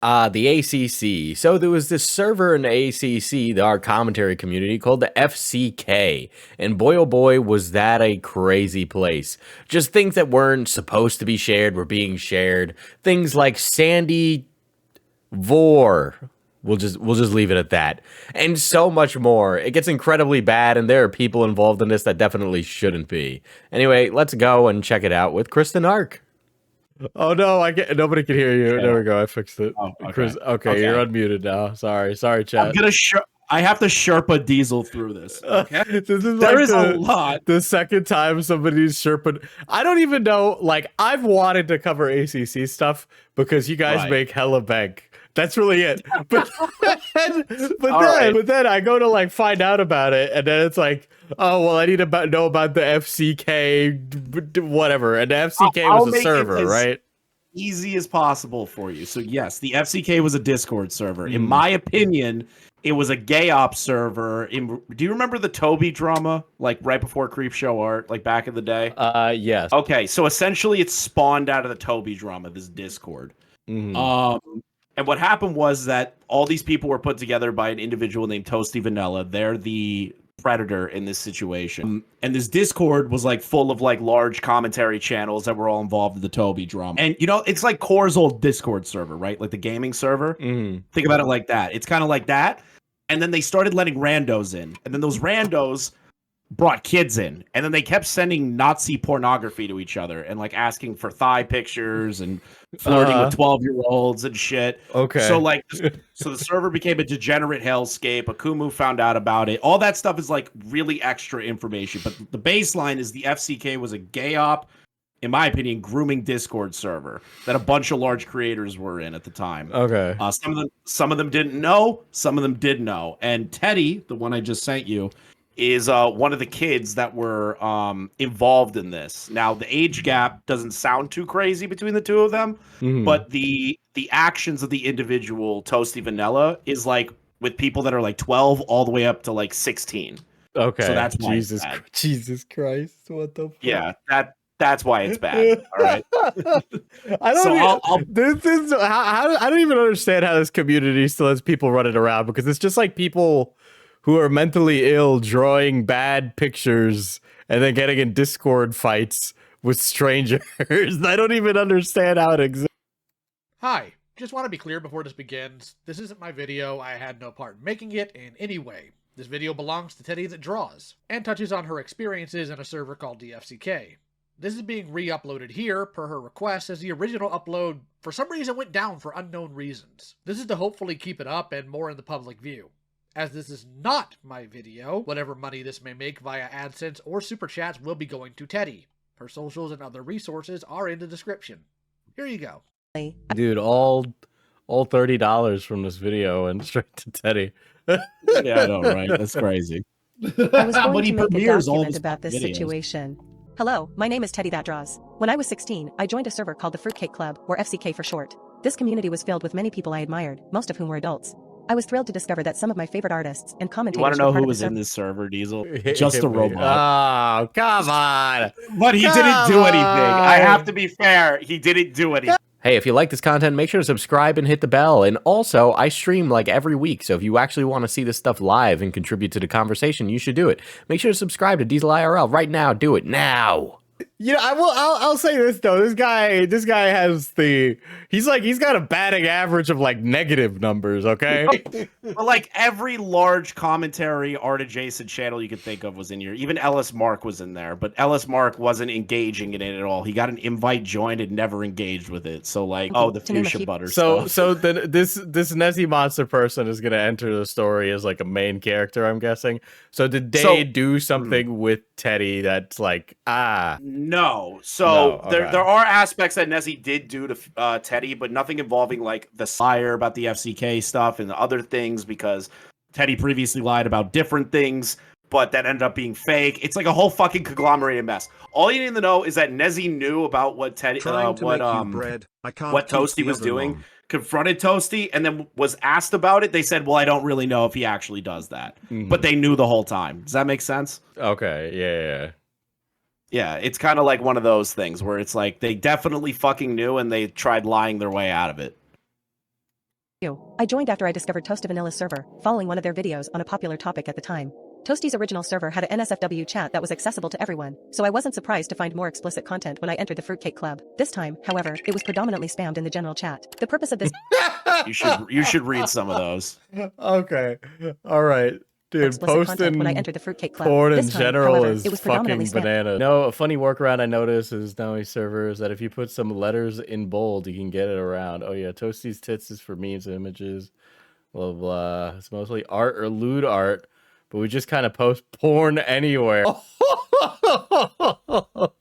The ACC. So there was this server in the ACC, our commentary community, called the FCK. And boy, oh boy, was that a crazy place. Just things that weren't supposed to be shared were being shared. Things like Sandy Vor. We'll just leave it at that. And so much more. It gets incredibly bad, and there are people involved in this that definitely shouldn't be. Anyway, let's go and check it out with Kristen Ark. Oh no, I get nobody can hear you. Yeah. There we go. I fixed it. Oh, okay. Chris, okay, you're unmuted now. Sorry, chat. I'm gonna I have to Sherpa Diesel through this. Okay, this is there like is a lot. The second time somebody's Sherpa. I don't even know. Like, I've wanted to cover ACC stuff because you guys make hella bank. That's really it. But then I go to like find out about it, and then it's like, oh well, I need to know about the FCK, whatever. And the FCK was a server, right? Easy as possible for you. So yes, the FCK was a Discord server. In my opinion, it was a gay op server. Do you remember the Toby drama, like right before Creepshow Art, like back in the day? Yes. Okay, so essentially, it spawned out of the Toby drama. This Discord. And what happened was that all these people were put together by an individual named Toasty Vanilla. They're the predator in this situation. And this Discord was like full of like large commentary channels that were all involved in the Toby drama. And you know, it's like Core's old Discord server, right? Like the gaming server. Think about it like that. It's kind of like that. And then they started letting randos in. And then those randos brought kids in, and then they kept sending Nazi pornography to each other and like asking for thigh pictures and flirting with 12-year-olds and shit. Okay. So like, so the server became a degenerate hellscape. Akumu found out about it. All that stuff is like really extra information. But the baseline is the FCK was a gay op, in my opinion, grooming Discord server that a bunch of large creators were in at the time. Okay. Some of them didn't know. Some of them did know. And Teddy, the one I just sent you, is one of the kids that were involved in this. Now, the age gap doesn't sound too crazy between the two of them, but the actions of the individual Toasty Vanilla is like with people that are like 12 all the way up to like 16. Okay. So that's why Jesus Christ. What the fuck? Yeah, that's why it's bad. All right. I don't even understand how this community still has people running around, because it's just like people who are mentally ill drawing bad pictures and then getting in Discord fights with strangers. I don't even understand how it exists. Hi, just want to be clear before this begins. This isn't my video. I had no part in making it in any way. This video belongs to Teddy That Draws, and touches on her experiences in a server called DFCK. This is being re-uploaded here, per her request, as the original upload for some reason went down for unknown reasons. This is to hopefully keep it up and more in the public view. As this is not my video, whatever money this may make via AdSense or Super Chats will be going to Teddy. Her socials and other resources are in the description. Here you go. Dude, all $30 from this video and straight to Teddy. Yeah, I know, right? That's crazy. I was going to make a document about this situation. Hello, my name is Teddy That Draws. When I was 16, I joined a server called the Fruitcake Club, or FCK for short. This community was filled with many people I admired, most of whom were adults. I was thrilled to discover that some of my favorite artists and commentators. You want to know who was in this server, Diesel? Just a robot. Oh, come on. But he didn't do anything. I have to be fair. He didn't do anything. Hey, if you like this content, make sure to subscribe and hit the bell. And also, I stream like every week, so if you actually want to see this stuff live and contribute to the conversation, you should do it. Make sure to subscribe to Diesel IRL right now. Do it now. You know, I'll say this though. This guy has he's got a batting average of like negative numbers, okay? But like every large commentary art adjacent channel you could think of was in here. Even Ellis Mark was in there, but Ellis Mark wasn't engaging in it at all. He got an invite, joined, and never engaged with it. So like, oh, the fuchsia butter stuff. So then this Nessie monster person is gonna enter the story as like a main character, I'm guessing. So did they do something with Teddy that's like, No. So there are aspects that Nessie did do to Teddy, but nothing involving like the liar about the FCK stuff and the other things, because Teddy previously lied about different things, but that ended up being fake. It's like a whole fucking conglomerated mess. All you need to know is that Nessie knew about what Teddy, what Toasty was doing, confronted Toasty, and then was asked about it. They said, well, I don't really know if he actually does that, but they knew the whole time. Does that make sense? Okay. Yeah. Yeah, it's kind of like one of those things where it's like they definitely fucking knew and they tried lying their way out of it. I joined after I discovered Toast Vanilla's server, following one of their videos on a popular topic at the time. Toasty's original server had an NSFW chat that was accessible to everyone, so I wasn't surprised to find more explicit content when I entered the Fruitcake Club. This time, however, it was predominantly spammed in the general chat. The purpose of this you should read some of those. Okay. All right. Dude, posting when I entered the Fruitcake Club. porn in This time, general however, is it was fucking predominantly spam. banana. No, a funny workaround I noticed is Noe servers that if you put some letters in bold, you can get it around. Oh yeah, Toasty's tits is for memes and images. Blah blah. It's mostly art or lewd art, but we just kind of post porn anywhere.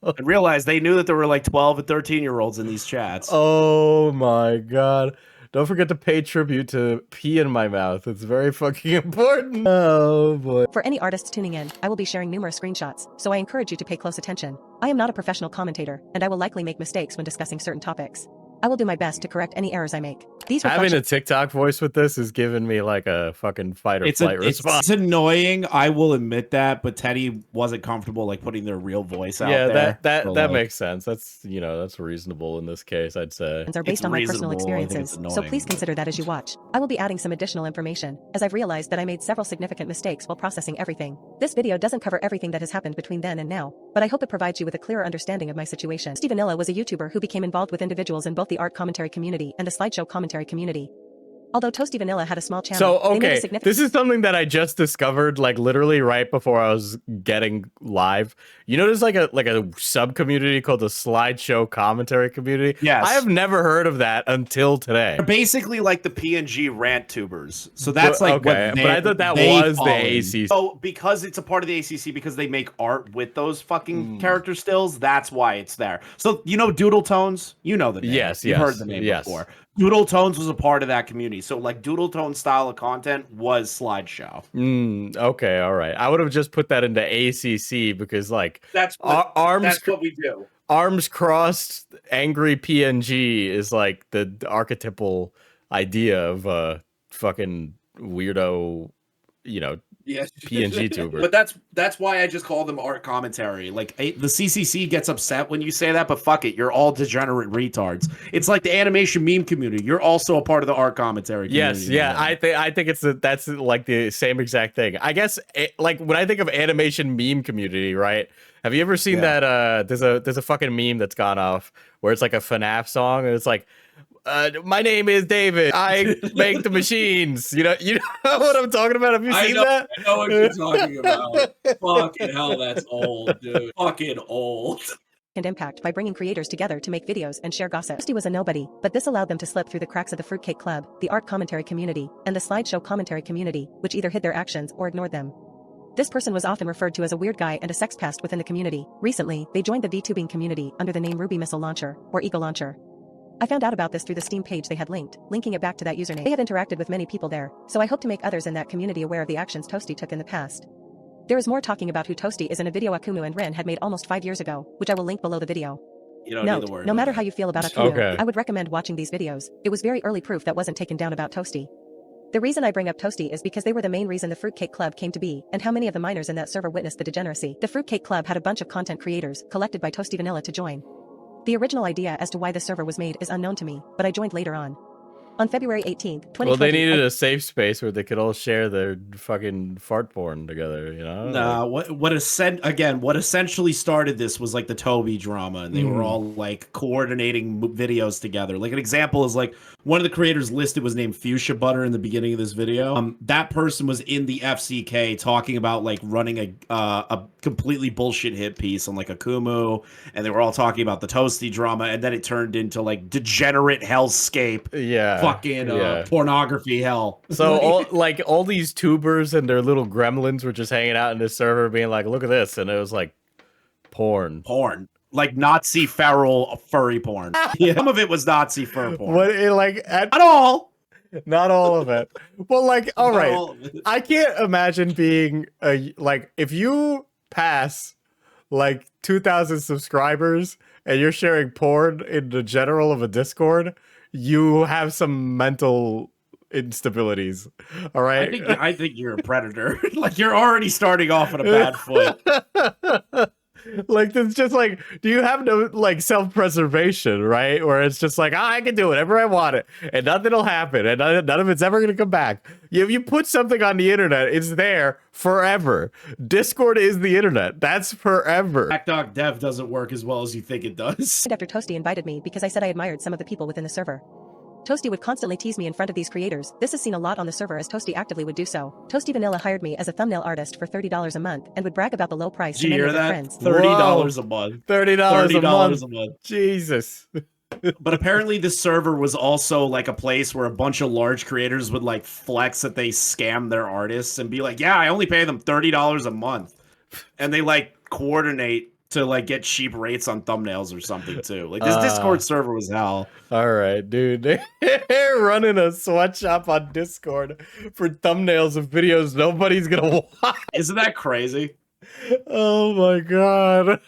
And realize they knew that there were like 12 and 13-year-olds in these chats. Oh my god. Don't forget to pay tribute to pee in my mouth. It's very fucking important. Oh boy. For any artists tuning in, I will be sharing numerous screenshots, so I encourage you to pay close attention. I am not a professional commentator, and I will likely make mistakes when discussing certain topics. I will do my best to correct any errors I make. These Having a TikTok voice with this is giving me like a fucking fight or flight response. It's annoying, I will admit that, but Teddy wasn't comfortable like putting their real voice out there. Yeah, that makes sense. That's that's reasonable in this case, I'd say. Are based on my personal experiences, so please consider that as you watch. I will be adding some additional information, as I've realized that I made several significant mistakes while processing everything. This video doesn't cover everything that has happened between then and now, but I hope it provides you with a clearer understanding of my situation. Toasty Vanilla was a YouTuber who became involved with individuals in both the art commentary community and the slideshow commentary community. Although Toasty Vanilla had a small channel, so okay, this is something that I just discovered like literally right before I was getting live. You know, there's like a sub community called the slideshow commentary community. Yes, I have never heard of that until today. They're basically like the PNG rant tubers. So that's like okay, but I thought that was the ACC. So because it's a part of the ACC, because they make art with those fucking character stills, that's why it's there. So you know Doodle Tones, you know the name. Yes, you've heard the name before. Doodle Tones was a part of that community. So like Doodle Tone style of content was slideshow. Okay, all right. I would have just put that into ACC because like that's what we do. Arms crossed, angry PNG is like the archetypal idea of a fucking weirdo, Yes. PNG tuber. But that's why I just call them art commentary. Like the CCC gets upset when you say that, but fuck it, you're all degenerate retards. It's like the animation meme community. You're also a part of the art commentary community. Yes, yeah, I think that's like the same exact thing. I guess like when I think of animation meme community, right? Have you ever seen that there's a fucking meme that's gone off where it's like a FNAF song and it's like my name is David. I make the machines. You know what I'm talking about? Have you seen that? I know what you're talking about. Fucking hell, that's old, dude. Fucking old. And impact by bringing creators together to make videos and share gossip. Toasty was a nobody, but this allowed them to slip through the cracks of the Fruitcake Club, the art commentary community, and the slideshow commentary community, which either hid their actions or ignored them. This person was often referred to as a weird guy and a sex pest within the community. Recently, they joined the VTubing community under the name Ruby Missile Launcher, or Eagle Launcher. I found out about this through the Steam page they had linked, linking it back to that username. They had interacted with many people there, so I hope to make others in that community aware of the actions Toasty took in the past. There is more talking about who Toasty is in a video Akumu and Ren had made almost 5 years ago, which I will link below the video. You don't need the word. No matter how you feel about Akumu, I would recommend watching these videos. It was very early proof that wasn't taken down about Toasty. The reason I bring up Toasty is because they were the main reason the Fruitcake Club came to be, and how many of the minors in that server witnessed the degeneracy. The Fruitcake Club had a bunch of content creators, collected by Toasty Vanilla to join. The original idea as to why the server was made is unknown to me, but I joined later on. On February 18th, 2020... Well, they needed a safe space where they could all share their fucking fart porn together, you know? Nah, what essentially started this was like the Toby drama, and they were all like coordinating videos together. Like an example is like one of the creators listed was named Fuchsia Butter in the beginning of this video. That person was in the FCK talking about like running a completely bullshit hit piece on like Akumu, and they were all talking about the Toasty drama, and then it turned into like degenerate hellscape. Yeah. Fucking pornography hell. So all these tubers and their little gremlins were just hanging out in this server being like, look at this, and it was like porn like Nazi feral furry porn. Yeah. Some of it was Nazi fur porn. Not all of it. Well, like, all right, I can't imagine being if you pass like 2,000 subscribers and you're sharing porn in the general of a Discord, you have some mental instabilities. All right. I think you're a predator. Like you're already starting off on a bad foot. Like, it's just like, do you have no like self-preservation, right? Where it's just like, I can do whatever I want it, and nothing will happen, and none of it's ever gonna come back. If you put something on the internet, it's there forever. Discord is the internet. That's forever. BlackDog Dev doesn't work as well as you think it does. After Toasty invited me because I said I admired some of the people within the server. Toasty would constantly tease me in front of these creators. This is seen a lot on the server as Toasty actively would do so. Toasty Vanilla hired me as a thumbnail artist for $30 a month and would brag about the low price Did to you many hear of their that? friends. $30 a month. $30 a month. Jesus. But apparently this server was also like a place where a bunch of large creators would like flex that they scam their artists and be like, yeah, I only pay them $30 a month. And they like coordinate to like get cheap rates on thumbnails or something too. Like this Discord server was hell. All right, dude. They're running a sweatshop on Discord for thumbnails of videos nobody's gonna watch. Isn't that crazy? Oh my god.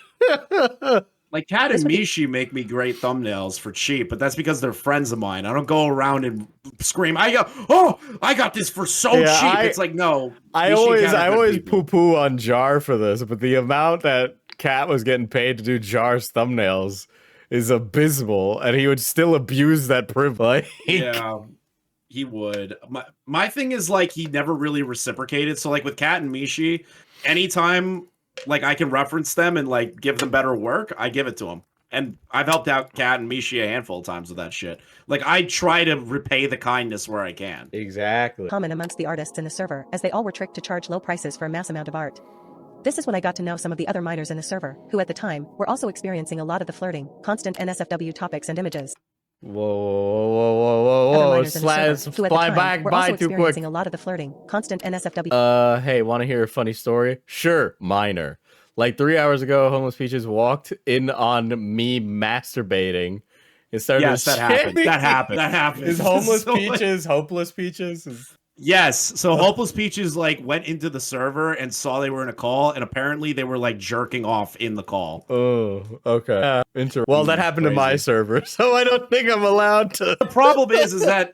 Like Kat and Mishi make me great thumbnails for cheap, but that's because they're friends of mine. I don't go around and scream, I got this for so cheap. It's like, no. I always poo-poo on Jar for this, but the amount that Kat was getting paid to do Jar's thumbnails is abysmal, and he would still abuse that privilege. Yeah, he would. My thing is like he never really reciprocated. So like with Kat and Mishi, anytime like I can reference them and like give them better work, I give it to them. And I've helped out Kat and Mishi a handful of times with that shit. Like I try to repay the kindness where I can. Exactly. Common amongst the artists in the server, as they all were tricked to charge low prices for a mass amount of art. This is when I got to know some of the other minors in the server, who at the time were also experiencing a lot of the flirting, constant NSFW topics and images. Whoa. Fly back by too quick. A lot of the flirting, constant NSFW. Hey, want to hear a funny story? Sure, minor. Like 3 hours ago, Homeless Peaches walked in on me masturbating. It started. Yes, that happened. That happened. Is Homeless Peaches Hopeless Peaches? Yes. So Hopeless Peaches like went into the server and saw they were in a call, and apparently they were like jerking off in the call. Oh, okay. Well, that happened to my server, so I don't think I'm allowed to. The problem is that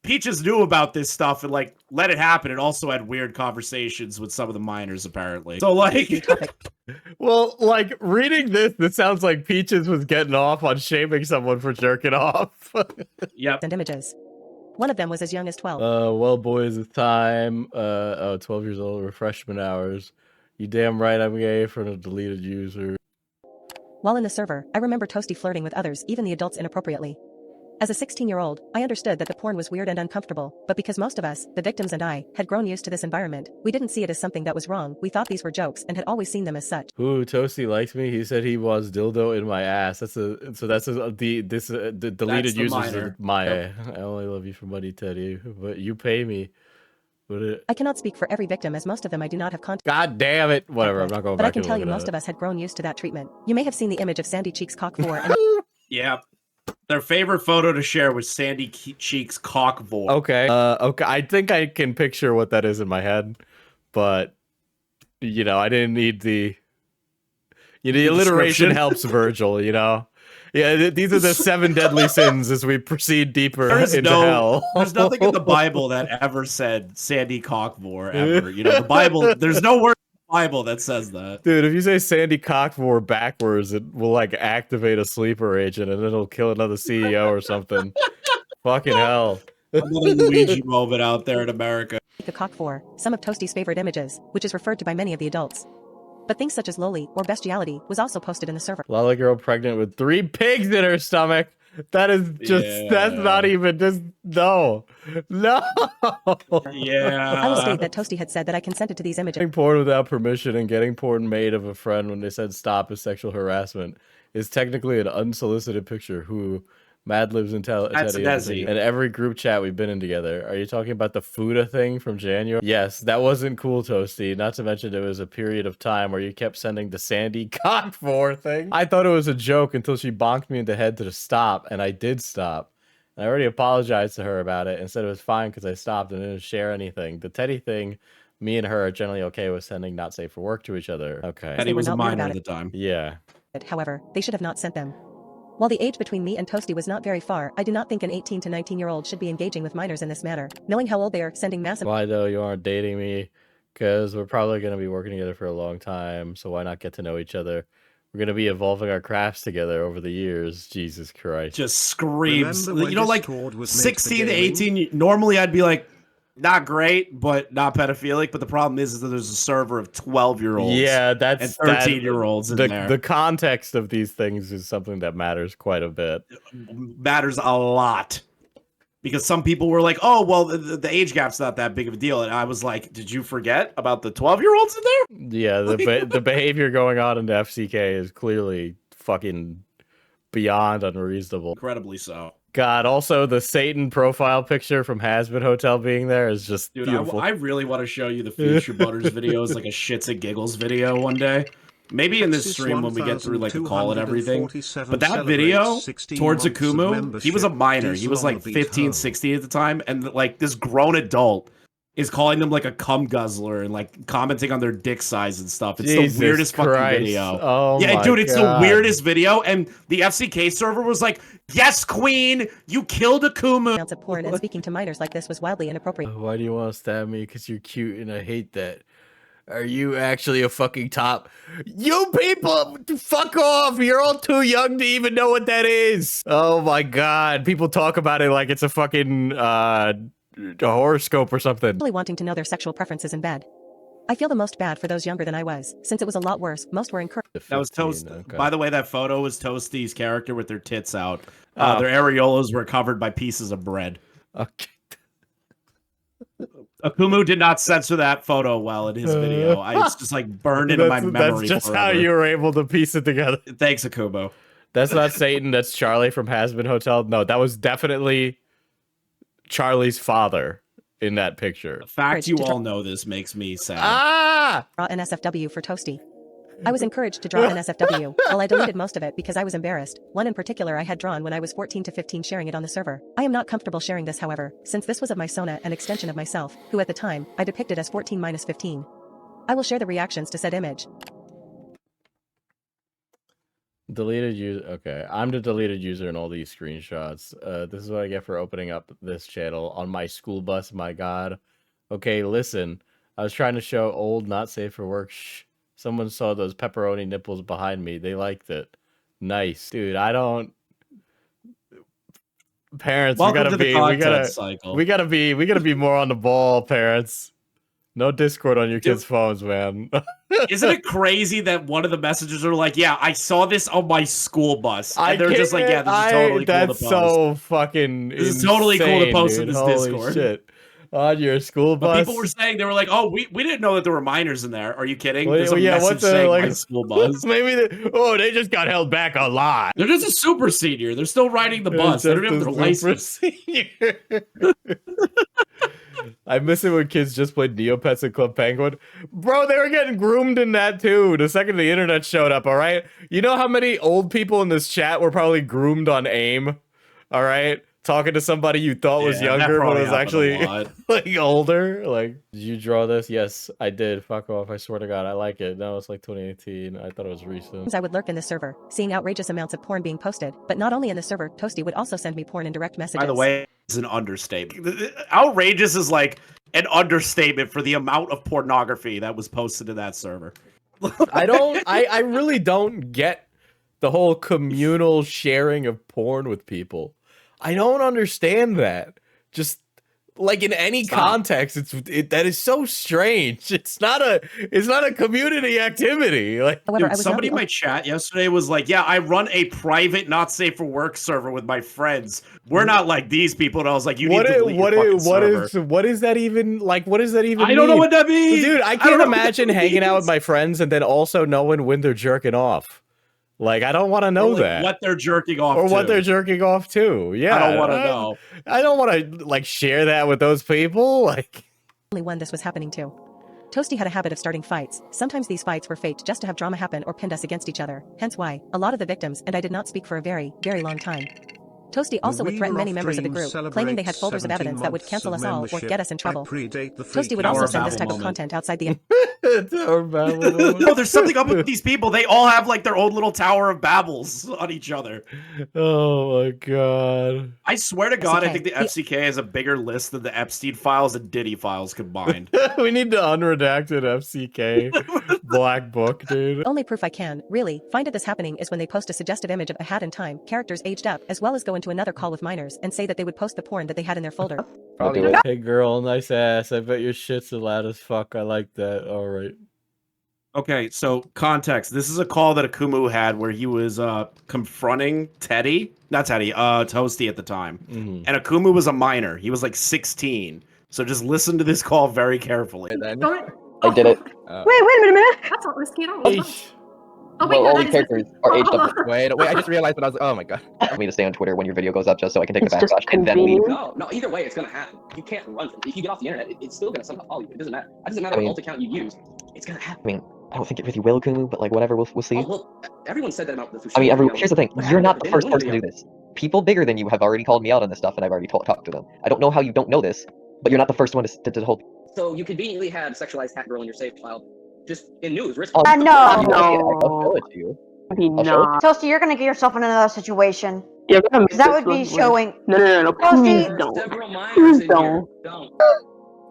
Peaches knew about this stuff and like let it happen, and also had weird conversations with some of the minors apparently. So like, well, like reading this sounds like Peaches was getting off on shaming someone for jerking off. Yep. And images. One of them was as young as 12. Well, boys, it's time. 12 years old, refreshment hours. You damn right I'm gay from a deleted user. While in the server, I remember Toasty flirting with others, even the adults inappropriately. As a 16-year-old, I understood that the porn was weird and uncomfortable, but because most of us, the victims and I, had grown used to this environment, we didn't see it as something that was wrong. We thought these were jokes and had always seen them as such. Ooh, Toasty likes me. He said he was dildo in my ass. The deleted users of Maya. I only love you for money, Teddy, but you pay me. I cannot speak for every victim, as most of them I do not have contact. God damn it! Whatever, I'm not going back. But I can tell you, most of us had grown used to that treatment. You may have seen the image of Sandy Cheeks cock 4 and yeah. Their favorite photo to share was Sandy Cheeks cock vor. Okay. Okay. I think I can picture what that is in my head, but you know, I didn't need the alliteration helps Virgil, you know. Yeah, these are the 7 deadly sins as we proceed deeper into hell. There's nothing in the Bible that ever said Sandy cock vor ever. You know, the Bible, there's no word Bible that says that. Dude, if you say Sandy Cockmore backwards, it will like activate a sleeper agent and it'll kill another CEO or something. Fucking hell. Another Luigi moment out there in America. The cock 4, some of Toasty's favorite images, which is referred to by many of the adults. But things such as loli or bestiality was also posted in the server. Lala girl pregnant with 3 pigs in her stomach. That is just, that's not even just, no. Yeah. I will state that Toasty had said that I consented to these images. Getting porn without permission and getting porn made of a friend when they said stop is sexual harassment is technically an unsolicited picture who Mad Libs and Teddy and every group chat we've been in together. Are you talking about the Fuda thing from January? Yes, that wasn't cool, Toasty. Not to mention there was a period of time where you kept sending the Sandy cock 4 thing. I thought it was a joke until she bonked me in the head to stop, and I did stop. And I already apologized to her about it and said it was fine because I stopped and didn't share anything. The Teddy thing, me and her are generally okay with sending not safe for work to each other. Okay. Teddy was a minor at the time. Yeah. However, they should have not sent them. While the age between me and Toasty was not very far, I do not think an 18 to 19-year-old should be engaging with minors in this manner. Knowing how old they are, sending massive... Why though? You aren't dating me. Because we're probably going to be working together for a long time, so why not get to know each other? We're going to be evolving our crafts together over the years. Jesus Christ. Just screams. Remember when You know, like Discord was made for 16 to gaming? 18, normally I'd be like, not great, but not pedophilic. But the problem is that there's a server of 12-year-olds. Yeah, that's and 13-year-olds in there. The context of these things is something that matters quite a bit. Matters a lot. Because some people were like, oh, well, the age gap's not that big of a deal. And I was like, did you forget about the 12-year-olds in there? Yeah, the behavior going on in the FCK is clearly fucking beyond unreasonable. Incredibly so. God, also the Satan profile picture from Hazbin Hotel being there is just Dude, beautiful. I really want to show you the Future Butters videos, like a shits and giggles video one day. Maybe in this stream when we get through like the call and everything. But that video towards Akumu, he was a minor. He was like 15, 16 at the time. And like this grown adult is calling them like a cum guzzler and like commenting on their dick size and stuff. It's Jesus the weirdest Christ. fucking video. Oh yeah, my dude, it's God. the weirdest video. And the FCK server was like, yes, queen, you killed Akumu. Amounts of porn and speaking to minors like this was wildly inappropriate. Why do you want to stab me? Because you're cute and I hate that. Are you actually a fucking top? You people, fuck off. You're all too young to even know what that is. Oh my God. People talk about it like it's a fucking a horoscope or something. Really wanting to know their sexual preferences in bed. I feel the most bad for those younger than I was, since it was a lot worse. Most were encouraged. That was Toast. Okay. By the way, that photo was Toasty's character with their tits out. Their areolas were covered by pieces of bread. Okay. Akumu did not censor that photo well in his video. It's just like burned into my memory. That's just forever. how you were able to piece it together. Thanks, Akumu. That's not Satan. That's Charlie from Hazbin Hotel. No, that was definitely Charlie's father in that picture. The fact you all know this makes me sad. Ah! Draw an SFW for Toasty. I was encouraged to draw an SFW, while I deleted most of it because I was embarrassed. One in particular I had drawn when I was 14 to 15 sharing it on the server. I am not comfortable sharing this however, since this was of my Sona, an extension of myself, who at the time, I depicted as 14-15. I will share the reactions to said image. Deleted user. Okay, I'm the deleted user in all these screenshots. This is what I get for opening up this channel on my school bus. My God. Okay, listen. I was trying to show old, not safe for work. Shh. Someone saw those pepperoni nipples behind me. They liked it. Nice, dude. I don't. Parents, Welcome we to the content cycle. we gotta be more on the ball, parents. No Discord on your kids' phones, man. Isn't it crazy that one of the messages are like, yeah, I saw this on my school bus. And they're just like, yeah, this is totally cool to that's post. so fucking This is totally cool to insane, post dude. in this Holy Discord. Shit. On your school But bus. people were saying, they were like, oh, we didn't know that there were minors in there. Are you kidding? Well, There's a yeah, message what's the, saying like- my school bus. Maybe they just got held back a lot. They're just a super senior. They're still riding the bus. They don't have their license. I miss it when kids just played Neopets and Club Penguin. Bro, they were getting groomed in that too. The second the internet showed up, all right? You know how many old people in this chat were probably groomed on AIM? All right? Talking to somebody you thought was Yeah, that younger, but probably was happened a actually lot. like older. Like, did you draw this? Yes, I did. Fuck off. I swear to God, I like it. No, it's like 2018. I thought it was recent. I would lurk in the server, seeing outrageous amounts of porn being posted, but not only in the server, Toasty would also send me porn in direct messages. By the way, it's an understatement. Outrageous is like an understatement for the amount of pornography that was posted to that server. I really don't get the whole communal sharing of porn with people. I don't understand that. Just like in any context, that is so strange. It's not a community activity. Like, However, Dude, somebody in my chat yesterday was like, yeah, I run a private not safe for work server with my friends. We're not like these people. And I was like, you need to delete your fucking server. what is that even like? What does that even I don't know mean? what that means. Dude, I don't can't know what imagine that hanging out with means. my friends and then also knowing when they're jerking off. Like, I don't want to know Or, like, that. what they're jerking off Or to. what they're jerking off to. Yeah. I don't want to know. I don't want to like share that with those people. Like, only one this was happening to. Toasty had a habit of starting fights. Sometimes these fights were faked just to have drama happen or pinned us against each other. Hence why, a lot of the victims and I did not speak for a very, very long time. Toasty also would threaten many members of the group, claiming they had folders of evidence that would cancel us all or get us in trouble. Toasty would also send this type of content outside the... No, there's something up with these people. They all have like their own little Tower of Babels on each other. Oh my god. I swear to God, I think the FCK has a bigger list than the Epstein files and Diddy files combined. We need the unredacted FCK black book, dude. Only proof I can, really, find of this happening is when they post a suggestive image of a hat in time, characters aged up, as well as go into another call with minors and say that they would post the porn that they had in their folder. Hey girl, nice ass. I bet your shit's loud as fuck. I like that. All right. Okay, so context. This is a call that Akumu had where he was confronting Toasty at the time. And Akumu was a minor. He was like 16. So just listen to this call very carefully. I did it. Wait a minute. That's not risky at all. Oh my well, god, all the characters are aged up. Wait, I just realized that I was like, oh my god. For me to stay on Twitter when your video goes up just so I can take It's the just backslash and then leave. No, either way, it's gonna happen. You can't run from it. If you get off the internet, it's still gonna somehow follow you. It doesn't matter. It doesn't matter what alt account you use. It's gonna happen. I mean, I don't think it really will, Kumu, but like whatever, we'll see. Oh, well, everyone said that about the Fushimi. I mean, here's the thing. What You're not happened? the first They person to didn't do this. People bigger than you have already called me out on this stuff, and I've already talked to them. I don't know how you don't know this, but you're not the first one to hold. So you conveniently had sexualized hat girl in your save file, just in news. No. no. I'll show it to you. I'll show it. Toasty, you're gonna get yourself in another situation. Yeah, Because that would be showing. No. Toasty, Please don't. Several minors Please in don't. here. Don't.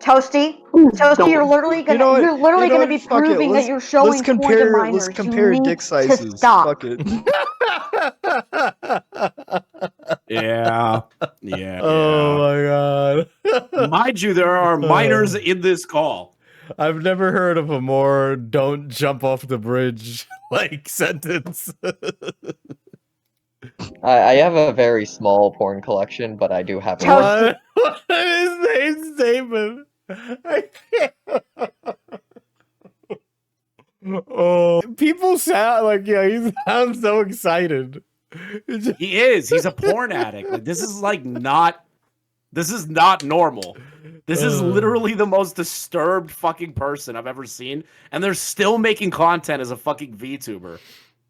Toasty, you're literally gonna gonna be proving that you're showing porn to minors. Let's compare you dick need sizes. to stop. Fuck it. Yeah. Oh my god. Mind you, there are minors in this call. I've never heard of a more "don't jump off the bridge" like sentence. I have a very small porn collection, but I do have. What is Nate's statement? I can't. Oh, people sound like he sounds so excited. He is. He's a porn addict. Like this is not normal. This is literally the most disturbed fucking person I've ever seen, and they're still making content as a fucking VTuber.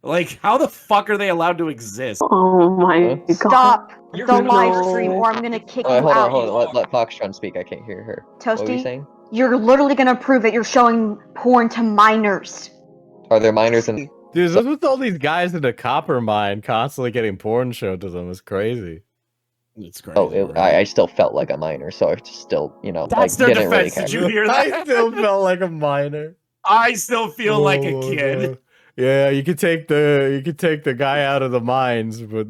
Like, how the fuck are they allowed to exist? Oh my god. Stop the You're live stream, or I'm gonna kick you Hold out. on. Let Foxtron speak. I can't hear her. What were you Toasty, saying? you're literally gonna prove that you're showing porn to minors. Are there minors in? Dude, what's with all these guys in the copper mine constantly getting porn shown to them? It's crazy. It's crazy. Oh, I still felt like a minor, so I just still, That's like, their didn't defense. really Did care. you hear that? I still felt like a minor. I still feel like a Oh, kid. God. Yeah, you could take the guy out of the mines, but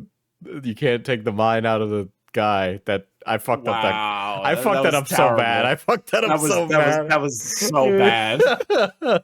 you can't take the mine out of the guy. That I fucked up. I fucked that up so bad. I fucked that up so bad. That was so bad. That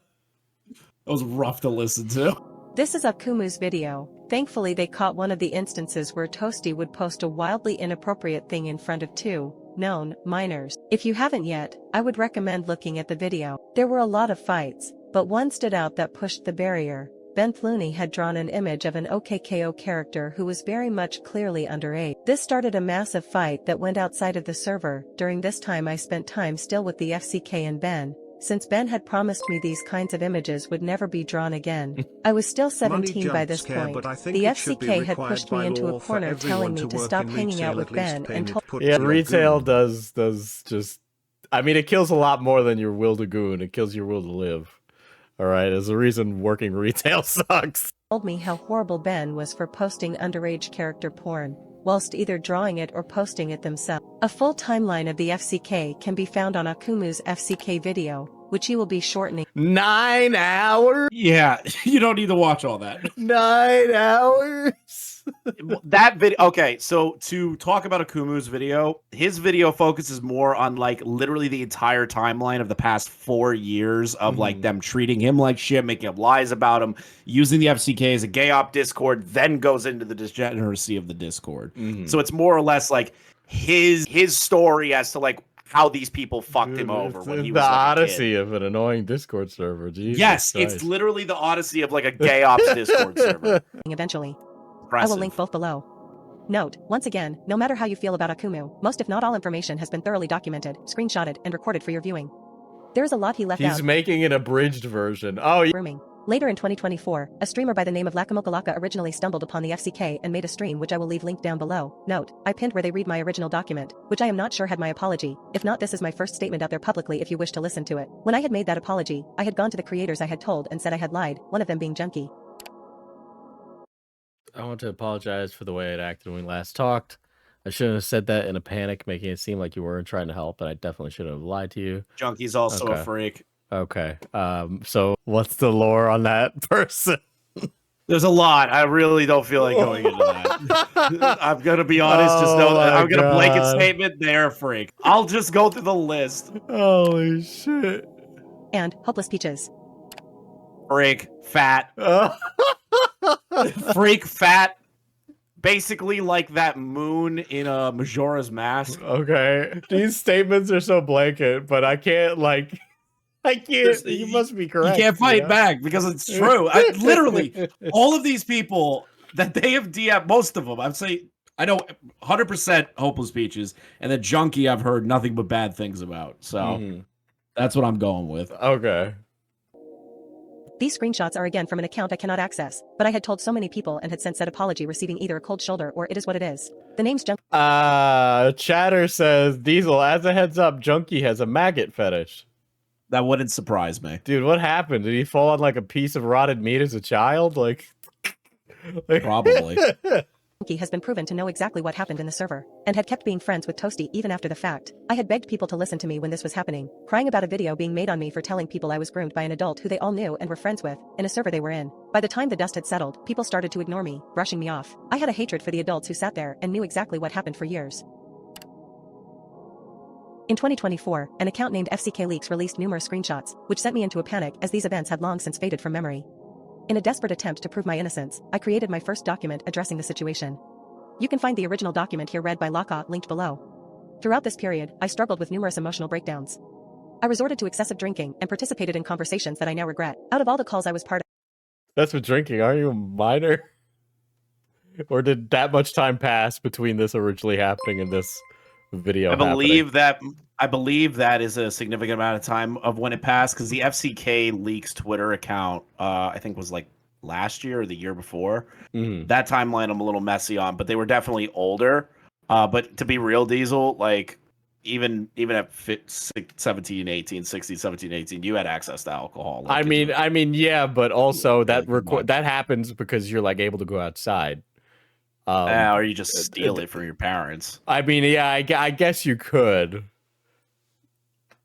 was rough to listen to. This is Akumu's video. Thankfully they caught one of the instances where Toasty would post a wildly inappropriate thing in front of two known minors. If you haven't yet, I would recommend looking at the video. There were a lot of fights, but one stood out that pushed the barrier. Ben Flooney had drawn an image of an OKKO character who was very much clearly underage. This started a massive fight that went outside of the server. During this time I spent time still with the FCK and Ben, since Ben had promised me these kinds of images would never be drawn again. I was still 17 by this point. The FCK had pushed me into a corner telling me to stop hanging out with Ben and told Yeah, retail does just. I mean, it kills a lot more than your will to goon. It kills your will to live. All right, there's a reason working retail sucks. Told me how horrible Ben was for posting underage character porn, whilst either drawing it or posting it themselves. A full timeline of the FCK can be found on Akumu's FCK video, which he will be shortening. 9 hours? Yeah, you don't need to watch all that. 9 hours? That video. Okay, so to talk about Akumu's video, his video focuses more on like literally the entire timeline of the past 4 years of like them treating him like shit, making up lies about him, using the FCK as a gay op Discord, then goes into the degeneracy of the Discord. So it's more or less like his story as to like how these people fucked him over when he was the like odyssey of an annoying Discord server. Jesus yes, Christ. it's literally the odyssey of like a gay ops Discord server. Eventually. Impressive. I will link both below. Note, once again, no matter how you feel about Akumu, most if not all information has been thoroughly documented, screenshotted, and recorded for your viewing. There is a lot he left out. He's making an abridged version. Oh, yeah. Grooming. Later in 2024, a streamer by the name of Lakamokalaka originally stumbled upon the FCK and made a stream which I will leave linked down below. Note, I pinned where they read my original document, which I am not sure had my apology. If not, this is my first statement out there publicly if you wish to listen to it. When I had made that apology, I had gone to the creators I had told and said I had lied, one of them being Junkie. I want to apologize for the way I acted when we last talked. I shouldn't have said that in a panic, making it seem like you weren't trying to help, and I definitely shouldn't have lied to you. Junkie's also a freak. Okay. So what's the lore on that person? There's a lot. I really don't feel like going into that. I'm gonna be honest. Just know that I'm gonna blanket statement. They're a freak. I'll just go through the list. Holy shit. And Hopeless Peaches. Freak, fat. Freak, fat. Basically like that moon in Majora's Mask. Okay. These statements are so blanket, but I can't you must be correct. You can't fight back because it's true. Literally, all of these people that they have DM'd, most of them, I'd say, I know 100% Hopeless Peaches, and the Junkie I've heard nothing but bad things about. So that's what I'm going with. Okay. These screenshots are again from an account I cannot access, but I had told so many people and had sent said apology receiving either a cold shoulder or it is what it is. The name's Junkie. Chatter says, Diesel, as a heads up, Junkie has a maggot fetish. That wouldn't surprise me. Dude, what happened? Did he fall on like a piece of rotted meat as a child? Like probably. Junkie has been proven to know exactly what happened in the server, and had kept being friends with Toasty even after the fact. I had begged people to listen to me when this was happening, crying about a video being made on me for telling people I was groomed by an adult who they all knew and were friends with, in a server they were in. By the time the dust had settled, people started to ignore me, brushing me off. I had a hatred for the adults who sat there and knew exactly what happened for years. In 2024, an account named FCK Leaks released numerous screenshots, which sent me into a panic as these events had long since faded from memory. In a desperate attempt to prove my innocence, I created my first document addressing the situation. You can find the original document here read by Laka, linked below. Throughout this period, I struggled with numerous emotional breakdowns. I resorted to excessive drinking and participated in conversations that I now regret. Out of all the calls I was part of— That's with drinking, are you a minor? Or did that much time pass between this originally happening and this video I believe that is a significant amount of time of when it passed, because the FCK Leaks Twitter account, I think was like last year or the year before. That timeline I'm a little messy on, but they were definitely older. But to be real, Diesel, like even at 17, 18, 16, 17, 18, you had access to alcohol. Like, I mean, yeah, but also that happens because you're like able to go outside. Or you just steal it from your parents. I mean, yeah, I guess you could.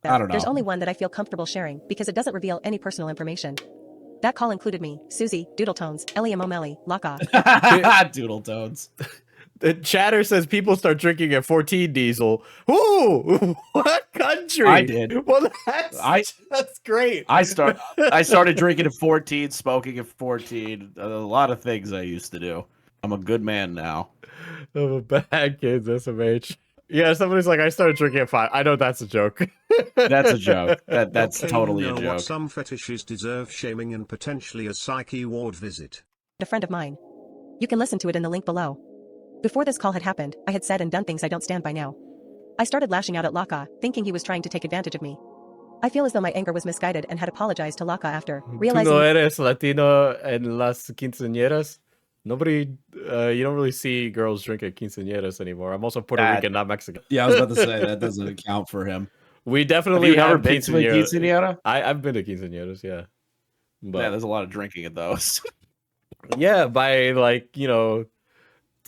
I don't know. There's only one that I feel comfortable sharing because it doesn't reveal any personal information. That call included me, Susie, Doodletones, Elia Momeli, Laka. Doodletones. The chatter says people start drinking at 14, Diesel. Ooh, what country? I did. Well, that's great. I started drinking at 14, smoking at 14. A lot of things I used to do. I'm a good man now. I'm a bad kid, SMH. Yeah, somebody's like, I started drinking at 5. I know that's a joke. That's a joke. That's totally a joke. What some fetishes deserve shaming and potentially a psyche ward visit. A friend of mine. You can listen to it in the link below. Before this call had happened, I had said and done things I don't stand by now. I started lashing out at Laka, thinking he was trying to take advantage of me. I feel as though my anger was misguided and had apologized to Laka after, realizing— ¿Tú no eres Latino en las quinceañeras? Nobody, you don't really see girls drink at quinceañeras anymore. I'm also Puerto Rican, not Mexican. Yeah, I was about to say, that doesn't account for him. We definitely have you ever been to a quinceañera? I've been to quinceañeras, yeah. But, yeah, there's a lot of drinking at those. Yeah, by like, you know,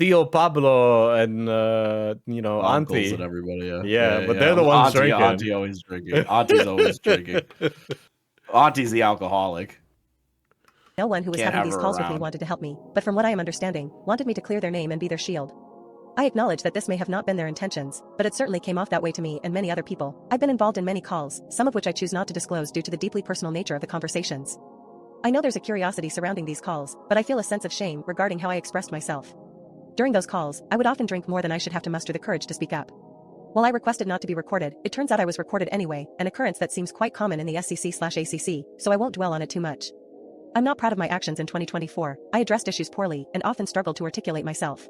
Tío Pablo and Auntie and everybody. Yeah, but they're the ones drinking. Auntie always drinking. Auntie's always drinking. Auntie's the alcoholic. No one who was having these calls with me wanted to help me, but from what I am understanding, wanted me to clear their name and be their shield. I acknowledge that this may have not been their intentions, but it certainly came off that way to me and many other people. I've been involved in many calls, some of which I choose not to disclose due to the deeply personal nature of the conversations. I know there's a curiosity surrounding these calls, but I feel a sense of shame regarding how I expressed myself. During those calls, I would often drink more than I should have to muster the courage to speak up. While I requested not to be recorded, it turns out I was recorded anyway, an occurrence that seems quite common in the SCC/ACC, so I won't dwell on it too much. I'm not proud of my actions in 2024. I addressed issues poorly and often struggled to articulate myself.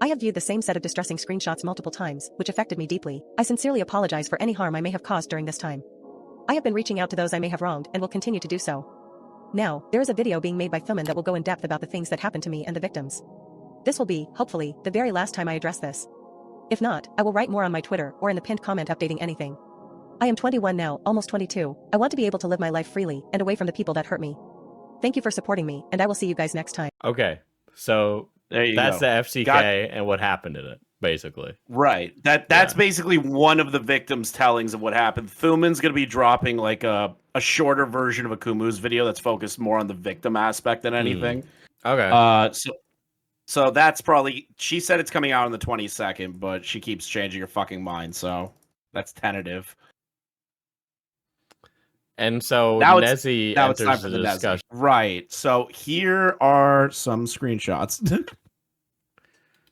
I have viewed the same set of distressing screenshots multiple times, which affected me deeply. I sincerely apologize for any harm I may have caused during this time. I have been reaching out to those I may have wronged and will continue to do so. Now, there is a video being made by Thuman that will go in depth about the things that happened to me and the victims. This will be, hopefully, the very last time I address this. If not, I will write more on my Twitter or in the pinned comment updating anything. I am 21 now, almost 22. I want to be able to live my life freely and away from the people that hurt me. Thank you for supporting me, and I will see you guys next time. Okay, so that's the FCK and what happened in it, basically. Right. That's basically one of the victims' tellings of what happened. Thuman's going to be dropping like a shorter version of Akumu's video that's focused more on the victim aspect than anything. Okay. So that's probably, she said it's coming out on the 22nd, but she keeps changing her fucking mind, so that's tentative. And so now Nezzy enters the discussion. Right. So here are some screenshots.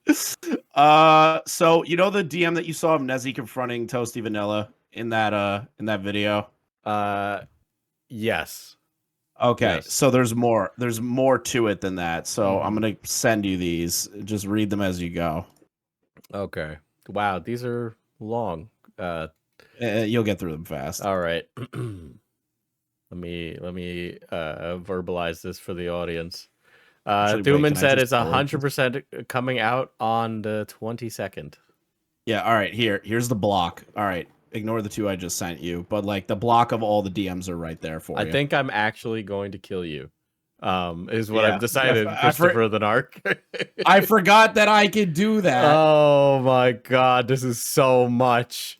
So you know the DM that you saw of Nezzy confronting Toasty Vanilla in that video? Yes. Okay, yes. So there's more to it than that. So I'm gonna send you these. Just read them as you go. Okay. Wow, these are long. You'll get through them fast. All right. Let me verbalize this for the audience. Thuman said it's 100% coming out on the 22nd. Yeah. All right. Here's the block. All right. Ignore the two I just sent you, but like the block of all the DMs are right there for you. I think I'm actually going to kill you. Is what I've decided, Christopher the Narc. I forgot that I could do that. Oh my god, this is so much.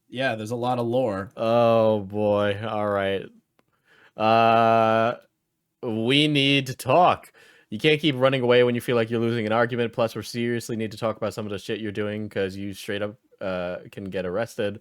Yeah, there's a lot of lore. Oh boy. All right. We need to talk. You can't keep running away when you feel like you're losing an argument. Plus, we seriously need to talk about some of the shit you're doing because you straight up can get arrested.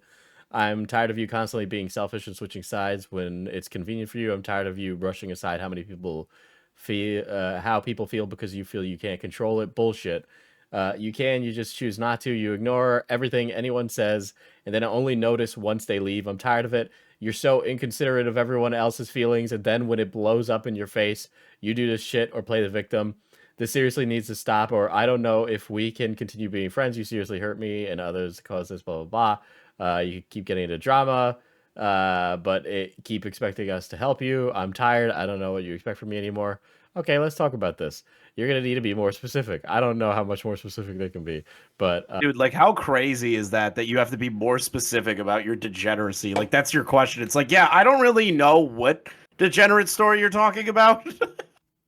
I'm tired of you constantly being selfish and switching sides when it's convenient for you. I'm tired of you brushing aside how people feel because you feel you can't control it. Bullshit. You just choose not to. You ignore everything anyone says and then only notice once they leave. I'm tired of it. You're so inconsiderate of everyone else's feelings, and then when it blows up in your face, you do this shit or play the victim. This seriously needs to stop, or I don't know if we can continue being friends. You seriously hurt me and others cause this, blah, blah, blah. You keep getting into drama, but keep expecting us to help you. I'm tired. I don't know what you expect from me anymore. Okay, let's talk about this. You're going to need to be more specific. I don't know how much more specific they can be, but... Dude, like, how crazy is that you have to be more specific about your degeneracy? Like, that's your question. It's like, yeah, I don't really know what degenerate story you're talking about.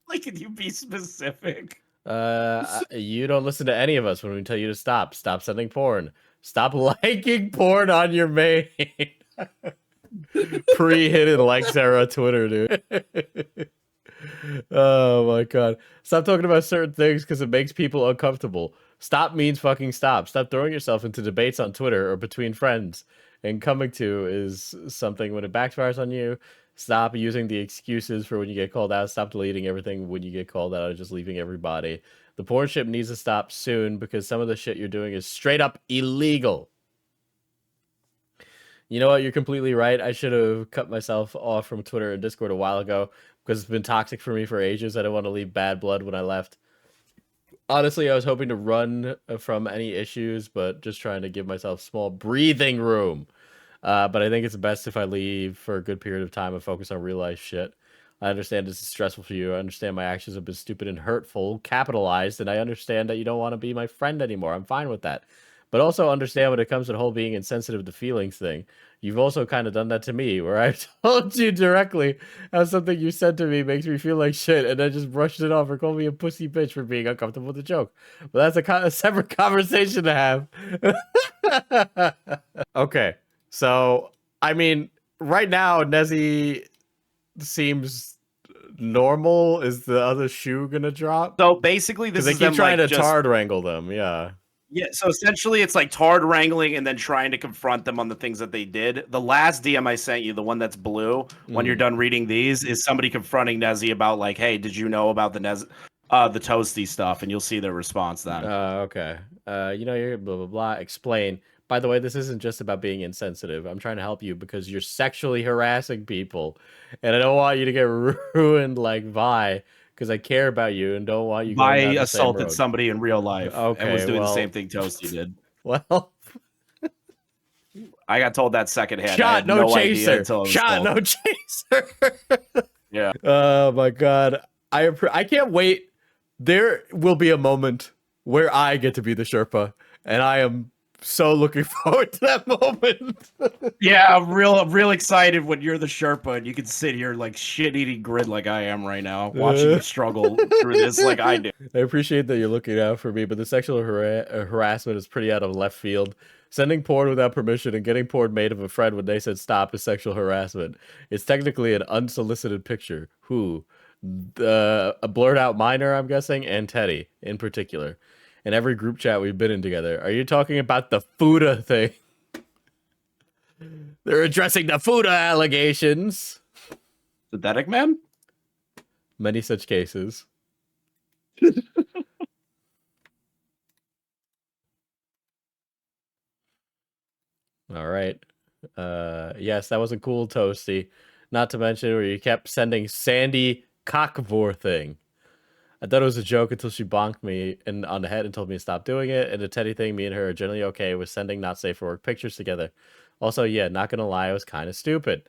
Like, can you be specific? You don't listen to any of us when we tell you to stop. Stop sending porn. Stop liking porn on your main. Pre-hidden likes era Twitter, dude. Oh my god. Stop talking about certain things because it makes people uncomfortable. Stop means fucking stop. Stop throwing yourself into debates on Twitter or between friends. And coming to is something when it backfires on you. Stop using the excuses for when you get called out. Stop deleting everything when you get called out and just leaving everybody. The porn ship needs to stop soon because some of the shit you're doing is straight up illegal. You know what? You're completely right. I should have cut myself off from Twitter and Discord a while ago because it's been toxic for me for ages. I didn't want to leave bad blood when I left. Honestly, I was hoping to run from any issues, but just trying to give myself small breathing room. But I think it's best if I leave for a good period of time and focus on real life shit. I understand this is stressful for you. I understand my actions have been stupid and hurtful, capitalized, and I understand that you don't want to be my friend anymore. I'm fine with that. But also understand when it comes to the whole being insensitive to feelings thing. You've also kind of done that to me, where I've told you directly how something you said to me makes me feel like shit, and then just brushed it off or called me a pussy bitch for being uncomfortable with the joke. But that's a separate conversation to have. Okay, so, I mean, right now, Nezzy seems normal. Is the other shoe gonna drop? So basically, this is they keep trying to tard wrangle them, yeah. Yeah, so essentially it's like tard wrangling and then trying to confront them on the things that they did. The last DM I sent you, the one that's blue, when you're done reading these, is somebody confronting Nezzy about like, hey, did you know about the Toasty stuff? And you'll see their response then. Okay. You know, you're blah, blah, blah. Explain. By the way, this isn't just about being insensitive. I'm trying to help you because you're sexually harassing people. And I don't want you to get ruined like Vi. Because I care about you and don't want you. I assaulted somebody in real life and was doing the same thing Toasty did. Well, I got told that secondhand. Shot, no chaser. Shot, no chaser. Yeah. Oh my god. I can't wait. There will be a moment where I get to be the Sherpa, and I am so looking forward to that moment. Yeah, I'm real excited when you're the Sherpa and you can sit here like shit-eating grin like I am right now, watching you struggle through this like I do. I appreciate that you're looking out for me, but the sexual harassment is pretty out of left field. Sending porn without permission and getting porn made of a friend when they said stop is sexual harassment. It's technically an unsolicited picture. Who? A blurred out minor, I'm guessing, and Teddy in particular. In every group chat we've been in together. Are you talking about the Fuda thing? They're addressing the Fuda allegations. Synthetic man? Many such cases. All right. Yes, that wasn't cool, Toasty. Not to mention where you kept sending Sandy Cockvor thing. I thought it was a joke until she bonked me on the head and told me to stop doing it. And the Teddy thing, me and her are generally okay with sending not safe for work pictures together. Also, yeah, not gonna lie, it was kind of stupid.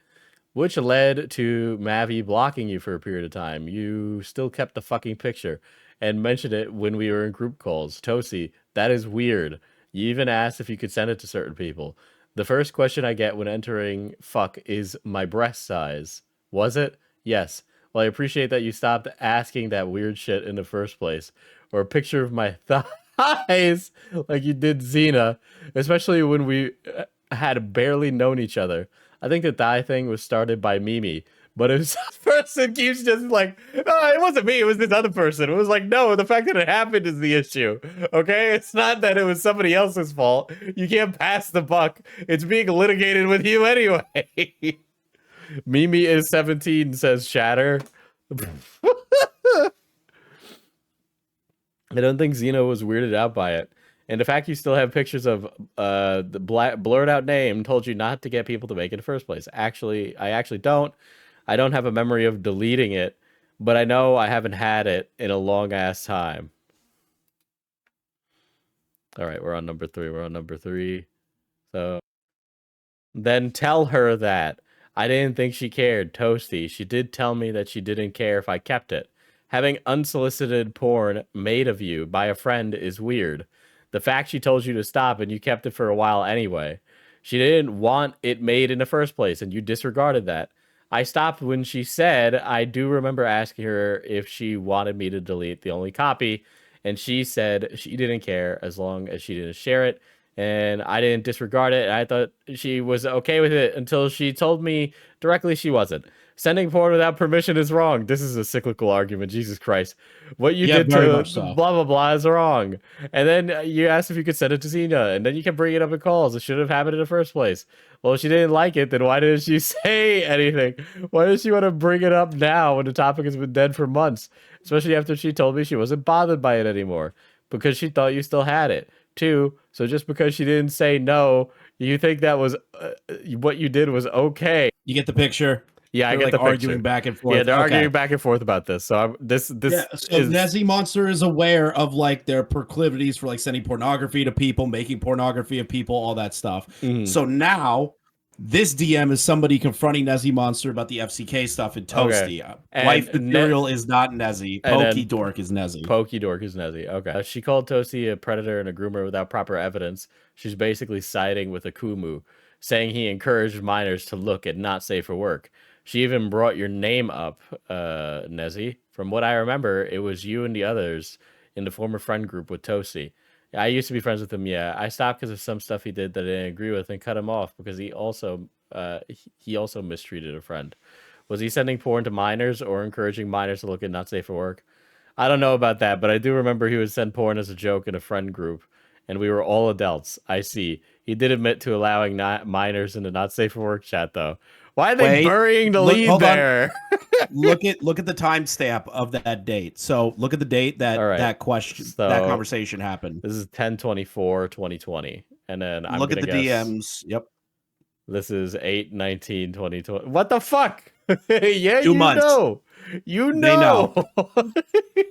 Which led to Mavi blocking you for a period of time. You still kept the fucking picture and mentioned it when we were in group calls. Toasty, that is weird. You even asked if you could send it to certain people. The first question I get when entering fuck is my breast size. Was it? Yes. Well, I appreciate that you stopped asking that weird shit in the first place. Or a picture of my thighs like you did Xena. Especially when we had barely known each other. I think the thigh thing was started by Mimi. But if this person keeps just like, oh, it wasn't me, it was this other person. It was like, no, the fact that it happened is the issue. Okay? It's not that it was somebody else's fault. You can't pass the buck. It's being litigated with you anyway. Mimi is 17, says Shatter. I don't think Xena was weirded out by it. And the fact you still have pictures of the blurred out name told you not to get people to make it in the first place. Actually, I actually don't. I don't have a memory of deleting it, but I know I haven't had it in a long ass time. All right, we're on number 3. So then tell her that. I didn't think she cared, Toasty. She did tell me that she didn't care if I kept it. Having unsolicited porn made of you by a friend is weird. The fact she told you to stop and you kept it for a while anyway. She didn't want it made in the first place and you disregarded that. I stopped when she said, I do remember asking her if she wanted me to delete the only copy, and she said she didn't care as long as she didn't share it, and I didn't disregard it, and I thought she was okay with it until she told me directly she wasn't. Sending porn without permission is wrong. This is a cyclical argument, Jesus Christ. What you did to blah, blah, blah is wrong. And then you asked if you could send it to Xena, and then you can bring it up in calls. It should have happened in the first place. Well, if she didn't like it, then why didn't she say anything? Why does she want to bring it up now when the topic has been dead for months? Especially after she told me she wasn't bothered by it anymore. Because she thought you still had it. 2, so just because she didn't say no, you think that was what you did was okay. You get the picture? Yeah, I get the arguing back and forth. Yeah, they're arguing back and forth about this. So so Nezzy Monster is aware of like their proclivities for like sending pornography to people, making pornography of people, all that stuff. Mm-hmm. So now this DM is somebody confronting Nezzy Monster about the FCK stuff and Toasty. Okay. Life Material is not Nezzy. Pokey Dork is Nezzy. Pokey Dork is Nezzy. Okay. She called Toasty a predator and a groomer without proper evidence. She's basically siding with Akumu, saying he encouraged minors to look at not safe for work. She even brought your name up, Nezzy. From what I remember, it was you and the others in the former friend group with Toasty. I used to be friends with him, yeah. I stopped because of some stuff he did that I didn't agree with and cut him off because he also mistreated a friend. Was he sending porn to minors or encouraging minors to look at not safe for work? I don't know about that, but I do remember he would send porn as a joke in a friend group, and we were all adults. I see. He did admit to allowing minors in the not safe for work chat, though. Why are they burying the lead there? look at the timestamp of that date. So look at the date that that conversation happened. This is 10/24/2020, and then I'm look at the guess, DMs. Yep. This is 8/19/2020. What the fuck? Yeah, 2 months. You know. They know.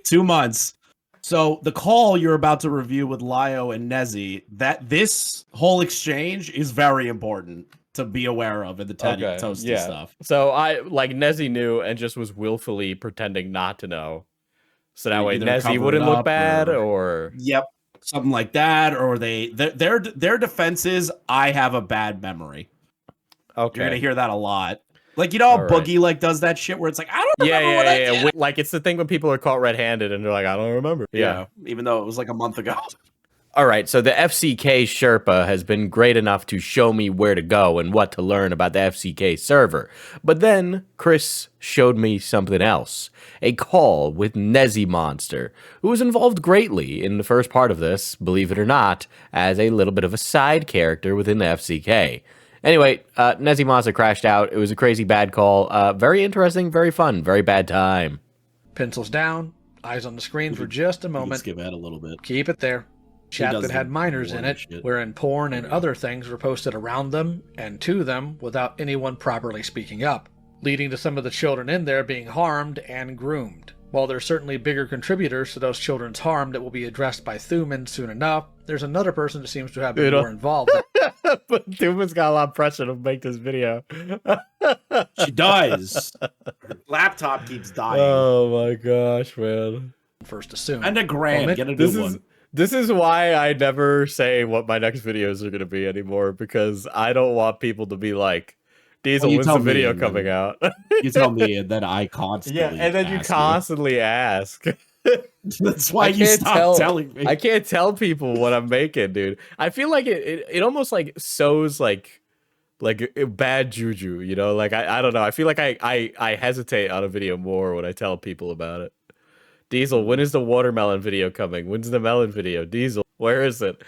2 months. So the call you're about to review with Lio and Nezzy, that this whole exchange is very important. to be aware of in the Teddy Toasty stuff. So I like Nezzy knew and just was willfully pretending not to know. So that way Nezzy wouldn't look bad or Yep. Something like that, or their defense is I have a bad memory. Okay. You're gonna hear that a lot. Like, you know how Boogie like does that shit where it's like, I don't remember what I did. Like it's the thing when people are caught red-handed and they're like, I don't remember. Yeah. Even though it was like a month ago. All right, so the FCK Sherpa has been great enough to show me where to go and what to learn about the FCK server. But then Chris showed me something else. A call with Nezzy Monster, who was involved greatly in the first part of this, believe it or not, as a little bit of a side character within the FCK. Anyway, Nezzy Monster crashed out. It was a crazy bad call. Very interesting, very fun, very bad time. Pencils down, eyes on the screen for just a moment. Skip ahead a little bit. Keep it there. Chat that had minors in it, wherein porn and other things were posted around them and to them without anyone properly speaking up, leading to some of the children in there being harmed and groomed. While there's certainly bigger contributors to those children's harm that will be addressed by Thuman soon enough, there's another person that seems to have been more involved. But Thuman's got a lot of pressure to make this video. She does. Her laptop keeps dying. Oh my gosh, man. First assume. And a grand. Get a good one. This is why I never say what my next videos are going to be anymore, because I don't want people to be like, Diesel, when's the video coming out? You tell me, and then I constantly and then you constantly ask. That's why you stop telling me. I can't tell people what I'm making, dude. I feel like it almost like sows like bad juju, you know? Like, I don't know. I feel like I hesitate on a video more when I tell people about it. Diesel, when is the watermelon video coming? When's the melon video? Diesel, where is it?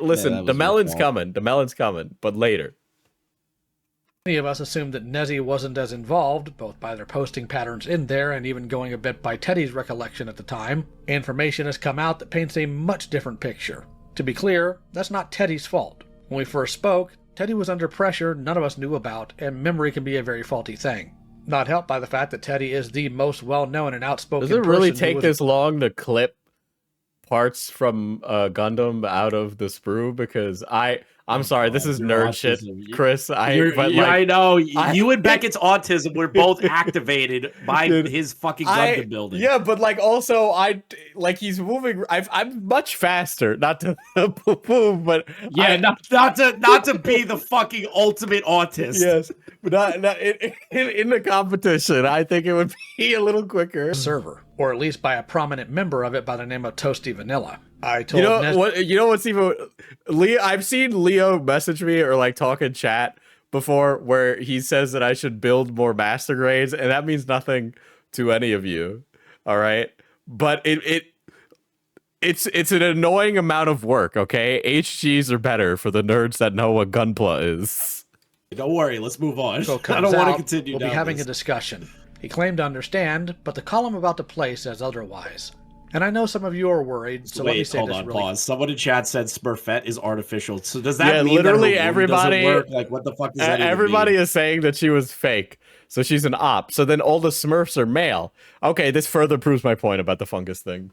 Listen, the melon's coming. The melon's coming, but later. Many of us assumed that Nezzy wasn't as involved, both by their posting patterns in there and even going a bit by Teddy's recollection at the time. Information has come out that paints a much different picture. To be clear, that's not Teddy's fault. When we first spoke, Teddy was under pressure none of us knew about, and memory can be a very faulty thing. Not helped by the fact that Teddy is the most well-known and outspoken person. Does it really take this long to clip parts from Gundam out of the sprue? Because I'm sorry, this is nerd shit, Chris. I know. You and Beckett's autism were both activated by his fucking Gundam building. Yeah, but like also, he's moving. I'm much faster. Not to boom, but yeah, not to be the fucking ultimate autist. Yes, but not in the competition. I think it would be a little quicker. Server, or at least by a prominent member of it by the name of Toasty Vanilla. I told you know what's even Leo. I've seen Leo message me or like talk in chat before where he says that I should build more master grades, and that means nothing to any of you. All right, but it's an annoying amount of work. Okay, HGs are better for the nerds that know what Gunpla is. Don't worry, let's move on. I don't want to continue. We'll be having a discussion. He claimed to understand, but the column about the play says otherwise. And I know some of you are worried, so let me say hold this on, really pause. Someone in chat said Smurfette is artificial. So does that mean literally that everybody work? Like, what the fuck does that everybody mean? is saying that she was fake, so she's an op. So then all the Smurfs are male. Okay, this further proves my point about the fungus thing.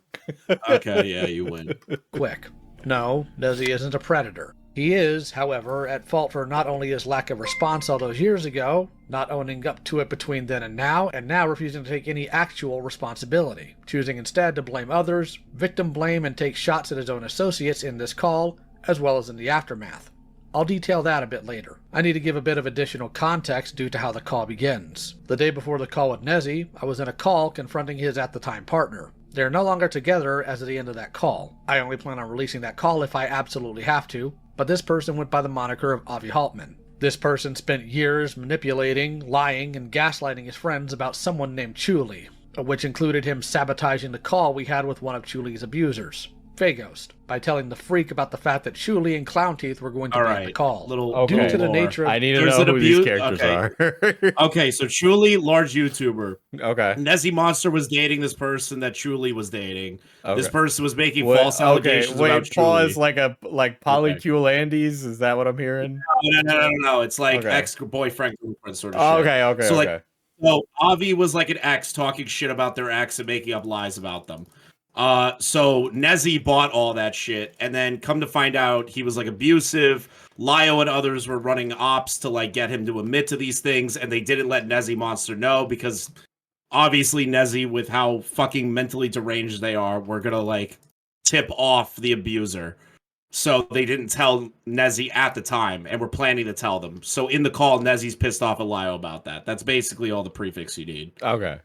Okay, yeah, you win. Quick. No, Nezzy isn't a predator. He is, however, at fault for not only his lack of response all those years ago, not owning up to it between then and now refusing to take any actual responsibility, choosing instead to blame others, victim blame, and take shots at his own associates in this call, as well as in the aftermath. I'll detail that a bit later. I need to give a bit of additional context due to how the call begins. The day before the call with Nezzy, I was in a call confronting his at-the-time partner. They're no longer together as of the end of that call. I only plan on releasing that call if I absolutely have to, but this person went by the moniker of Avi Haltman. This person spent years manipulating, lying, and gaslighting his friends about someone named Chuli, which included him sabotaging the call we had with one of Chuli's abusers, Faghost, by telling the freak about the fact that Chuli and Clownteeth were going to be on the call. Due to the nature of... I need to know who these characters are. Okay, so Chuli, large YouTuber. Okay. Nezzy Monster was dating this person that Chuli was dating. Okay. This person was making false allegations about Chuli. Pause like Polycule Andes? Is that what I'm hearing? No. It's like ex-boyfriend, girlfriend sort of shit. Okay. So so Avi was like an ex talking shit about their ex and making up lies about them. So Nezzy bought all that shit, and then come to find out he was like abusive, Lio and others were running ops to like get him to admit to these things, and they didn't let Nezzy Monster know because obviously Nezzy, with how fucking mentally deranged they are, were gonna like tip off the abuser. So they didn't tell Nezzy at the time, and were planning to tell them. So in the call, Nezzy's pissed off at Lio about that. That's basically all the prefix you need. Okay.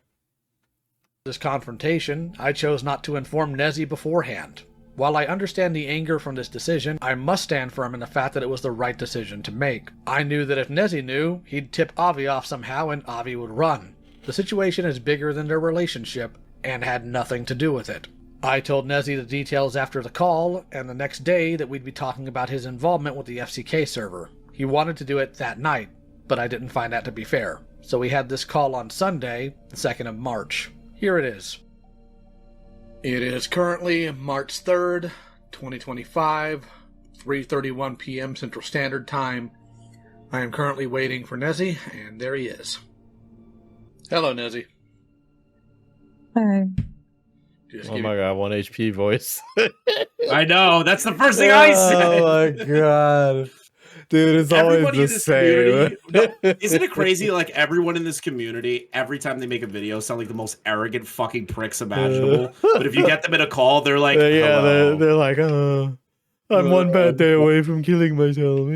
This confrontation, I chose not to inform Nezzy beforehand. While I understand the anger from this decision, I must stand firm in the fact that it was the right decision to make. I knew that if Nezzy knew, he'd tip Avi off somehow and Avi would run. The situation is bigger than their relationship, and had nothing to do with it. I told Nezzy the details after the call, and the next day that we'd be talking about his involvement with the FCK server. He wanted to do it that night, but I didn't find that to be fair. So we had this call on Sunday, the 2nd of March. Here it is. It is currently March 3rd, 2025, 3:31 p.m. Central Standard Time. I am currently waiting for Nezzy, and there he is. Hello, Nezzy. Hi. Oh my god, 1 HP voice. I know, that's the first thing I said. Oh my god. Dude, it's Everybody always the same. Isn't it crazy? Like, everyone in this community, every time they make a video, sound like the most arrogant fucking pricks imaginable. But if you get them in a call, they're like, yeah, hello. they're like, oh, I'm one bad day away from killing myself.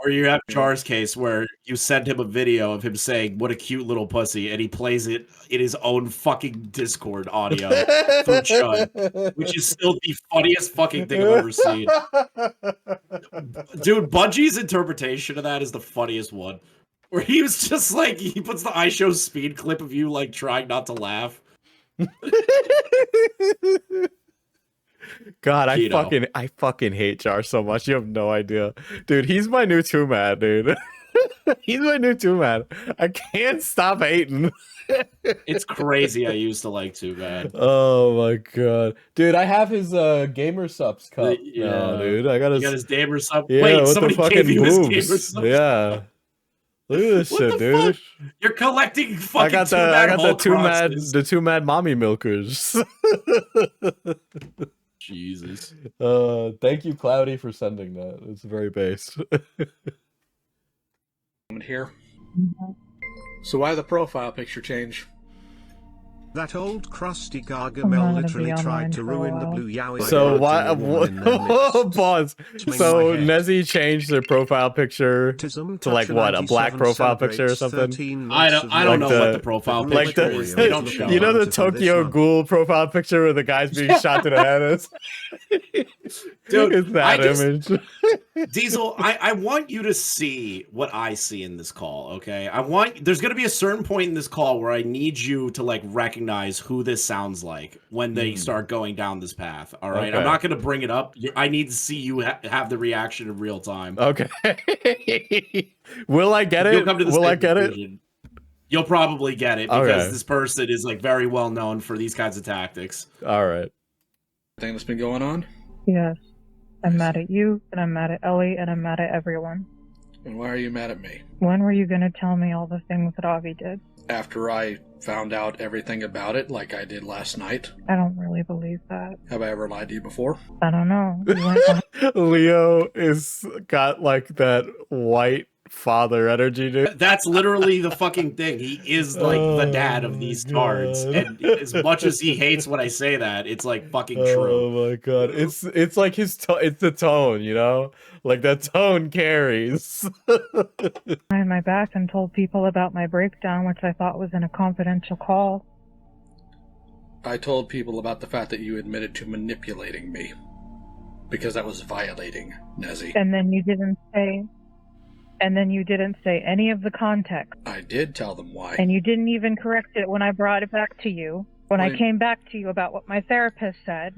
Or you have Char's case where you send him a video of him saying, what a cute little pussy, and he plays it in his own fucking Discord audio through Chun, which is still the funniest fucking thing I've ever seen. Dude, Bungie's interpretation of that is the funniest one. Where he was just like, he puts the iShow speed clip of you like trying not to laugh. God, I fucking hate Char so much. You have no idea. Dude, he's my new two man, dude. He's my new two man. I can't stop hating. It's crazy. I used to like Two Man. Oh my god. Dude, I have his gamer subs cup. Yeah, now, dude. I got his gamer sub. Yeah, Wait, with somebody the fucking gave you his boobs. gamer sub. Yeah. Look at this shit, dude. Fuck? You're collecting fucking I got the two mad mommy milkers. Jesus. Thank you, Cloudy, for sending that. It's very base. Here. So why the profile picture change? That old crusty Gargamel literally tried to ruin the blue Yowie. So why? Pause. So Nezzy changed their profile picture to like what? A black profile picture or something? I don't know what the profile picture is. They don't show. You know the Tokyo Ghoul profile picture where the guy's being shot to the head is? Dude, it's that image. Diesel, I want you to see what I see in this call, okay? There's gonna be a certain point in this call where I need you to like recognize who this sounds like when they start going down this path. All right, okay. I'm not gonna bring it up. I need to see you have the reaction in real time. Okay. Will I get it? Will I get it? You'll probably get it because this person is like very well known for these kinds of tactics. All right. Thing that's been going on? Yes. I'm mad at you, and I'm mad at Ellie, and I'm mad at everyone. And why are you mad at me? When were you going to tell me all the things that Avi did? After I found out everything about it, like I did last night. I don't really believe that. Have I ever lied to you before? I don't know. Leo is got like that white father energy, dude. That's literally the fucking thing. He is like the dad of these cards, and as much as he hates when I say that, it's like fucking true. Oh my god, it's like it's the tone, you know, like that tone carries. Behind my back and told people about my breakdown, which I thought was in a confidential call. I told people about the fact that you admitted to manipulating me because that was violating Nezzy. And then you didn't say. And then you didn't say any of the context. I did tell them why. And you didn't even correct it when I brought it back to you. When I came back to you about what my therapist said.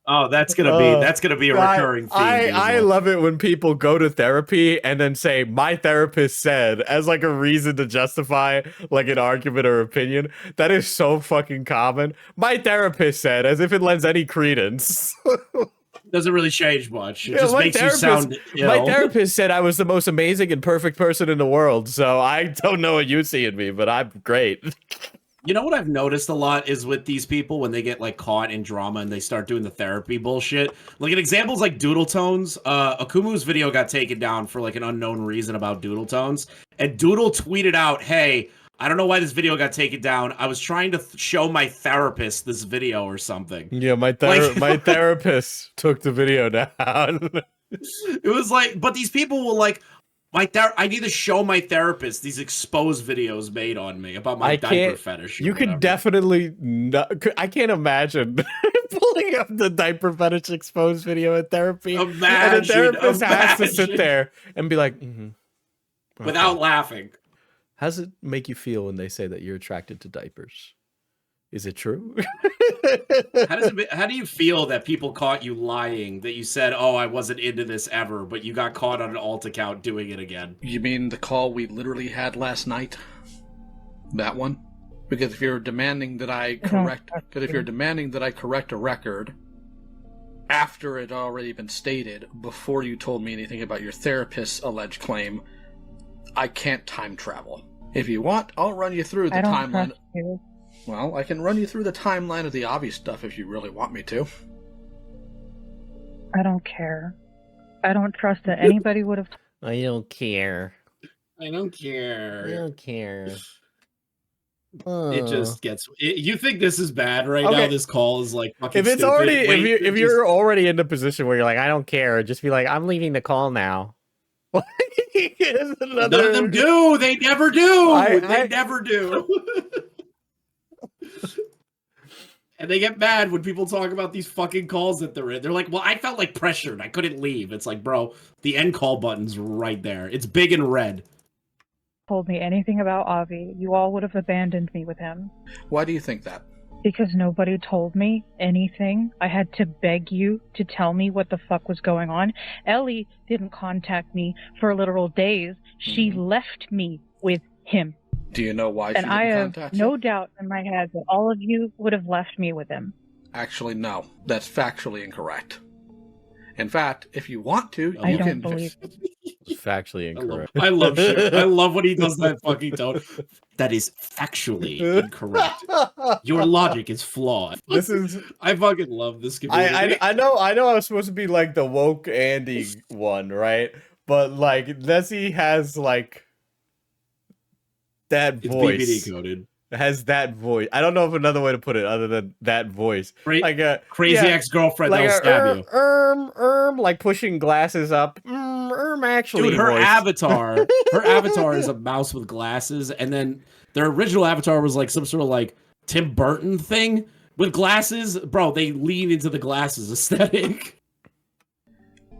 Oh, that's gonna be a recurring theme. I love it when people go to therapy and then say my therapist said as like a reason to justify like an argument or opinion. That is so fucking common. My therapist said, as if it lends any credence. Doesn't really change much. It just makes you sound. My therapist said I was the most amazing and perfect person in the world. So I don't know what you see in me, but I'm great. You know what I've noticed a lot is with these people when they get like caught in drama and they start doing the therapy bullshit. Like an example's like Doodle Tones. Akumu's video got taken down for like an unknown reason about Doodle Tones, and Doodle tweeted out, "Hey, I don't know why this video got taken down. I was trying to show my therapist this video or something." Yeah, my therapist took the video down. It was like, but these people will like, I need to show my therapist these exposed videos made on me about my diaper fetish. You could definitely not. I can't imagine pulling up the diaper fetish exposed video in therapy. And the therapist has to sit there and be like, without laughing. How does it make you feel when they say that you're attracted to diapers? Is it true? How do you feel that people caught you lying, that you said, "Oh, I wasn't into this ever," but you got caught on an alt account doing it again? You mean the call we literally had last night? That one? Because if you're demanding that I correct a record after it had already been stated, before you told me anything about your therapist's alleged claim, I can't time travel. If you want, I'll run you through the timeline. Well, I can run you through the timeline of the obvious stuff if you really want me to. I don't care. I don't trust that anybody would have. I don't care. I don't care. I don't care. It just gets. You think this is bad right now? This call is like fucking if it's stupid. already if you're already in the position where you're like, I don't care, just be like, I'm leaving the call now. None of them do. They never do. They never do. And they get mad when people talk about these fucking calls that they're in. They're like, well, I felt like pressured. I couldn't leave. It's like, bro, the end call button's right there. It's big and red. Told me anything about Avi, you all would have abandoned me with him. Why do you think that? Because nobody told me anything. I had to beg you to tell me what the fuck was going on. Ellie didn't contact me for literal days. She left me with him. Do you know why she didn't contact you? And I have no doubt in my head that all of you would have left me with him. Actually, no. That's factually incorrect. In fact, if you want to, I don't believe it. It's factually incorrect. I love shit. I love when he does that fucking tone. That is factually incorrect. Your logic is flawed. This is. I fucking love this community. I know I was supposed to be like the woke Andy one, right? But like Nessie has like that voice. It's BBD coded. Has that voice. I don't know of another way to put it other than that voice. Like a crazy ex-girlfriend like that'll stab you. Like pushing glasses up. Actually, dude, her avatar is a mouse with glasses, and then their original avatar was like some sort of like Tim Burton thing with glasses. Bro, they lean into the glasses aesthetic.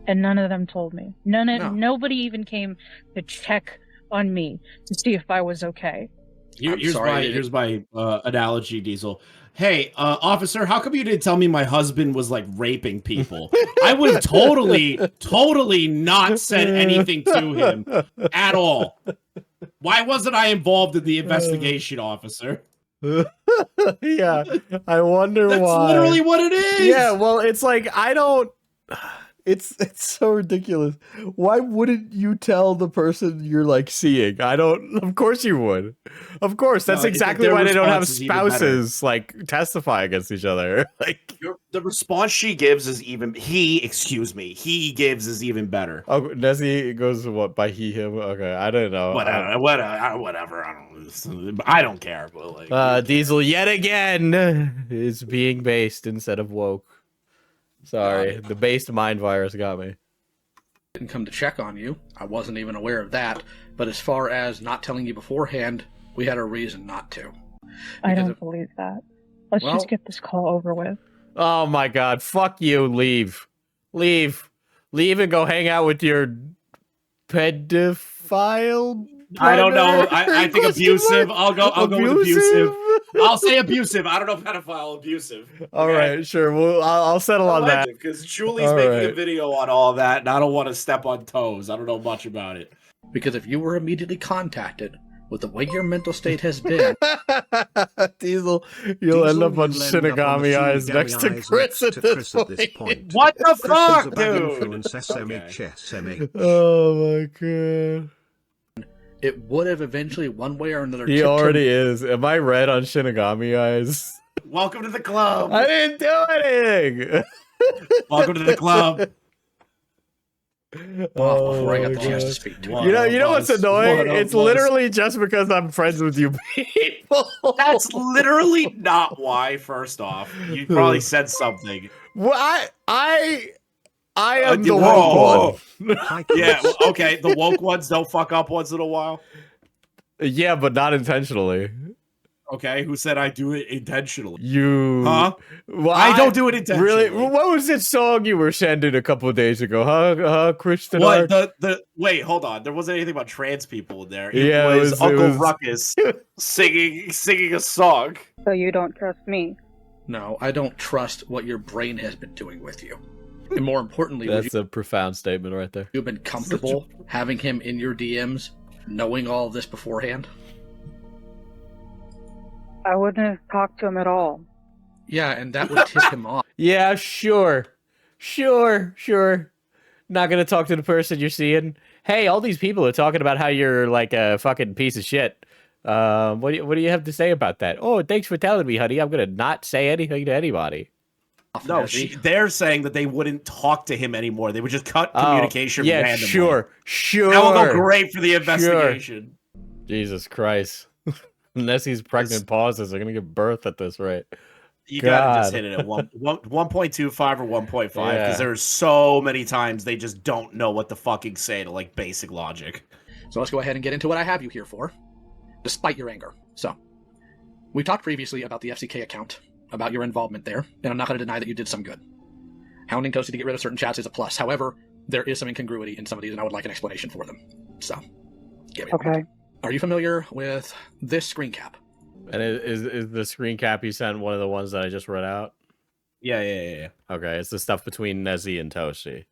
And none of them told me. Nobody even came to check on me to see if I was okay. Here's my analogy, Diesel. Hey, officer, how come you didn't tell me my husband was like raping people? I would totally not said anything to him at all. Why wasn't I involved in the investigation, officer? Yeah, I wonder why. That's literally what it is. Yeah, well, it's like I don't. It's so ridiculous. Why wouldn't you tell the person you're like seeing? Of course you would. Of course. That's exactly why they don't have spouses like testify against each other. Like the response she gives is he gives is even better. Oh, Nessie goes what by he him? Okay, I don't know. Whatever. I don't care. But like, Diesel yet again is being based instead of woke. Sorry, the based mind virus got me. Didn't come to check on you. I wasn't even aware of that. But as far as not telling you beforehand, we had a reason not to. I don't believe that. Let's just get this call over with. Oh my god, fuck you, leave. Leave and go hang out with your pedophile brother? I don't know. I think abusive. I'll go with abusive. I'll say abusive. I don't know pedophile, abusive. All right, sure. Well, I'll settle on that. Because Julie's making a video on all that, and I don't want to step on toes. I don't know much about it. Because if you were immediately contacted with the way your mental state has been, Diesel, you'll end up on Shinigami Eyes next to Chris at this point. What the fuck, dude? Oh my god. it would have eventually, one way or another. He already is. Am I red on Shinigami Eyes? Welcome to the club. I didn't do anything. Welcome to the club. Before I got the chance to speak to you know what's annoying? It's literally just because I'm friends with you people. That's literally not why. First off, you probably said something. Well, I am the woke one. Yeah, okay. The woke ones don't fuck up once in a while. Yeah, but not intentionally. Okay, who said I do it intentionally? You. Huh? Well, I don't do it intentionally. Really? What was that song you were sending a couple of days ago? Huh, Christian? What wait, hold on. There wasn't anything about trans people in there. It Yeah, was Uncle Ruckus singing a song. So you don't trust me? No, I don't trust what your brain has been doing with you. And more importantly, That's a profound statement right there. You've been comfortable having him in your DMs, knowing all of this beforehand? I wouldn't have talked to him at all. Yeah, and that would tip him off. Yeah, sure. Not gonna talk to the person you're seeing. Hey, all these people are talking about how you're like a fucking piece of shit. What do you have to say about that? Oh, thanks for telling me, honey. I'm gonna not say anything to anybody. No, they're saying that they wouldn't talk to him anymore. They would just cut communication randomly. Sure. That will go great for the investigation. Sure. Jesus Christ. Unless he's pregnant pauses, they're gonna give birth at this rate. You gotta just hit it at 1.25 or 1.5 because there's so many times they just don't know what to fucking say to like basic logic. So let's go ahead and get into what I have you here for, despite your anger. So, we talked previously about the FCK account, about your involvement there, and I'm not going to deny that you did some good. Hounding Toasty to get rid of certain chats is a plus. However, there is some incongruity in some of these, and I would like an explanation for them. So, give me a moment. Are you familiar with this screen cap? And is the screen cap you sent one of the ones that I just read out? Yeah. Okay, it's the stuff between Nezzy and Toasty.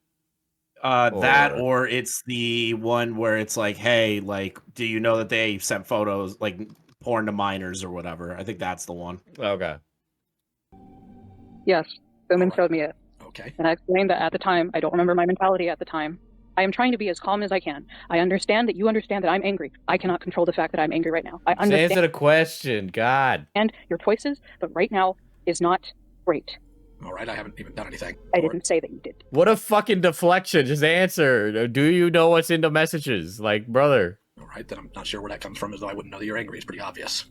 That or it's the one where it's like, hey, like, do you know that they sent photos, like, porn to minors or whatever? I think that's the one. Okay. Yes, Bowman showed me it. Okay. And I explained that at the time. I don't remember my mentality at the time. I am trying to be as calm as I can. I understand that you understand that I'm angry. I cannot control the fact that I'm angry right now. I understand. Answer the question, God. And your choices, but right now is not great. All right, I haven't even done anything. I didn't say that you did. What a fucking deflection. Just answer. Do you know what's in the messages? Like, brother. All right, then I'm not sure where that comes from, as though I wouldn't know that you're angry. It's pretty obvious.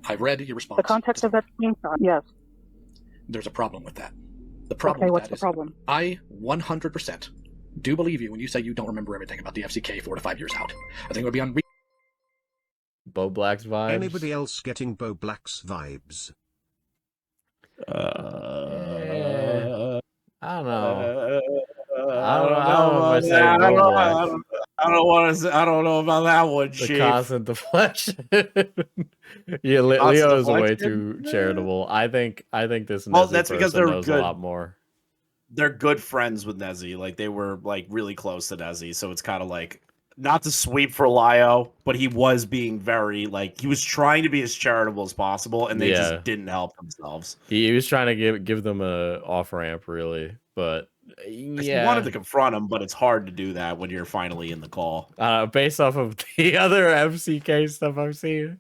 I've read your response. The context of that screenshot, yes. There's a problem with that. The problem what's the problem? I 100% do believe you when you say you don't remember everything about the FCK 4 to 5 years out. I think it would be unreasonable. Bo Black's vibes? Anybody else getting Bo Black's vibes? I don't know. I don't know about that one, the Chief. constant deflection. Yeah, Leo is way too charitable. I think this Nezzy that's because person they're knows good. a lot more. They're good friends with Nezzy. Like, they were like really close to Nezzy, so it's kind of like, not to sweep for Lio, but he was being very, like, he was trying to be as charitable as possible, and they just didn't help themselves. He was trying to give them a off ramp, really, but He wanted to confront him, but it's hard to do that when you're finally in the call. Based off of the other FCK stuff I've seen,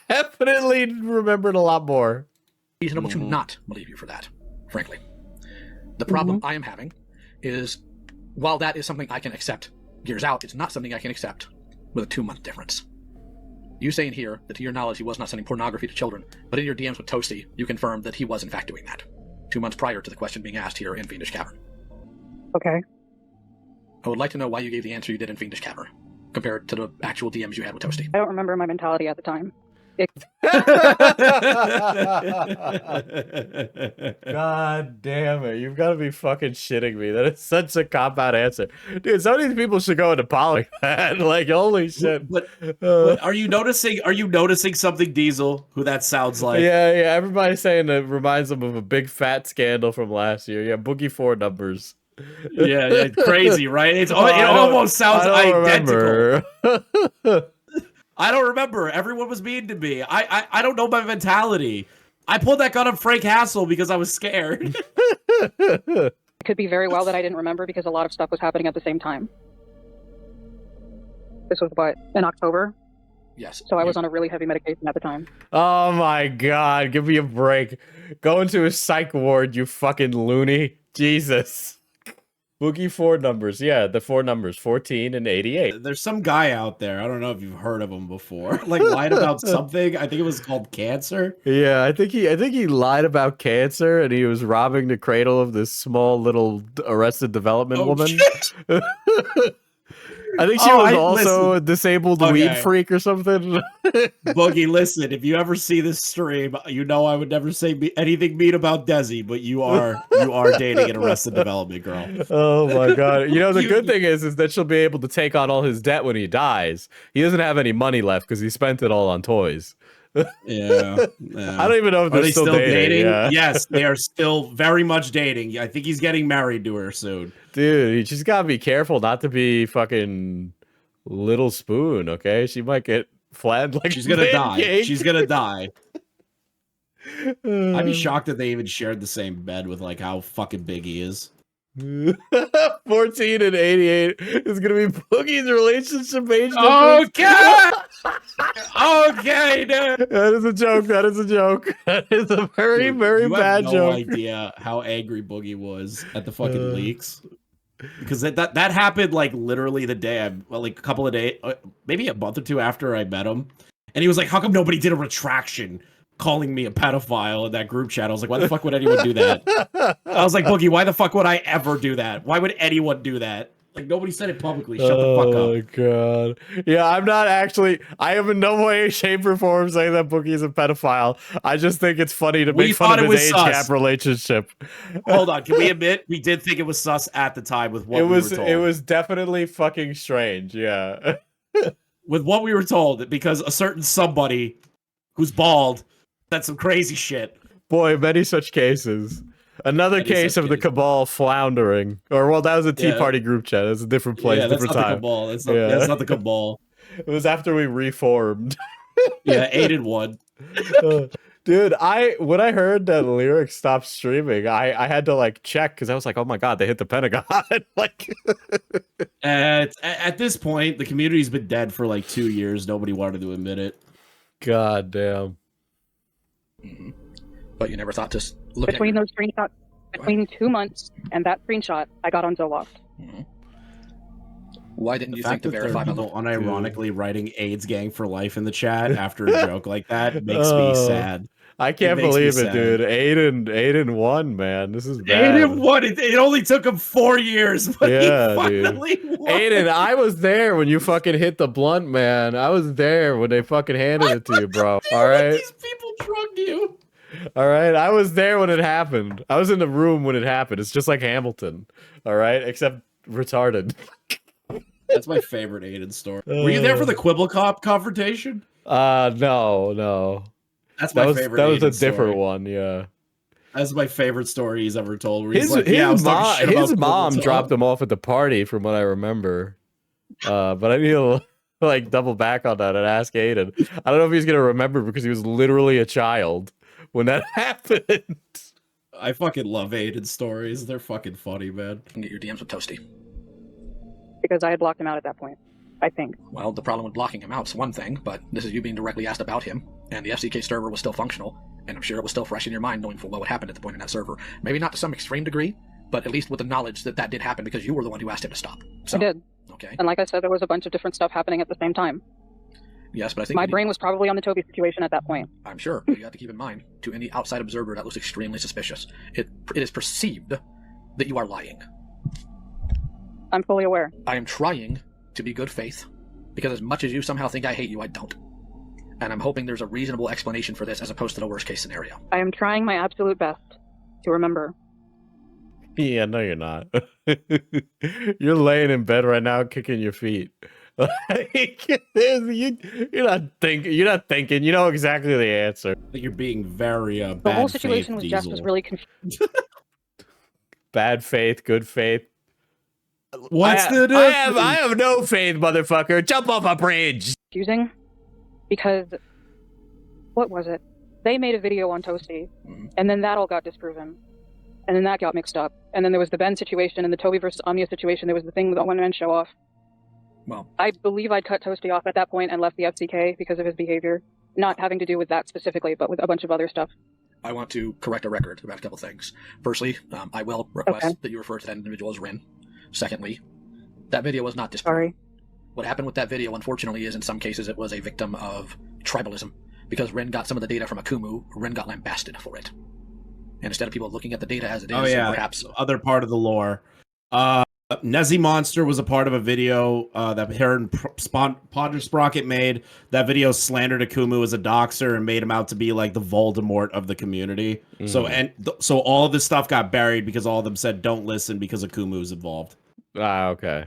definitely remembered a lot more. Reasonable to not believe you for that, frankly. The problem I am having is, while that is something I can accept years out, it's not something I can accept with a 2-month difference. You say in here that to your knowledge he was not sending pornography to children, but in your DMs with Toasty, you confirmed that he was in fact doing that. 2 months prior to the question being asked here in Fiendish Cavern. Okay. I would like to know why you gave the answer you did in Fiendish Cavern, compared to the actual DMs you had with Toasty. I don't remember my mentality at the time. God damn it. You've got to be fucking shitting me. That is such a cop-out answer. Dude, some of these people should go into poly, man. Like, holy shit. But are you noticing something, Diesel, who that sounds like? Yeah, everybody's saying it reminds them of a big fat scandal from last year. Yeah, Boogie 4 numbers. Yeah, crazy, right? It almost sounds identical. I don't remember. Everyone was mean to me. I don't know my mentality. I pulled that gun on Frank Hassel because I was scared. It could be very well that I didn't remember because a lot of stuff was happening at the same time. This was what, in October? Yes. So I was on a really heavy medication at the time. Oh my god, give me a break. Go into a psych ward, you fucking loony. Jesus. Boogie 4 numbers. Yeah, the 4 numbers, 14 and 88. There's some guy out there, I don't know if you've heard of him before, like lied about something. I think it was called cancer. Yeah, I think he lied about cancer and he was robbing the cradle of this small little Arrested Development woman. I think she was also a disabled weed freak or something. Boogie, listen, if you ever see this stream, you know I would never say anything mean about Desi, but you are dating an Arrested Development girl. Oh my god. You know, the good thing is that she'll be able to take on all his debt when he dies. He doesn't have any money left because he spent it all on toys. Yeah. I don't even know if they're still dating. Yeah. Yes, they are still very much dating. I think he's getting married to her soon. Dude, you just gotta be careful not to be fucking Little Spoon, okay? She might get flattened like she's gonna die. pancake. She's gonna die. I'd be shocked if they even shared the same bed with like how fucking big he is. 14 and 88 is gonna be Boogie's relationship age difference. Okay. Okay, dude. That is a joke. That is a joke. That is a very, very bad joke. joke. I have no idea how angry Boogie was at the fucking leaks. Because that happened like literally the day like a couple of days, maybe a month or two after I met him. And he was like, how come nobody did a retraction calling me a pedophile in that group chat? I was like, why the fuck would anyone do that? I was like, Boogie, why the fuck would I ever do that? Why would anyone do that? Like, nobody said it publicly. Shut the fuck up. Oh, God. Yeah, I'm not actually... I am in no way, shape, or form saying that Boogie is a pedophile. I just think it's funny to make fun of his age gap relationship. Hold on. Can we admit we did think it was sus at the time with what we were told? It was definitely fucking strange, yeah. With what we were told, because a certain somebody who's bald said some crazy shit. Boy, many such cases. Another case of the cabal floundering. Or, well, that was a Tea Party group chat. That's a different place, different time. The cabal. That's not the cabal. It was after we reformed. Yeah, 8-1. Dude, when I heard that Lyric stopped streaming, I had to like check because I was like, oh my god, they hit the Pentagon. Like, at this point, the community's been dead for like 2 years. Nobody wanted to admit it. God damn. Mm-hmm. But you never thought to look between those screenshots, between 2 months and that screenshot, I got on Zoloft. Mm-hmm. Why didn't you think to verify people unironically writing AIDS gang for life in the chat after a joke like that makes me sad. I can't believe it, dude. Aiden won, man. This is bad. Aiden won. It only took him 4 years, but he finally won. Aiden, I was there when you fucking hit the blunt, man. I was there when they fucking handed it to you, bro. All right. These people drugged you. All right, I was there when it happened. I was in the room when it happened. It's just like Hamilton. All right, except retarded. That's my favorite Aiden story. Were you there for the Quibblecop confrontation? No. That's my favorite. That was Aiden a different story. one, yeah. That's my favorite story he's ever told. Where His mom dropped him off at the party, from what I remember. But I need to like double back on that and ask Aiden. I don't know if he's gonna remember because he was literally a child when that happened. I fucking love Aiden stories. They're fucking funny, man. You can get your DMs with Toasty. Because I had blocked him out at that point, I think. Well, the problem with blocking him out is one thing, but this is you being directly asked about him, and the FCK server was still functional, and I'm sure it was still fresh in your mind knowing full well what happened at the point in that server. Maybe not to some extreme degree, but at least with the knowledge that that did happen because you were the one who asked him to stop. So, I did. Okay. And like I said, there was a bunch of different stuff happening at the same time. Yes, but I think my brain was probably on the Toby situation at that point. I'm sure, but you have to keep in mind, to any outside observer, that looks extremely suspicious. It is perceived that you are lying. I'm fully aware. I am trying to be good faith, because as much as you somehow think I hate you, I don't. And I'm hoping there's a reasonable explanation for this as opposed to the worst case scenario. I am trying my absolute best to remember. Yeah, no, you're not. You're laying in bed right now, kicking your feet. You're not thinking. You know exactly the answer. I think you're being very bad. The whole situation with Jess was really confusing. Bad faith, good faith. What's the difference? I have no faith, motherfucker. Jump off a bridge. Confusing, because what was it? They made a video on Toasty, and then that all got disproven, and then that got mixed up, and then there was the Ben situation and the Toby versus Omnia situation. There was the thing with the one-man show off. Well, I believe I cut Toasty off at that point and left the FCK because of his behavior. Not having to do with that specifically, but with a bunch of other stuff. I want to correct a record about a couple things. Firstly, I will request that you refer to that individual as Rin. Secondly, that video was not disproven. Sorry. What happened with that video, unfortunately, is in some cases it was a victim of tribalism. Because Rin got some of the data from Akumu, Rin got lambasted for it. And instead of people looking at the data as it is, perhaps... other part of the lore. Nezzy Monster was a part of a video that Heron Podger Sprocket made. That video slandered Akumu as a doxer and made him out to be like the Voldemort of the community. So all of this stuff got buried because all of them said don't listen because Akumu is involved. Ah, okay.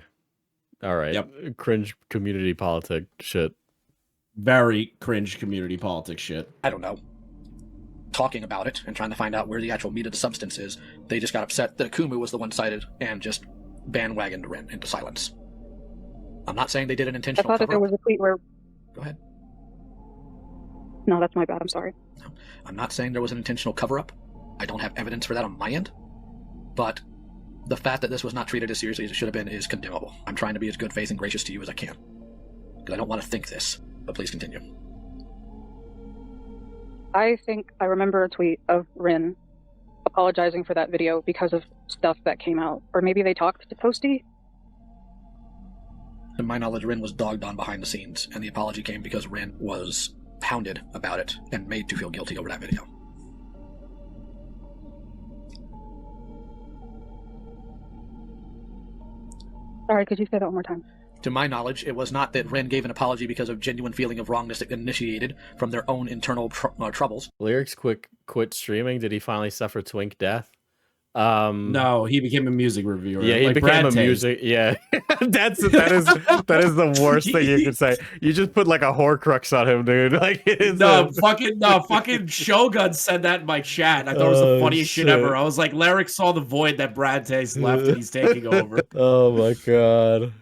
All right. Yep. Cringe community politic shit. Very cringe community politics shit. I don't know. Talking about it and trying to find out where the actual meat of the substance is, they just got upset that Akumu was the one-sided and just bandwagoned Rin into silence. I'm not saying they did an I intentional thought that there was a tweet where... Go ahead. No, that's my bad. I'm sorry. No, I'm not saying there was an intentional cover-up. I don't have evidence for that on my end. But the fact that this was not treated as seriously as it should have been is condemnable. I'm trying to be as good faith and gracious to you as I can. Because I don't want to think this. But please continue. I think I remember a tweet of Rin apologizing for that video because of stuff that came out. Or maybe they talked to Toasty? To my knowledge, Rin was dogged on behind the scenes, and the apology came because Rin was hounded about it and made to feel guilty over that video. Sorry, could you say that one more time? To my knowledge, it was not that Rin gave an apology because of genuine feeling of wrongness that initiated from their own internal troubles. Lyrics quit streaming. Did he finally suffer twink death? No, he became a music reviewer. Yeah, he like became a Brad music. Yeah, that is the worst thing you could say. You just put like a Horcrux on him, dude. Like fucking Shogun said that in my chat. I thought it was the funniest shit ever. I was like, Lyric saw the void that Brad Taste left, and he's taking over. Oh my god.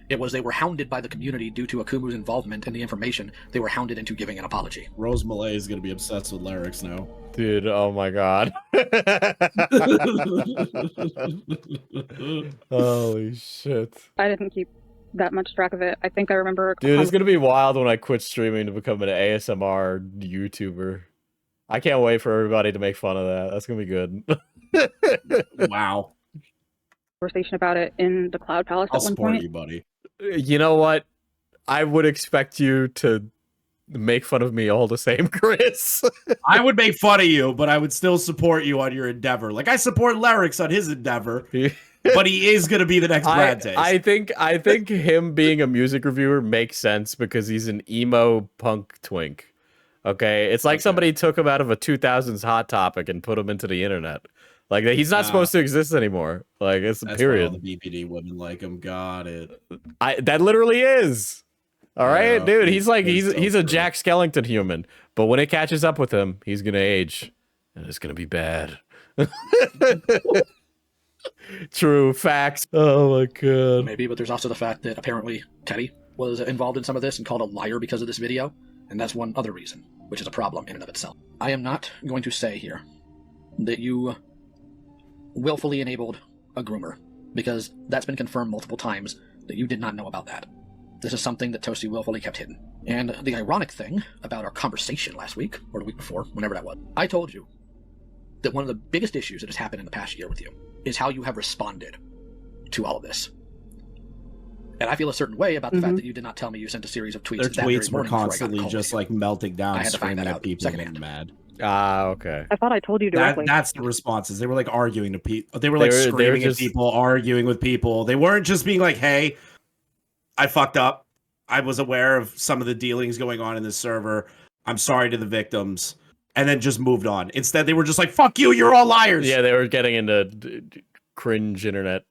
It was they were hounded by the community due to Akumu's involvement in the information. They were hounded into giving an apology. Rose Malay is going to be obsessed with Lyrics now. Dude, oh my god. Holy shit. I didn't keep that much track of it. I think I remember... Dude, it's going to be wild when I quit streaming to become an ASMR YouTuber. I can't wait for everybody to make fun of that. That's going to be good. Wow. Conversation about it in the Cloud Palace I'll at one support point. you, buddy. You know what? I would expect you to make fun of me all the same, Chris. I would make fun of you, but I would still support you on your endeavor. Like I support Lyrics on his endeavor, but he is going to be the next Brad Taste. I think him being a music reviewer makes sense because he's an emo punk twink. Okay, it's like somebody took him out of a 2000s Hot Topic and put him into the internet. Like he's not supposed to exist anymore. Like it's a period. All the BPD women like him. Got it. That literally is. All right, dude. He's like he's a Jack Skellington human, but when it catches up with him, he's gonna age, and it's gonna be bad. True facts. Oh my god. Maybe, but there's also the fact that apparently Teddy was involved in some of this and called a liar because of this video, and that's one other reason, which is a problem in and of itself. I am not going to say here that you willfully enabled a groomer, because that's been confirmed multiple times that you did not know about that. This is something that Toasty willfully kept hidden. And the ironic thing about our conversation last week, or the week before, whenever that was, I told you that one of the biggest issues that has happened in the past year with you is how you have responded to all of this. And I feel a certain way about the fact that you did not tell me you sent a series of tweets. Their that tweets very were morning before I got constantly called just to you. like melting down, I had to find screaming that at out people, secondhand. and mad. Ah, okay. I thought I told you directly. That's the responses. They were like arguing to people. They were like screaming at people, arguing with people. They weren't just being like, "Hey, I fucked up. I was aware of some of the dealings going on in this server. I'm sorry to the victims," and then just moved on. Instead, they were just like, "Fuck you, you're all liars." Yeah, they were getting into cringe internet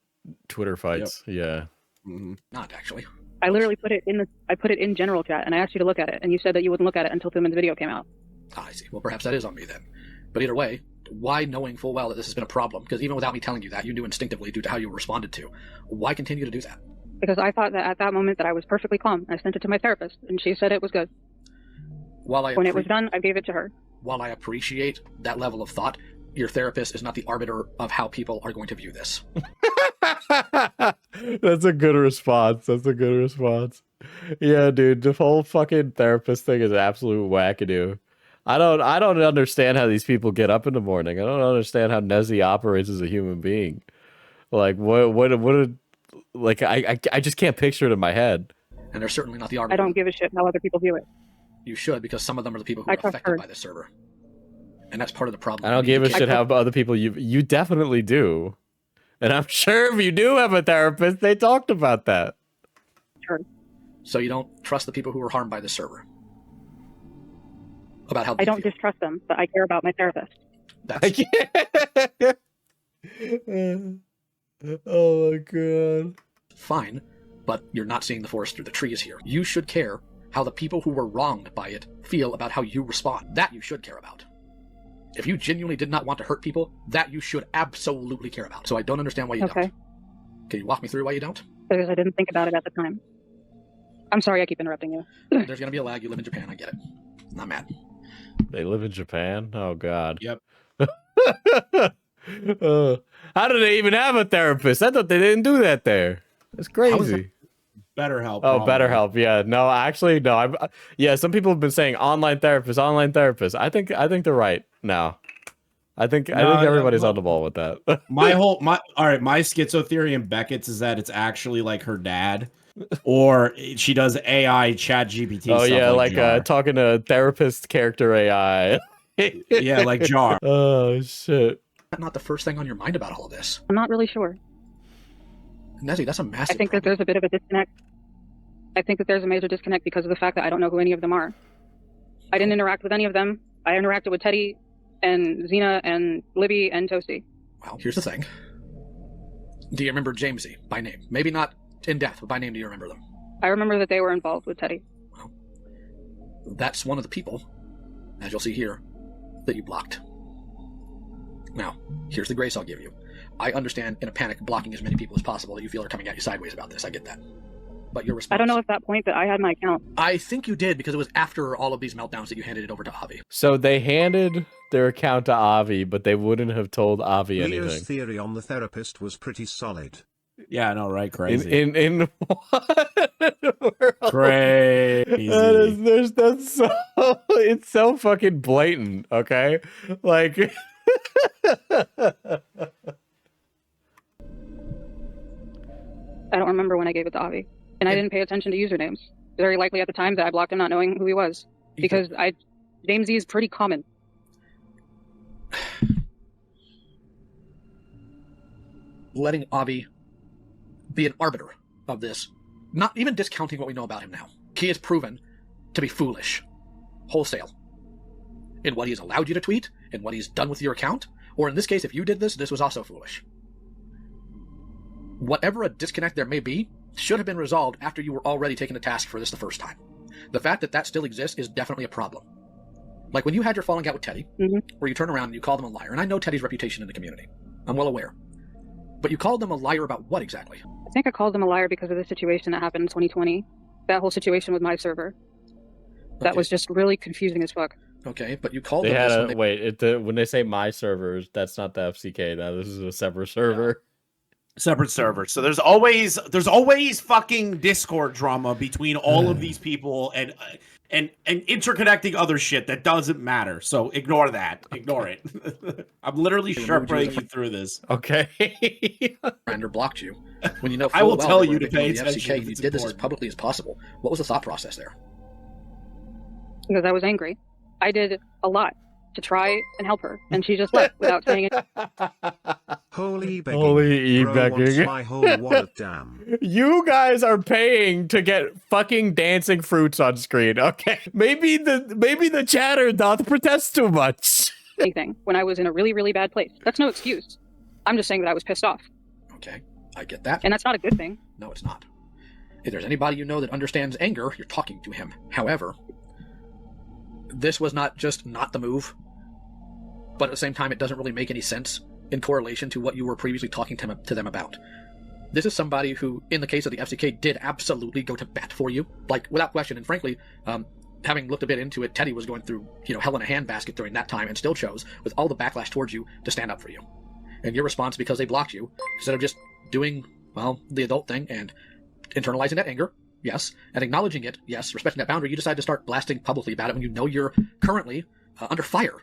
Twitter fights. Yep. Yeah. Mm-hmm. Not actually. I literally put it in general chat, and I asked you to look at it, and you said that you wouldn't look at it until Thuman's video came out. I see. Well, perhaps that is on me then. But either way, why, knowing full well that this has been a problem, because even without me telling you that, you knew instinctively due to how you responded to, why continue to do that? Because I thought that at that moment that I was perfectly calm. I sent it to my therapist, and she said it was good. When it was done, I gave it to her. While I appreciate that level of thought, your therapist is not the arbiter of how people are going to view this. That's a good response. That's a good response. Yeah, dude, the whole fucking therapist thing is absolute wackadoo. I don't understand how these people get up in the morning. I don't understand how Nezzy operates as a human being. Like like I just can't picture it in my head. And they're certainly not the arbiter. I don't give a shit how other people view it. You should, because some of them are the people who are affected by this server. And that's part of the problem. I don't give a shit how other people you definitely do. And I'm sure if you do have a therapist, they talked about that. Sure. So you don't trust the people who were harmed by this server? About how I don't distrust them, but I care about my therapist. That's... Oh my god. Fine, but you're not seeing the forest through the trees here. You should care how the people who were wronged by it feel about how you respond. That you should care about. If you genuinely did not want to hurt people, that you should absolutely care about. So I don't understand why you don't. Can you walk me through why you don't? Because I didn't think about it at the time. I'm sorry I keep interrupting you. There's going to be a lag. You live in Japan. I get it. I'm not mad. They live in Japan? Oh, God. Yep. How do they even have a therapist? I thought they didn't do that there. That's crazy. BetterHelp. Oh, BetterHelp. Yeah. No, actually, no. Yeah, some people have been saying online therapist. I think they're right now. I think everybody's on the ball with that. my schizo theory in Beckett's is that it's actually like her dad, or she does AI chat GPT. Oh yeah, like Jar. talking to therapist character AI. Yeah, like Jar. Oh shit. That's not the first thing on your mind about all of this. I'm not really sure. Nezzy, that's a massive I think that there's a bit of a disconnect. I think that there's a major disconnect because of the fact that I don't know who any of them are. I didn't interact with any of them. I interacted with Teddy and Xena and Libby and Toasty. Well, here's the thing. Do you remember Jamesy by name? Maybe not in depth, but by name do you remember them? I remember that they were involved with Teddy. Well, that's one of the people, as you'll see here, that you blocked. Now, here's the grace I'll give you. I understand in a panic blocking as many people as possible that you feel are coming at you sideways about this. I get that. But your response... I don't know at that point that I had my account. I think you did, because it was after all of these meltdowns that you handed it over to Avi. So they handed their account to Avi, but they wouldn't have told Avi anything. Leo's theory on the therapist was pretty solid. Yeah, I know, right? Crazy. In what? Crazy. That's so, it's so fucking blatant, okay? Like... I don't remember when I gave it to Avi. And I didn't pay attention to usernames. Very likely at the time that I blocked him not knowing who he was. Because Jamesy is pretty common. Letting Avi be an arbiter of this, not even discounting what we know about him now. He is proven to be foolish. Wholesale. In what he has allowed you to tweet, in what he's done with your account, or in this case, if you did this was also foolish. Whatever a disconnect there may be, should have been resolved after you were already taken to task for this the first time. The fact that that still exists is definitely a problem. Like when you had your falling out with Teddy, where you turn around and you called him a liar, and I know Teddy's reputation in the community. I'm well aware. But you called them a liar about what exactly? I think I called them a liar because of the situation that happened in 2020. That whole situation with my server. That was just really confusing as fuck. Okay, but you called them... When when they say my servers, that's not the FCK. Now this is a separate server. Separate server. So there's always fucking Discord drama between all of these people and interconnecting other shit that doesn't matter. So ignore that. Ignore it. I'm literally shepherding you through this. Okay. Brander blocked you. When you know I will tell you to pay the attention. FCK, you did this as publicly as possible. What was the thought process there? Because I was angry. I did a lot to try and help her, and she just left without saying it. Holy begging. Holy Bro begging. wants my whole wallet, damn. You guys are paying to get fucking dancing fruits on screen, okay? Maybe the chatter doth protest too much. Anything when I was in a really, really bad place. That's no excuse. I'm just saying that I was pissed off. Okay, I get that. And that's not a good thing. No, it's not. If there's anybody you know that understands anger, you're talking to him. However, this was not just not the move, but at the same time, it doesn't really make any sense in correlation to what you were previously talking to them about. This is somebody who, in the case of the FCK, did absolutely go to bat for you, like, without question. And frankly, having looked a bit into it, Teddy was going through, hell in a handbasket during that time and still chose, with all the backlash towards you, to stand up for you. And your response, because they blocked you, instead of just doing, well, the adult thing and internalizing that anger, yes, and acknowledging it, yes, respecting that boundary, you decide to start blasting publicly about it when you know you're currently under fire.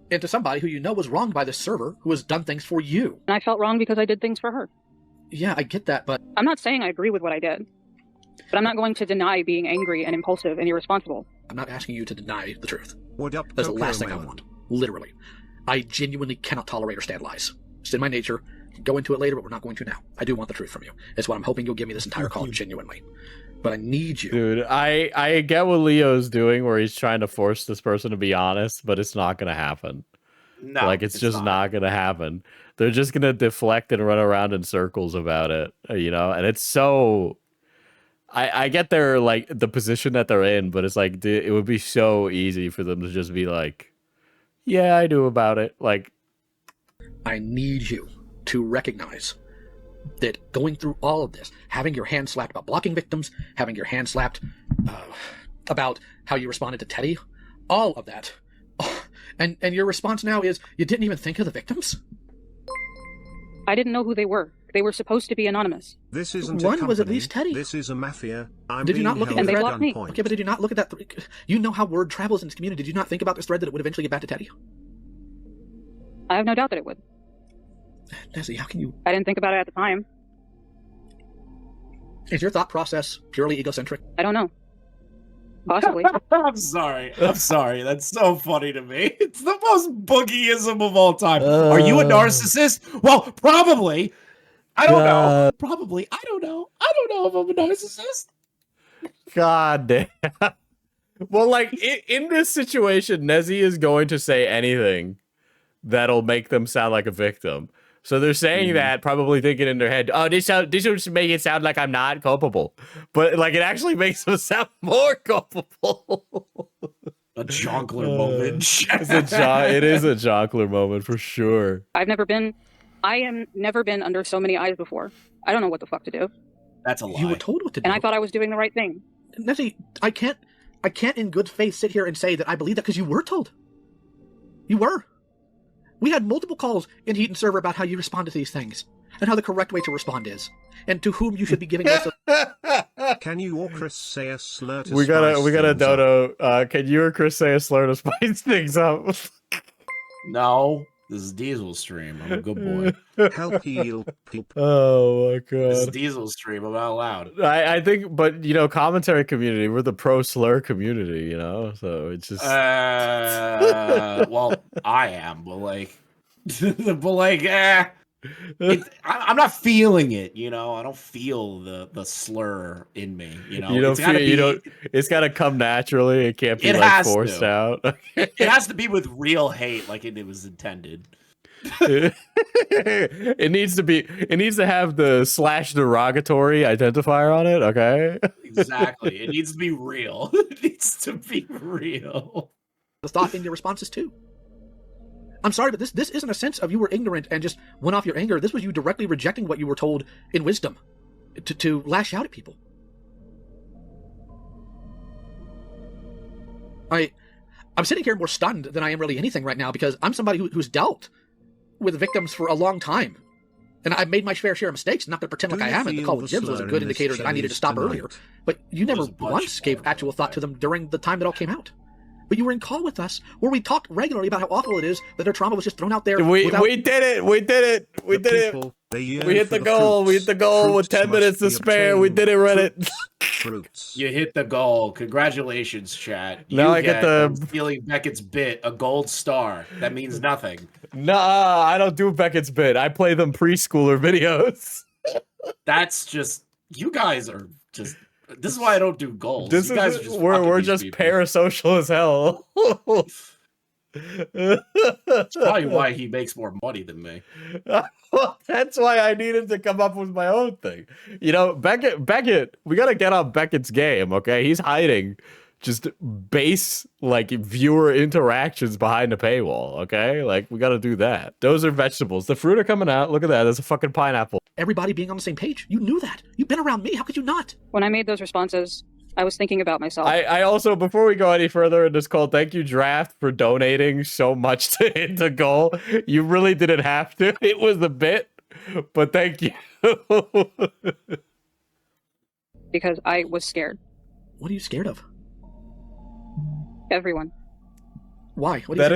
Into somebody who you know was wronged by this server who has done things for you. And I felt wrong because I did things for her. Yeah, I get that, but... I'm not saying I agree with what I did, but I'm not going to deny being angry and impulsive and irresponsible. I'm not asking you to deny the truth. What up, That's the last thing I want. Literally. I genuinely cannot tolerate or stand lies. It's in my nature. Go into it later, but we're not going to now. I do want the truth from you. It's what I'm hoping you'll give me this entire call, genuinely. But I need you. Dude, I get what Leo's doing where he's trying to force this person to be honest, but it's not going to happen. No, like, it's just not going to happen. They're just going to deflect and run around in circles about it, you know? And it's so... I get their, like, the position that they're in, but it's like, dude, it would be so easy for them to just be like, yeah, I knew about it. Like... I need you to recognize that going through all of this, having your hand slapped about blocking victims, having your hand slapped about how you responded to Teddy, all of that... And your response now is, you didn't even think of the victims? I didn't know who they were. They were supposed to be anonymous. This isn't One a company. was at least Teddy. This is a mafia. Did you not look at the and they thread? blocked me. Okay, but did you not look at that? You know how word travels in this community. Did you not think about this thread that it would eventually get back to Teddy? I have no doubt that it would. Nessie, how can you... I didn't think about it at the time. Is your thought process purely egocentric? I don't know. Possibly. I'm sorry. That's so funny to me. It's the most boogieism of all time. Are you a narcissist? Well, probably. I don't know. Probably. I don't know. I don't know if I'm a narcissist. God damn. Well, like, in this situation, Nezzy is going to say anything that'll make them sound like a victim. So they're saying that, probably thinking in their head, oh, this would make it sound like I'm not culpable. But, like, it actually makes them sound more culpable. A Jonkler moment. It is a Jonkler moment, for sure. I am never been under so many eyes before. I don't know what the fuck to do. That's a lie. You were told what to do. And I thought I was doing the right thing. Nessie, I can't in good faith sit here and say that I believe that because you were told. You were. We had multiple calls in Heat and Server about how you respond to these things, and how the correct way to respond is, and to whom you should be giving us. Can you or Chris say a slur to we got a Dodo. Can you or Chris say a slur to spice things up? No, this is Diesel stream. I'm a good boy. Help heal people. Oh my god. This is Diesel stream. I'm out loud. I think, but you know, commentary community, we're the pro slur community, you know, so it's just. Well, I am, but like, I'm not feeling it. You know, I don't feel the slur in me. You know, it's got to come naturally. It can't be like forced out. It has to be with real hate, like it was intended. It needs to have the / derogatory identifier on it. Okay. Exactly. It needs to be real. It needs to be real. The thought in your responses too. I'm sorry, but this isn't a sense of you were ignorant and just went off your anger. This was you directly rejecting what you were told in wisdom to lash out at people. I'm sitting here more stunned than I am really anything right now because I'm somebody who's dealt with victims for a long time. And I've made my fair share of mistakes. I'm not going to pretend like I haven't. The call with Jibs was a good indicator that I needed to stop earlier. But you never once gave actual thought to them during the time it all came out. But you were in call with us, where we talked regularly about how awful it is that their trauma was just thrown out there. We did it. We did it. We did it. We hit the goal. We hit the goal with 10 minutes to spare. We did it, Reddit. You hit the goal. Congratulations, chat. Now I get the stealing Beckett's bit, a gold star. That means nothing. Nah, I don't do Beckett's bit. I play them preschooler videos. That's just, you guys are just. This is why I don't do goals. We're just parasocial as hell. That's probably why he makes more money than me. Well, that's why I needed to come up with my own thing. You know, Beckett, we gotta get on Beckett's game, okay? He's hiding just base, like, viewer interactions behind the paywall, okay? Like, we gotta do that. Those are vegetables. The fruit are coming out. Look at that. There's a fucking pineapple. Everybody being on the same page. You knew that. You've been around me. How could you not? When I made those responses, I was thinking about myself. I also, before we go any further in this call, thank you, Draft, for donating so much to hit the goal. You really didn't have to. It was a bit. But thank you. Because I was scared. What are you scared of? Everyone. Why? What do That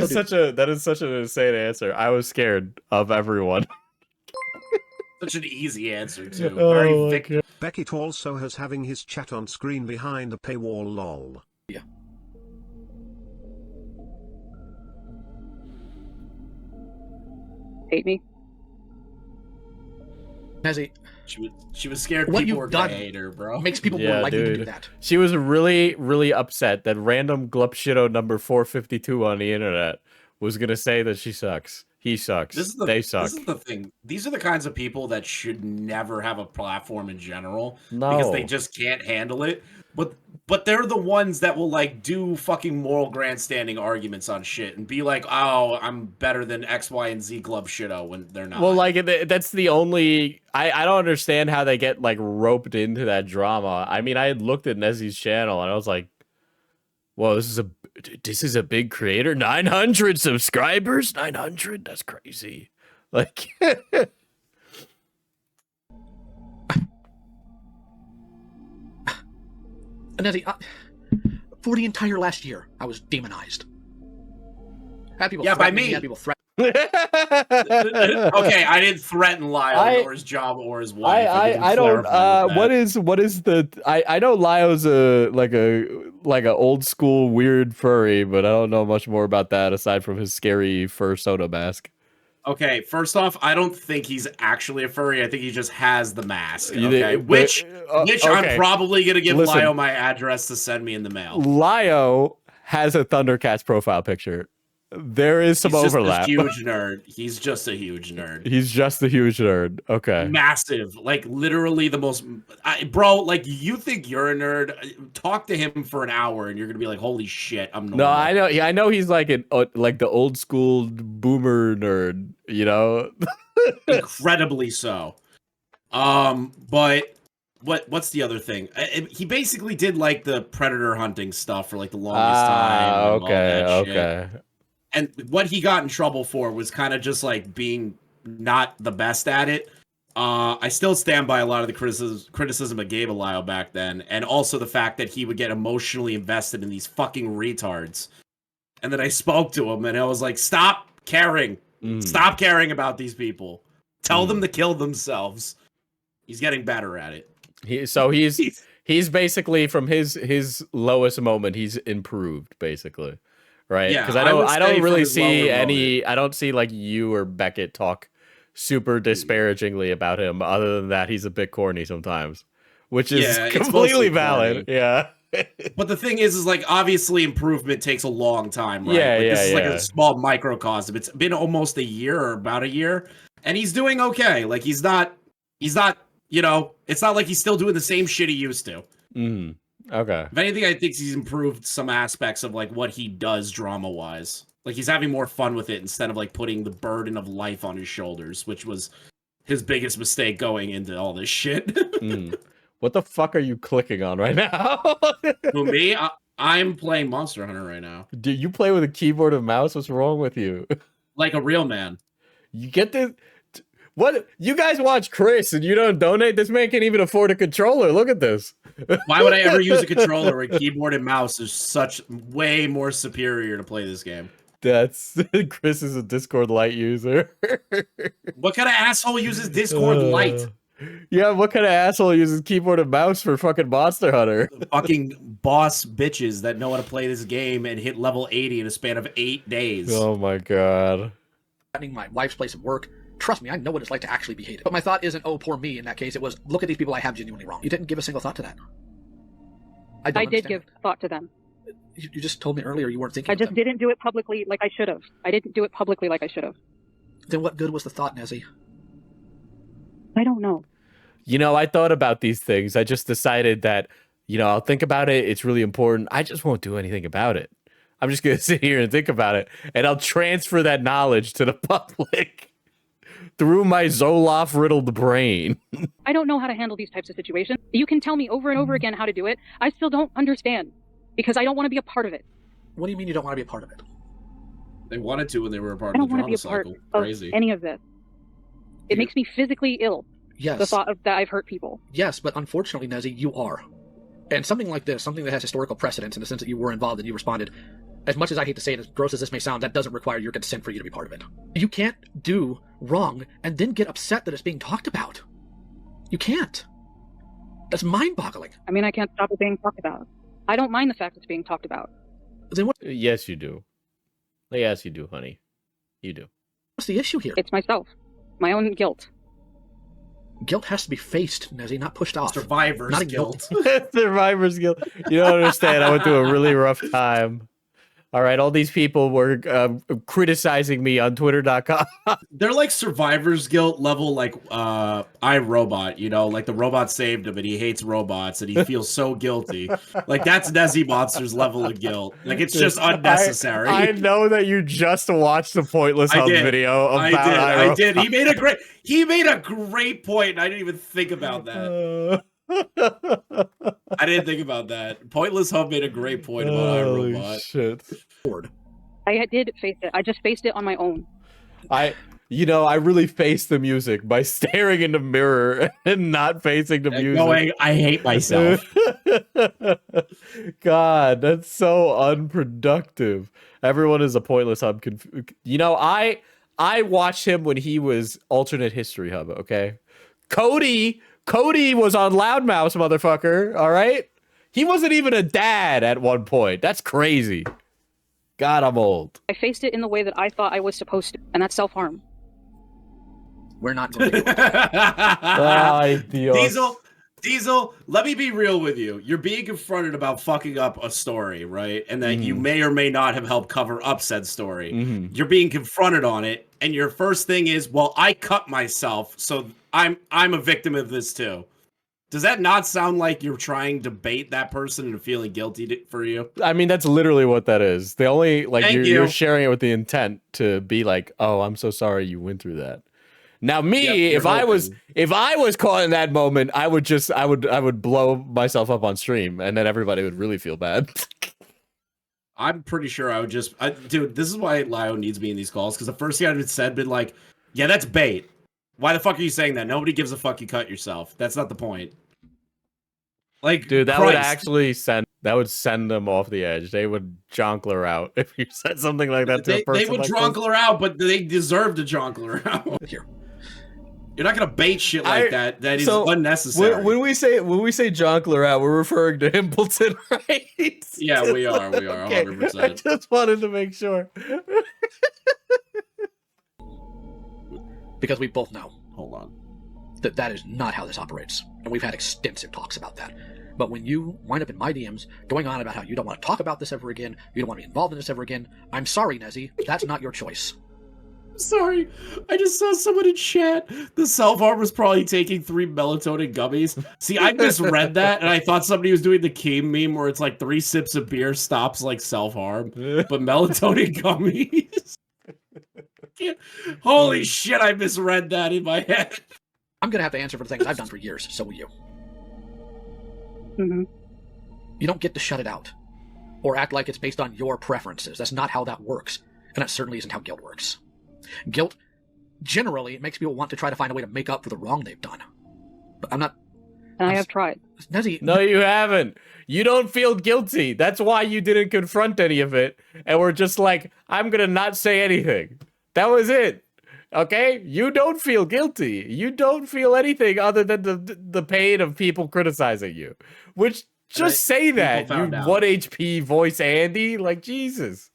is such an insane answer. I was scared of everyone. Such an easy answer too. Oh, Very Vic. Beckett also has having his chat on screen behind the paywall lol. Yeah. Hate me. Nezzy, she was scared what people were you've done gonna hate her, bro. makes people more likely to do that. She was really, really upset that random Glupshido number 452 on the internet was gonna say that she sucks. He sucks. They suck. This is the thing. These are the kinds of people that should never have a platform in general. No. Because they just can't handle it. But they're the ones that will like do fucking moral grandstanding arguments on shit and be like, oh, I'm better than X, Y, and Z Glub Shido when they're not. Well, like that's the only. I don't understand how they get like roped into that drama. I mean, I had looked at Nezzy's channel and I was like, "Whoa, this is a big creator. 900 subscribers. 900. That's crazy." Like. Nezzy, for the entire last year, I was demonized. Had people by threaten me. Had people threaten. Okay, I didn't threaten Lyle or his job or his wife. I don't. What is the? I know Lyo's like a old school weird furry, but I don't know much more about that aside from his scary fur soda mask. Okay, first off, I don't think he's actually a furry. I think he just has the mask. Okay, which okay. I'm probably gonna give Listen. Lyo my address to send me in the mail. Lyo has a Thundercats profile picture. There is some overlap. He's just a huge nerd. He's just a huge nerd. He's just a huge nerd. Okay. Massive, like literally the most. Bro, like you think you're a nerd? Talk to him for an hour, and you're gonna be like, "Holy shit, I'm normal." No, I know. Yeah, I know he's like like the old school boomer nerd. You know, incredibly so. But what's the other thing? He basically did like the predator hunting stuff for like the longest time. Okay. And what he got in trouble for was kind of just like being not the best at it. I still stand by a lot of the criticism I gave Lyle back then, and also the fact that he would get emotionally invested in these fucking retards. And then I spoke to him, and I was like, "Stop caring. Stop caring about these people. Tell them to kill themselves." He's getting better at it. He's basically from his lowest moment, he's improved basically. Right? Yeah, because I don't really see any. I don't see like you or Beckett talk super disparagingly about him. Other than that, he's a bit corny sometimes, which is completely valid. Corny. Yeah. But the thing is like obviously improvement takes a long time, right? Yeah, this is like a small microcosm. It's been almost a year or about a year, and he's doing okay. Like he's not. You know, it's not like he's still doing the same shit he used to. Mm-hmm. Okay. If anything, I think he's improved some aspects of like what he does drama-wise. Like he's having more fun with it instead of like putting the burden of life on his shoulders, which was his biggest mistake going into all this shit. What the fuck are you clicking on right now? Who, me? I'm playing Monster Hunter right now. Do you play with a keyboard and mouse? What's wrong with you? Like a real man. You get this? What? You guys watch Chris and you don't donate? This man can't even afford a controller. Look at this. Why would I ever use a controller when keyboard and mouse is such way more superior to play this game? That's Chris is a Discord Lite user. What kind of asshole uses Discord Lite? Yeah, what kind of asshole uses keyboard and mouse for fucking Monster Hunter? Fucking boss bitches that know how to play this game and hit level 80 in a span of 8 days. Oh my god. My wife's place of work. Trust me, I know what it's like to actually be hated. But my thought isn't, oh, poor me in that case. It was, look at these people I have genuinely wrong. You didn't give a single thought to that. I did give thought to them. You just told me earlier you weren't thinking I just didn't do it publicly like I should have. I didn't do it publicly like I should have. Then what good was the thought, Nezzy? I don't know. You know, I thought about these things. I just decided that, you know, I'll think about it. It's really important. I just won't do anything about it. I'm just going to sit here and think about it. And I'll transfer that knowledge to the public. Through my Zoloft-riddled brain. I don't know how to handle these types of situations. You can tell me over and over again how to do it. I still don't understand because I don't want to be a part of it. What do you mean you don't want to be a part of it? They wanted to when they were a part I of don't the want to be drama a part cycle. of Crazy. any of this. It makes me physically ill. Yes. The thought of that I've hurt people. Yes, but unfortunately, Nezzy, you are. And something like this, something that has historical precedence in the sense that you were involved and you responded, as much as I hate to say it, as gross as this may sound, that doesn't require your consent for you to be part of it. You can't do wrong and then get upset that it's being talked about. You can't. That's mind-boggling. I mean, I can't stop it being talked about. I don't mind the fact it's being talked about. Then what? Yes, you do. Yes, you do, honey. You do. What's the issue here? It's myself. My own guilt. Guilt has to be faced, Nezzy, not pushed off. Survivor's guilt. Survivor's guilt. You don't understand. I went through a really rough time. All right, all these people were criticizing me on Twitter.com. They're like Survivor's Guilt level, like iRobot, you know, like the robot saved him and he hates robots and he feels so guilty. Like that's Nezzy Monster's level of guilt. Like it's just unnecessary. I know that you just watched the Pointless Hub video about I did. He made a great point, and I didn't even think about that. I didn't think about that. Pointless Hub made a great point about iRobot. Shit. I did face it. I just faced it on my own. I really faced the music by staring in the mirror and not facing the music. Going, I hate myself. God, that's so unproductive. Everyone is a Pointless Hub. I watched him when he was Alternate History Hub, okay? Cody was on Loudmouth, motherfucker, all right? He wasn't even a dad at one point. That's crazy. God, I'm old. I faced it in the way that I thought I was supposed to, and that's self-harm. We're not going to Diesel, let me be real with you. You're being confronted about fucking up a story, right? And that you may or may not have helped cover up said story. You're being confronted on it, and your first thing is, well, I cut myself, so I'm a victim of this too. Does that not sound like you're trying to bait that person into feeling guilty for you? I mean, that's literally what that is. The only you're sharing it with the intent to be like, "Oh, I'm so sorry you went through that." Now, me, if I was caught in that moment, I would blow myself up on stream, and then everybody would really feel bad. I'm pretty sure I would dude. This is why Lio needs me in these calls, because the first thing I would said been like, "Yeah, that's bait. Why the fuck are you saying that? Nobody gives a fuck you cut yourself. That's not the point." Like, dude, that would actually send them off the edge. They would jonkler out if you said something like that to a person. They would jonkler out, but they deserve to jonkler out. Here. You're not gonna bait shit like that. That is unnecessary. When we say jonkler out, we're referring to Himpleton, right? Yeah, we are. We are. Okay. 100%. I just wanted to make sure. Because we both know. Hold on. That is not how this operates. And we've had extensive talks about that. But when you wind up in my DMs going on about how you don't want to talk about this ever again, you don't want to be involved in this ever again, I'm sorry, Nezzy. That's not your choice. Sorry, I just saw someone in chat. The self-harm was probably taking 3 melatonin gummies. See, I misread that, and I thought somebody was doing the Keem meme where it's like 3 sips of beer stops like self-harm, but melatonin gummies. Holy shit, I misread that in my head. I'm going to have to answer for the things I've done for years, so will you. Mm-hmm. You don't get to shut it out, or act like it's based on your preferences. That's not how that works, and that certainly isn't how guilt works. Guilt, generally, makes people want to try to find a way to make up for the wrong they've done. But I'm not... And I have tried. Nezzy... No, you haven't. You don't feel guilty. That's why you didn't confront any of it, and we're just like, I'm gonna not say anything. That was it. Okay? You don't feel guilty. You don't feel anything other than the pain of people criticizing you. Which, just say that, you 1 HP voice Andy. Like, Jesus.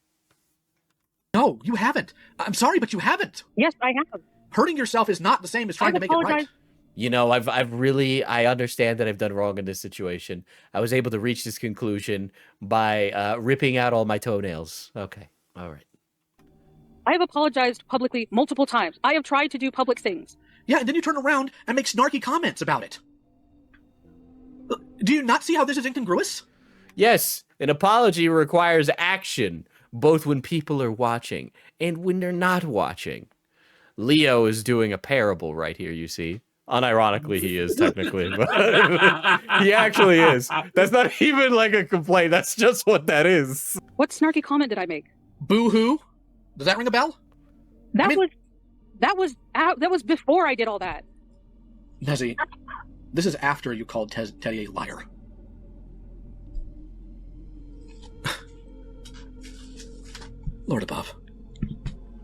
No, you haven't. I'm sorry, but you haven't. Yes, I have. Hurting yourself is not the same as trying to make it right. You know, I understand that I've done wrong in this situation. I was able to reach this conclusion by ripping out all my toenails. Okay. All right. I have apologized publicly multiple times. I have tried to do public things. Yeah, and then you turn around and make snarky comments about it. Do you not see how this is incongruous? Yes, an apology requires action, both when people are watching and when they're not watching. Leo is doing a parable right here, you see. Unironically, he is technically, but he actually is. That's not even like a complaint. That's just what that is. What snarky comment did I make? Boo-hoo? Does that ring a bell? That was That was before I did all that. Nezzy, this is after you called Teddy a liar. Lord above.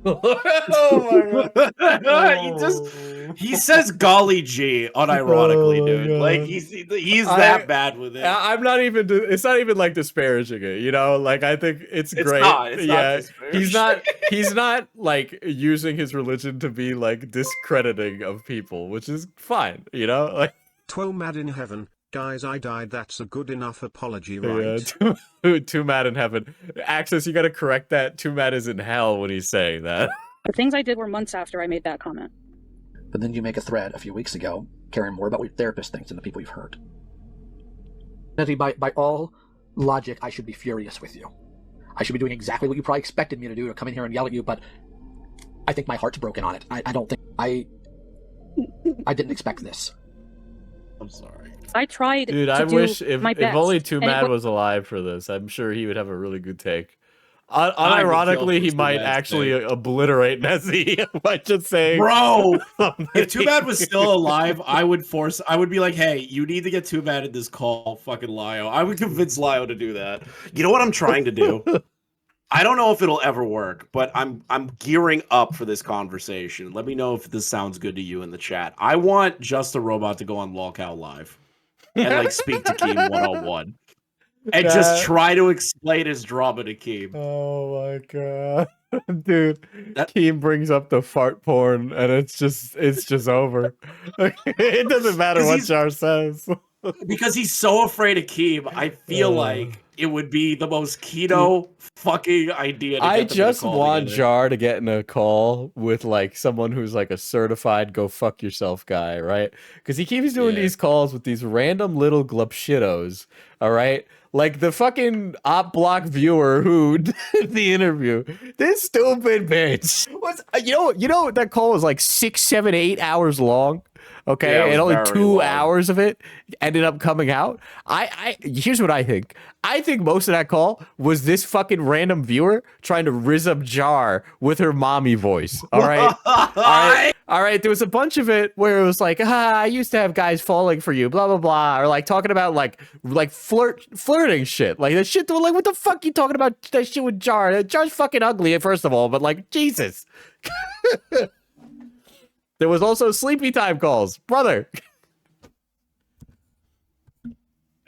Oh my god! he says "golly gee" unironically, dude. God. Like he's that bad with it. I'm not even. It's not even like disparaging it. You know, like I think it's great. Not He's not like using his religion to be like discrediting of people, which is fine. You know, like Twelve mad in heaven. Guys, I died. That's a good enough apology, right? Yeah, too mad in heaven. Access, you got to correct that. Too mad is in hell when he's saying that. The things I did were months after I made that comment. But then you make a thread a few weeks ago, caring more about what your therapist thinks than the people you've hurt. Nezzy, by all logic, I should be furious with you. I should be doing exactly what you probably expected me to do, to come in here and yell at you, but I think my heart's broken on it. I don't think... I didn't expect this. I'm sorry. I tried Dude, to I do wish my if best. only Too and Mad was alive for this. I'm sure he would have a really good take. Unironically, he Too might Mad's actually take. obliterate Nezzy by just saying, Bro, if Too Bad was still alive, I would be like, hey, you need to get Too Bad in this call, fucking Lio. I would convince Lio to do that. You know what I'm trying to do? I don't know if it'll ever work, but I'm gearing up for this conversation. Let me know if this sounds good to you in the chat. I want Just a Robot to go on Lolcow Live and like speak to Keem one-on-one. And just try to explain his drama to Keem. Oh my god. Dude, Keem brings up the fart porn and it's just over. It doesn't matter what Jar says. Because he's so afraid of Keem, I feel like it would be the most keto fucking idea. I just want Jar to get in a call with like someone who's like a certified go fuck yourself guy, right? Because he keeps doing these calls with these random little glupshitos, all right? Like the fucking op block viewer who did the interview. This stupid bitch. You know that call was like 6, 7, 8 hours long. Okay, Yeah, and only 2 long. hours of it ended up coming out. Here's what I think. I think most of that call was this fucking random viewer trying to rizz up Jar with her mommy voice. All right, all right. There was a bunch of it where it was like, I used to have guys falling for you, blah blah blah, or like talking about like flirting shit, like that shit. Like, what the fuck you talking about that shit with Jar? Jar's fucking ugly, first of all, but like, Jesus. There was also sleepy time calls, brother.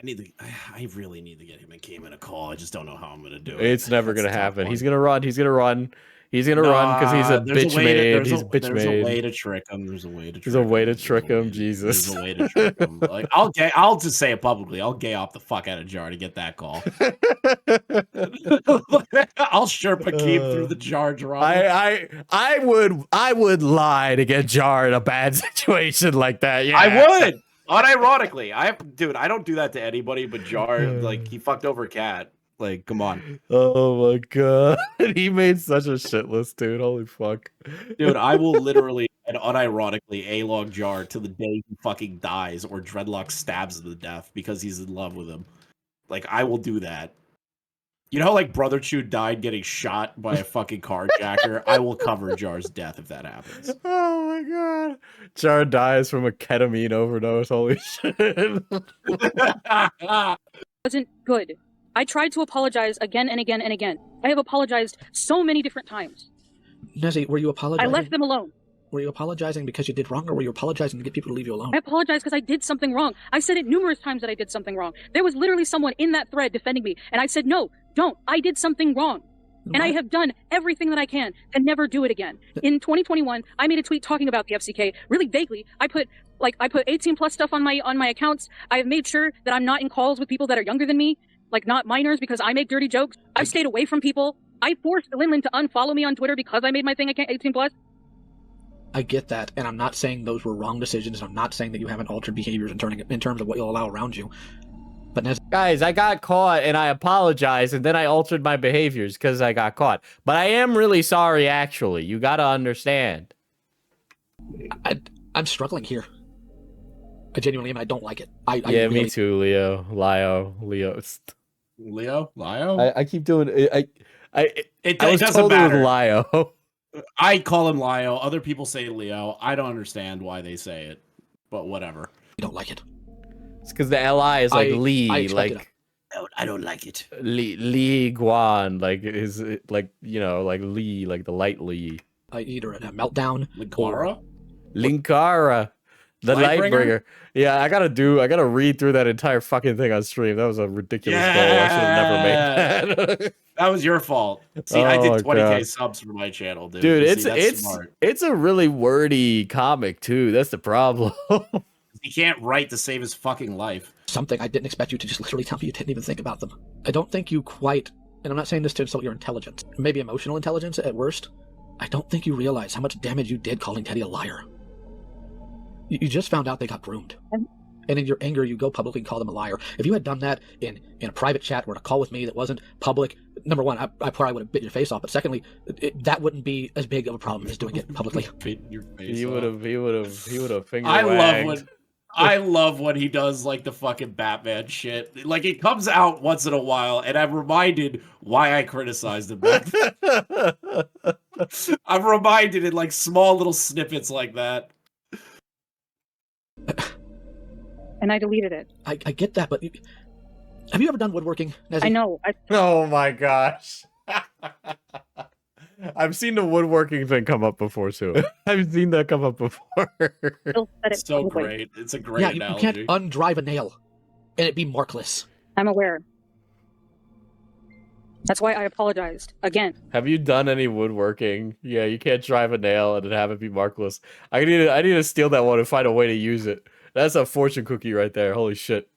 I really need to get him and Keem in a call. I just don't know how I'm gonna do it. It's never gonna happen. He's gonna run. He's gonna run because he's a bitch made. He's bitch made. There's a way to trick him. There's a way to. There's a way to trick him. Jesus. There's a way to trick him. Like I'll just say it publicly. I'll gay off the fuck out of Jar to get that call. I'll Sherpa Keem through the Jar drama. I would lie to get Jar in a bad situation like that. Yeah, I would. Unironically, I don't do that to anybody but Jar. Like he fucked over Cat. Like, come on. Oh my god, he made such a shit list, dude. Holy fuck, dude. I will literally and unironically A-log Jar till the day he fucking dies or Dreadlock stabs him to death because he's in love with him. Like, I will do that. You know how like Brother Chew died getting shot by a fucking carjacker? I will cover Jar's death if that happens. Oh my god. Jar dies from a ketamine overdose. Holy shit. Wasn't good. I tried to apologize again and again and again. I have apologized so many different times. Nezzy, were you apologizing? I left them alone. Were you apologizing because you did wrong, or were you apologizing to get people to leave you alone? I apologize because I did something wrong. I said it numerous times that I did something wrong. There was literally someone in that thread defending me, and I said, no, don't. I did something wrong. And I have done everything that I can to never do it again. In 2021, I made a tweet talking about the FCK really vaguely. I put 18 plus stuff on my accounts. I have made sure that I'm not in calls with people that are younger than me, like not minors, because I make dirty jokes. I've stayed away from people. I forced Linlin to unfollow me on Twitter because I made my thing 18 plus. I get that, and I'm not saying those were wrong decisions. I'm not saying that you haven't altered behaviors in terms of what you'll allow around you. But guys, I got caught and I apologized, and then I altered my behaviors because I got caught. But I am really sorry, actually. You gotta understand. I'm struggling here. I genuinely am. I don't like it. Me too, Leo. Leo? Lio? I keep doing it. I was doesn't told matter. it was Lio. I call him Lio. Other people say Leo. I don't understand why they say it, but whatever. You don't like it. It's because the LI is like Lee, like I don't like it. Lee Guan, like is like like Lee, like the light Lee. Either a meltdown, Linkara, the Lightbringer. Yeah, I gotta read through that entire fucking thing on stream. That was a ridiculous goal. I should have never made that. That was your fault. See, I did 20K subs for my channel, dude. Dude, Smart. it's a really wordy comic too. That's the problem. He can't write to save his fucking life. Something I didn't expect you to just literally tell me you didn't even think about them. I don't think you quite, and I'm not saying this to insult your intelligence, maybe emotional intelligence at worst. I don't think you realize how much damage you did calling Teddy a liar. You just found out they got groomed. And in your anger, you go publicly and call them a liar. If you had done that in a private chat or in a call with me that wasn't public, number one, I probably would have bit your face off. But secondly, that wouldn't be as big of a problem as doing it publicly. He would have finger I love when he does like the fucking Batman shit. Like it comes out once in a while, and I'm reminded why I criticized him back then. I'm reminded in like small little snippets like that. And I deleted it. I get that, but have you ever done woodworking, Nezzy? I know. Oh my gosh. I've seen the woodworking thing come up before too. I've seen that come up before. It's so great. It's a great analogy. You can't undrive a nail and it be markless. I'm aware. That's why I apologized again. Have you done any woodworking? Yeah, you can't drive a nail and have it be markless. I need to steal that one and find a way to use it. That's a fortune cookie right there. Holy shit.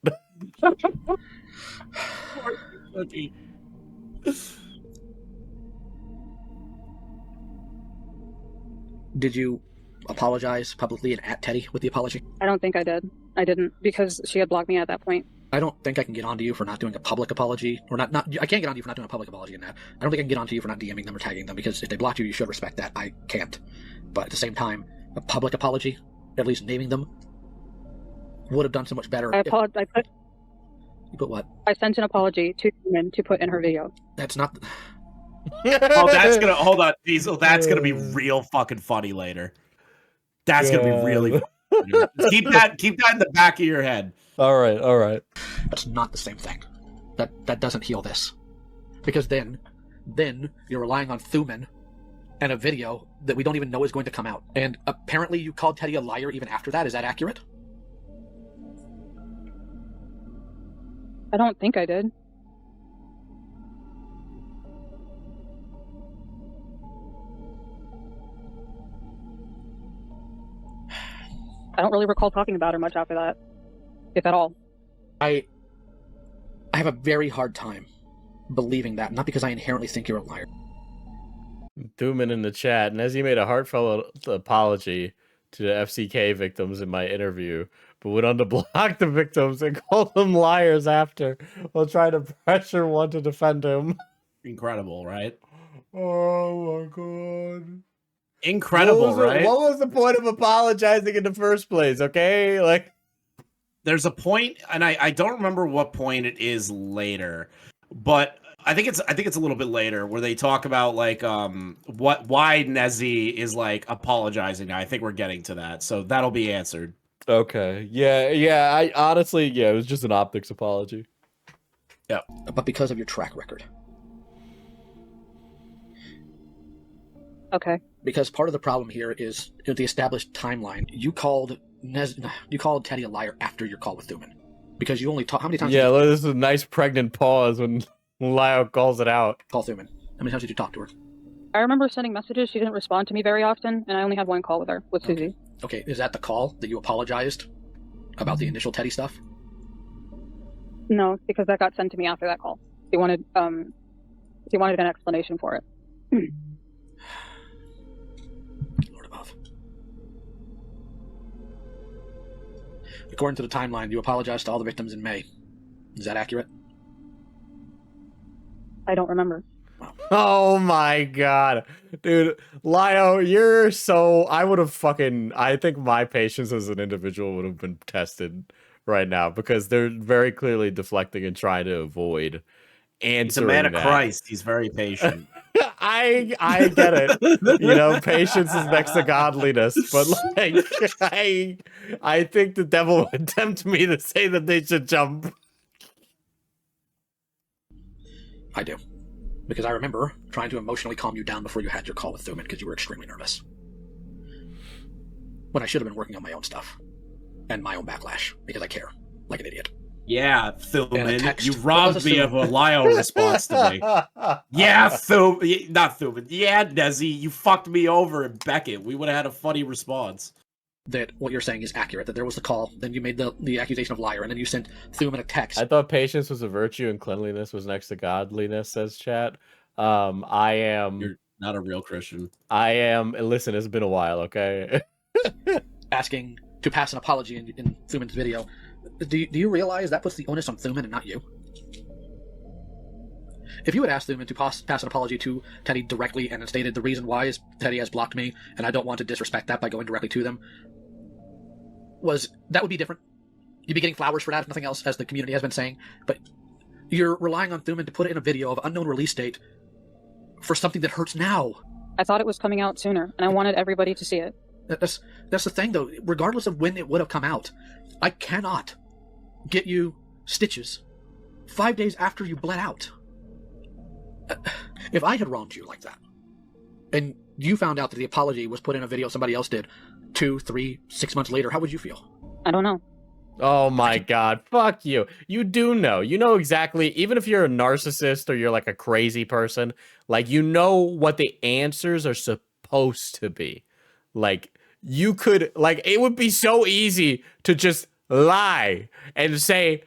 Cookie. Did you apologize publicly and at Teddy with the apology? I don't think I did. I didn't, because she had blocked me at that point. I don't think I can get onto you for not doing a public apology, or not. I can't get onto you for not doing a public apology in that. I don't think I can get onto you for not DMing them or tagging them, because if they blocked you, you should respect that. I can't. But at the same time, a public apology, at least naming them, would have done so much better. You put what? I sent an apology to Newman to put in her video. That's not. Oh, that's gonna hold on, Diesel. That's gonna be real fucking funny later. That's gonna be really. Keep that in the back of your head. All right. That's not the same thing. That doesn't heal this, because then you're relying on Thuman and a video that we don't even know is going to come out. And apparently, you called Teddy a liar even after that. Is that accurate? I don't think I did. I don't really recall talking about her much after that, if at all. I have a very hard time believing that, not because I inherently think you're a liar. Dooman in the chat, Nezzy made a heartfelt apology to the FCK victims in my interview, but went on to block the victims and call them liars after, while trying to pressure one to defend him. Incredible, right? Oh my god. Incredible, right? What was the point of apologizing in the first place? Okay, like there's a point, and I don't remember what point it is later, but I think it's a little bit later where they talk about like why Nezzy is like apologizing. I think we're getting to that, so that'll be answered. Okay, yeah. I honestly, it was just an optics apology. Yeah, but because of your track record. Okay. Because part of the problem here is the established timeline. You called Teddy a liar after your call with Thuman, because you only talked. How many times? Yeah, this is a nice pregnant pause when Lyle calls it out. Call Thuman. How many times did you talk to her? I remember sending messages. She didn't respond to me very often, and I only had one call with her, with Susie. Okay, is that the call that you apologized about the initial Teddy stuff? No, because that got sent to me after that call. He wanted an explanation for it. Lord above. According to the timeline, you apologized to all the victims in May. Is that accurate? I don't remember. Oh my god. Dude, Lio, you're so... I think my patience as an individual would have been tested right now, because they're very clearly deflecting and trying to avoid answering. He's a man of Christ. He's very patient. I get it. You know, patience is next to godliness, but like I think the devil would tempt me to say that they should jump. I do. Because I remember trying to emotionally calm you down before you had your call with Thuman because you were extremely nervous. When I should have been working on my own stuff. And my own backlash. Because I care. Like an idiot. Yeah, Thuman, you robbed me of a Lio response to me. Yeah, Thuman, not Thuman. Yeah, Nezzy, you fucked me over in Beckett. We would have had a funny response. That what you're saying is accurate, that there was the call, then you made the accusation of liar, and then you sent Thuman a text. I thought patience was a virtue and cleanliness was next to godliness, says chat. I am... You're not a real Christian. I am... Listen, it's been a while, okay? Asking to pass an apology in Thuman's video. Do you realize that puts the onus on Thuman and not you? If you had asked Thuman to pass an apology to Teddy directly and stated the reason why is Teddy has blocked me and I don't want to disrespect that by going directly to them, that would be different. You'd be getting flowers for that if nothing else, as the community has been saying, but you're relying on Thuman to put it in a video of unknown release date for something that hurts now. I thought it was coming out sooner, and I wanted everybody to see it. That's the thing, though. Regardless of when it would have come out, I cannot get you stitches 5 days after you bled out. If I had wronged you like that, and you found out that the apology was put in a video somebody else did 2, 3, 6 months later, how would you feel? I don't know. Oh my god, fuck you. You do know. You know exactly, even if you're a narcissist or you're like a crazy person, like you know what the answers are supposed to be. Like you could, like it would be so easy to just lie and say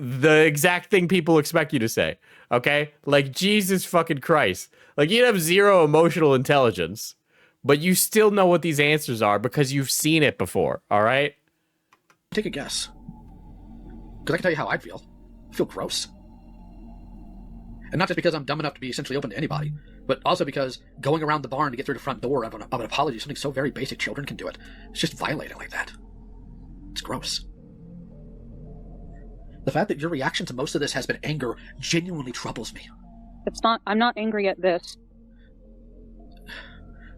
the exact thing people expect you to say. Okay? Like Jesus fucking Christ. Like you'd have zero emotional intelligence, but you still know what these answers are because you've seen it before, all right? Take a guess. Because I can tell you how I'd feel. I feel gross. And not just because I'm dumb enough to be essentially open to anybody, but also because going around the barn to get through the front door of an apology is something so very basic children can do it. It's just violating like that. It's gross. The fact that your reaction to most of this has been anger genuinely troubles me. I'm not angry at this.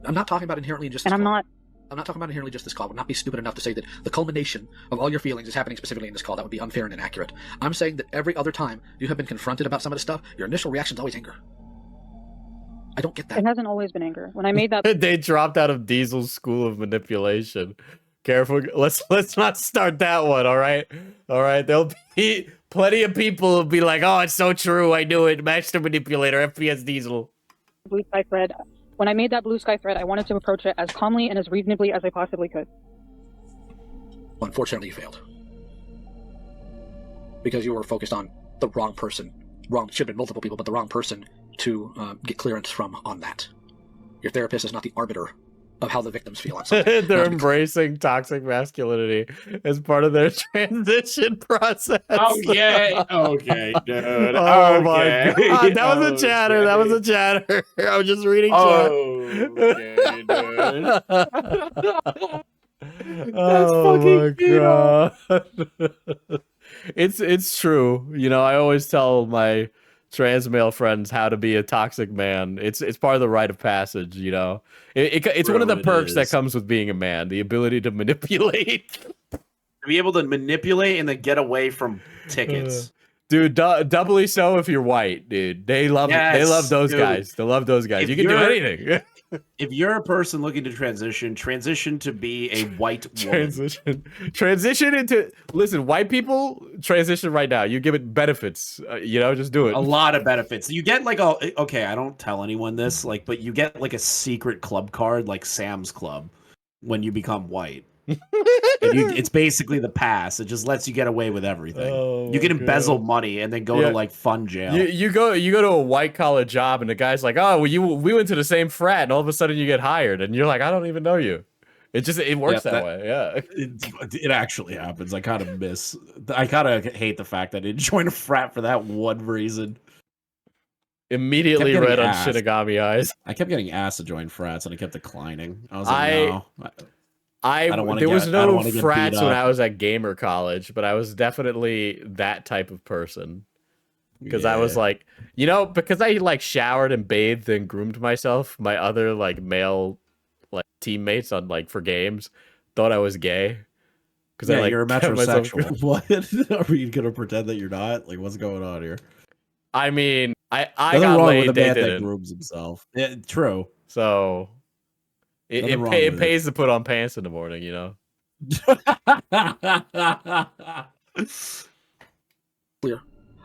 I'm not talking about inherently just this call. I'm not talking about inherently just this call. I would not be stupid enough to say that the culmination of all your feelings is happening specifically in this call. That would be unfair and inaccurate. I'm saying that every other time you have been confronted about some of this stuff, your initial reaction is always anger. I don't get that. It hasn't always been anger. When I made that... They dropped out of Diesel's school of manipulation. Careful. Let's not start that one, all right? All right, there'll be plenty of people who'll be like, oh, it's so true, I knew it. Master Manipulator, FPS Diesel. Blue Sky thread. When I made that Blue Sky thread, I wanted to approach it as calmly and as reasonably as I possibly could. Well, unfortunately, you failed. Because you were focused on the wrong person. Should have been multiple people, but the wrong person to get clearance from on that. Your therapist is not the arbiter of how the victims feel on something. They're embracing toxic masculinity as part of their transition process. Okay, okay, dude. Oh my god, that was a chatter. That was a chatter. I was just reading chat. Okay, dude. That's fucking god. It's true. You know, I always tell my trans male friends how to be a toxic man. It's part of the rite of passage, you know. It's one of the perks that comes with being a man, the ability to manipulate. To be able to manipulate and then get away from tickets. Dude, doubly so if you're white, dude. They love those guys. They love those guys. You can do anything. If you're a person looking to transition to be a white woman. Transition into, listen, white people transition right now. You give it benefits, you know, just do it. A lot of benefits. You get like okay, I don't tell anyone this, like, but you get like a secret club card, like Sam's Club, when you become white. It's basically the pass. It just lets you get away with everything. Oh, you can embezzle money and then go to like fun jail. You go to a white collar job and the guy's like, oh, well, we went to the same frat, and all of a sudden you get hired, and you're like, I don't even know you. It works that way. Yeah, it actually happens. I kind of hate the fact that I didn't join a frat for that one reason. Immediately red on Shinigami eyes. I kept getting asked to join frats, and I kept declining. I was like, no. There was no frats when I was at gamer college, but I was definitely that type of person. because I was like, you know, because I like showered and bathed and groomed myself. My other like male like teammates on like for games thought I was gay. Because Yeah, I, like, you're a kept myself- metrosexual. What? Are you gonna pretend that you're not? Like, what's going on here? I mean, I Nothing got wrong laid. with a They man that didn't. grooms himself. Yeah, true. So it Nothing wrong with it. pays to put on pants in the morning, you know. Clear.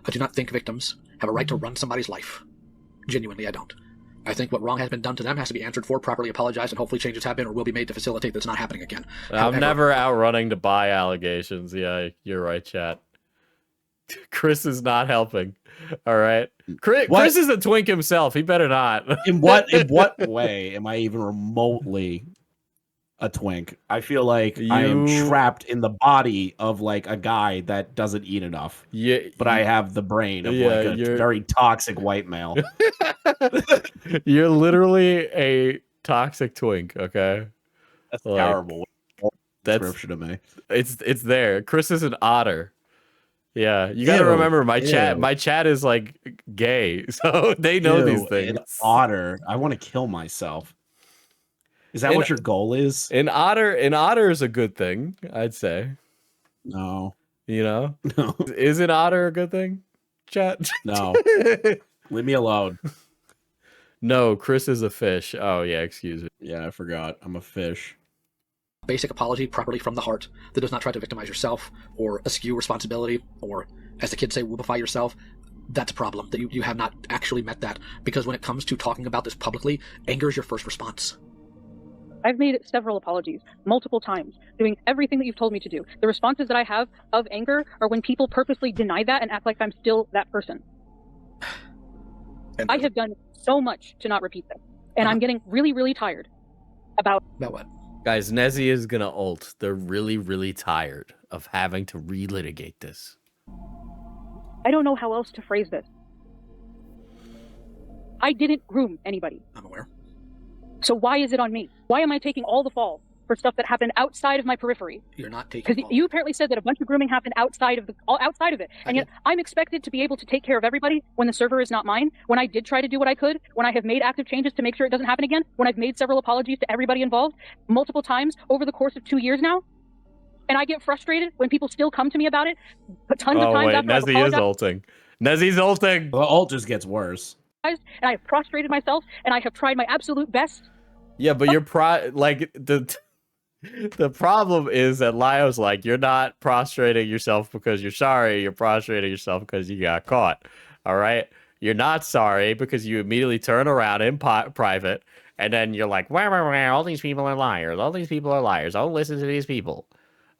I do not think victims have a right to run somebody's life. Genuinely, I don't. I think what wrong has been done to them has to be answered for, properly apologized, and hopefully changes have been or will be made to facilitate that's not happening again. I'm However, never out running to buy allegations. Yeah, you're right, chat. Chris is not helping. All right, Chris is a twink himself. He better not. In what way am I even remotely a twink? I feel like I am You- trapped in the body of like a guy that doesn't eat enough. Yeah, But I have the brain of Yeah, like a you're- very toxic white male. You're literally a toxic twink. Okay, That's Like, terrible that's description of me. it's there. Chris is an otter. Yeah, you got to Ew, remember my chat. ew. My chat is like gay, so they know these Ew, things. An otter. I want to kill myself. Is that An- what your goal is? An otter is a good thing, I'd say. No. You know, No. is an otter a good thing? Chat. No. Leave me alone. No, Chris is a fish. Oh yeah, excuse me. Yeah, I forgot. I'm a fish. basic apology properly from the heart that does not try to victimize yourself or eschew responsibility or, as the kids say, whoopify yourself, that's a problem, that you have not actually met that. Because when it comes to talking about this publicly, anger is your first response. I've made several apologies, multiple times, doing everything that you've told me to do. The responses that I have of anger are when people purposely deny that and act like I'm still that person. I have done so much to not repeat this. And I'm getting really, really tired about... About what? Guys, Nezzy is gonna ult. They're really, really tired of having to relitigate this. I don't know how else to phrase this. I didn't groom anybody. I'm aware. So why is it on me? Why am I taking all the fall for stuff that happened outside of my periphery? You're not taking Because you apparently said that a bunch of grooming happened outside of it, and yet I'm expected to be able to take care of everybody when the server is not mine. When I did try to do what I could, when I have made active changes to make sure it doesn't happen again, when I've made several apologies to everybody involved multiple times over the course of 2 years now, and I get frustrated when people still come to me about it, tons of times after I've Nezzy is apologized. ulting. Nezzy's ulting. The ult just gets worse. And I have prostrated myself, and I have tried my absolute best. Yeah, but you're the problem is that Lio's like, you're not prostrating yourself because you're sorry. You're prostrating yourself because you got caught. All right. You're not sorry because you immediately turn around in private and then you're like, wah, wah, wah, all these people are liars. All these people are liars. Don't listen to these people.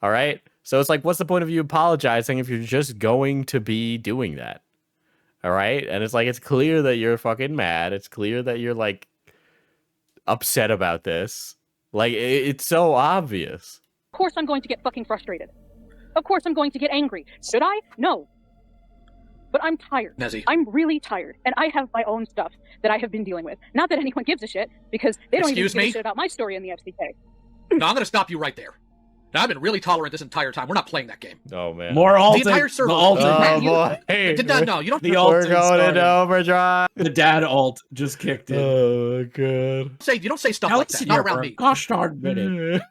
All right. So it's like, what's the point of you apologizing if you're just going to be doing that? All right. And it's like, it's clear that you're fucking mad. It's clear that you're like upset about this. Like, it's so obvious. Of course I'm going to get fucking frustrated. Of course I'm going to get angry. Should I? No. But I'm tired. Nezzy. I'm really tired. And I have my own stuff that I have been dealing with. Not that anyone gives a shit, because they don't even Excuse give me? a shit about my story in the FCK. No, I'm going to stop you right there. Now, I've been really tolerant this entire time. We're not playing that game. Oh, man. More ulting. The entire server. The ulting. Oh, You- boy. Did not know. You don't. The We're ulting going started. into overdrive. The dad ult just kicked in. Oh, good. You don't say stuff like that. Not around me. Gosh darn minute.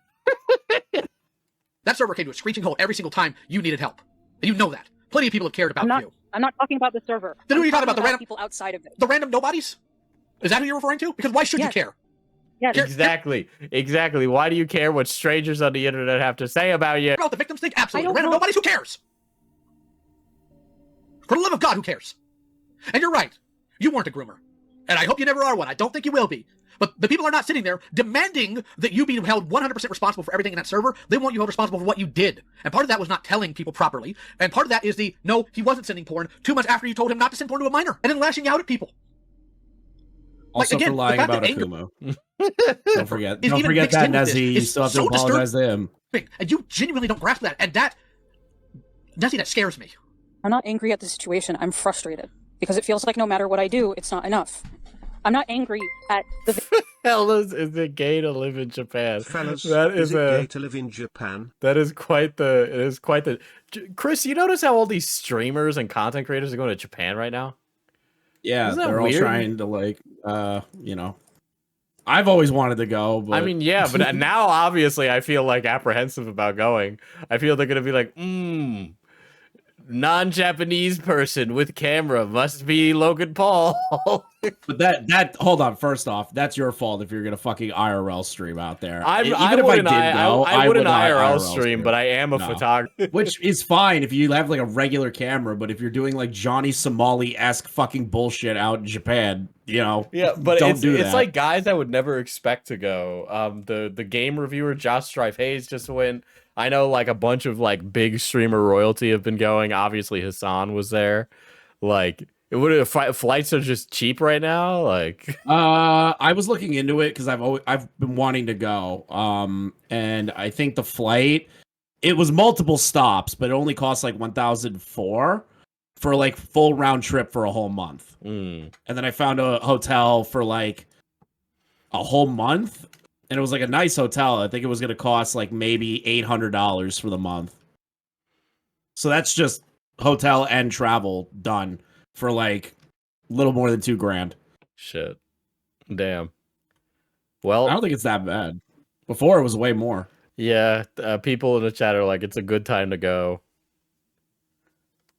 That server came to a screeching halt every single time you needed help. And you know that. Plenty of people have cared about you. I'm not talking about the server. Then who are you I'm talking about? The random people outside of it. The random nobodies? Is that who you're referring to? Because why should you care? Yes. Exactly. Why do you care what strangers on the internet have to say about you? About the victims think? Absolutely. I don't Random know. nobodies? Who cares? For the love of God, who cares? And you're right. You weren't a groomer. And I hope you never are one. I don't think you will be. But the people are not sitting there demanding that you be held 100% responsible for everything in that server. They want you held responsible for what you did. And part of that was not telling people properly. And part of that is no, he wasn't sending porn 2 months after you told him not to send porn to a minor. And then lashing out at people. Also again, for lying the fact about that anger- Akumo. Don't forget. is Don't even forget mixed that, in with this Nezzy. You is still have to so apologize to him. And you genuinely don't grasp that. And that, Nessie, that scares me. I'm not angry at the situation. I'm frustrated because it feels like no matter what I do, it's not enough. I'm not angry at the hell is it gay to live in Japan? Fellas, That is is it a gay to live in Japan? that is quite the it is quite the Chris, you notice how all these streamers and content creators are going to Japan right now? Yeah, Isn't that they're all weird? trying to like, you know. I've always wanted to go, but I mean, yeah, but now obviously I feel like apprehensive about going. I feel they're gonna be like, non-Japanese person with camera must be Logan Paul. But that hold on. First off, that's your fault if you're gonna fucking IRL stream out there. I wouldn't IRL stream, but I am a photographer. Which is fine if you have like a regular camera, but if you're doing like Johnny Somali-esque fucking bullshit out in Japan, you know, yeah, but don't do that. It's like guys I would never expect to go. The game reviewer Josh Strife Hayes just went. I know like a bunch of like big streamer royalty have been going. Obviously Hassan was there. Like it would flights are just cheap right now. Like I was looking into it because I've been wanting to go. And I think the flight, it was multiple stops, but it only cost like 1,004 for like full round trip for a whole month. And then I found a hotel for like a whole month. And it was like a nice hotel. I think it was going to cost like maybe $800 for the month. So that's just hotel and travel done for like a little more than $2,000. Shit. Damn. Well, I don't think it's that bad. Before it was way more. Yeah. People in the chat are like, it's a good time to go.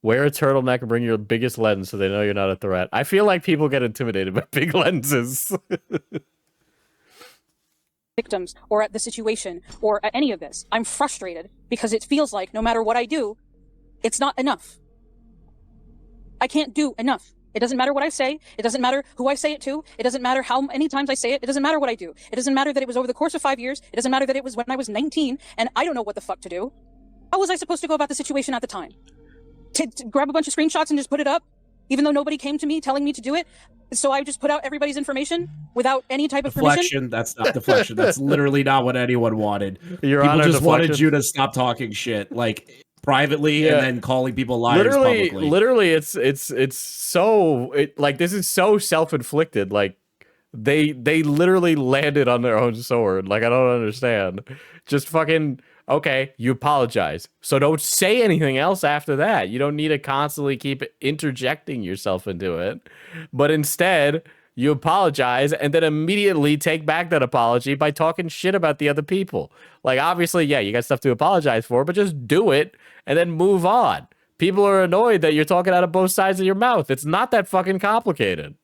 Wear a turtleneck and bring your biggest lens so they know you're not a threat. I feel like people get intimidated by big lenses. Victims or at the situation or at any of this. I'm frustrated because it feels like no matter what I do, it's not enough. I can't do enough. It doesn't matter what I say. It doesn't matter who I say it to. It doesn't matter how many times I say it. It doesn't matter what I do. It doesn't matter that it was over the course of 5 years. It doesn't matter that it was when I was 19 and I don't know what the fuck to do. How was I supposed to go about the situation at the time? To grab a bunch of screenshots and just put it up? Even though nobody came to me telling me to do it? So I just put out everybody's information without any type of permission? Deflection. That's not deflection. That's literally not what anyone wanted. Your people Honor, just wanted deflection. you to stop talking shit, like privately, and then calling people liars publicly. Literally, it's so like this is so self-inflicted. Like they literally landed on their own sword. Like I don't understand. Just fucking. Okay, you apologize. So don't say anything else after that. You don't need to constantly keep interjecting yourself into it. But instead, you apologize and then immediately take back that apology by talking shit about the other people. Like, obviously, yeah, you got stuff to apologize for, but just do it and then move on. People are annoyed that you're talking out of both sides of your mouth. It's not that fucking complicated.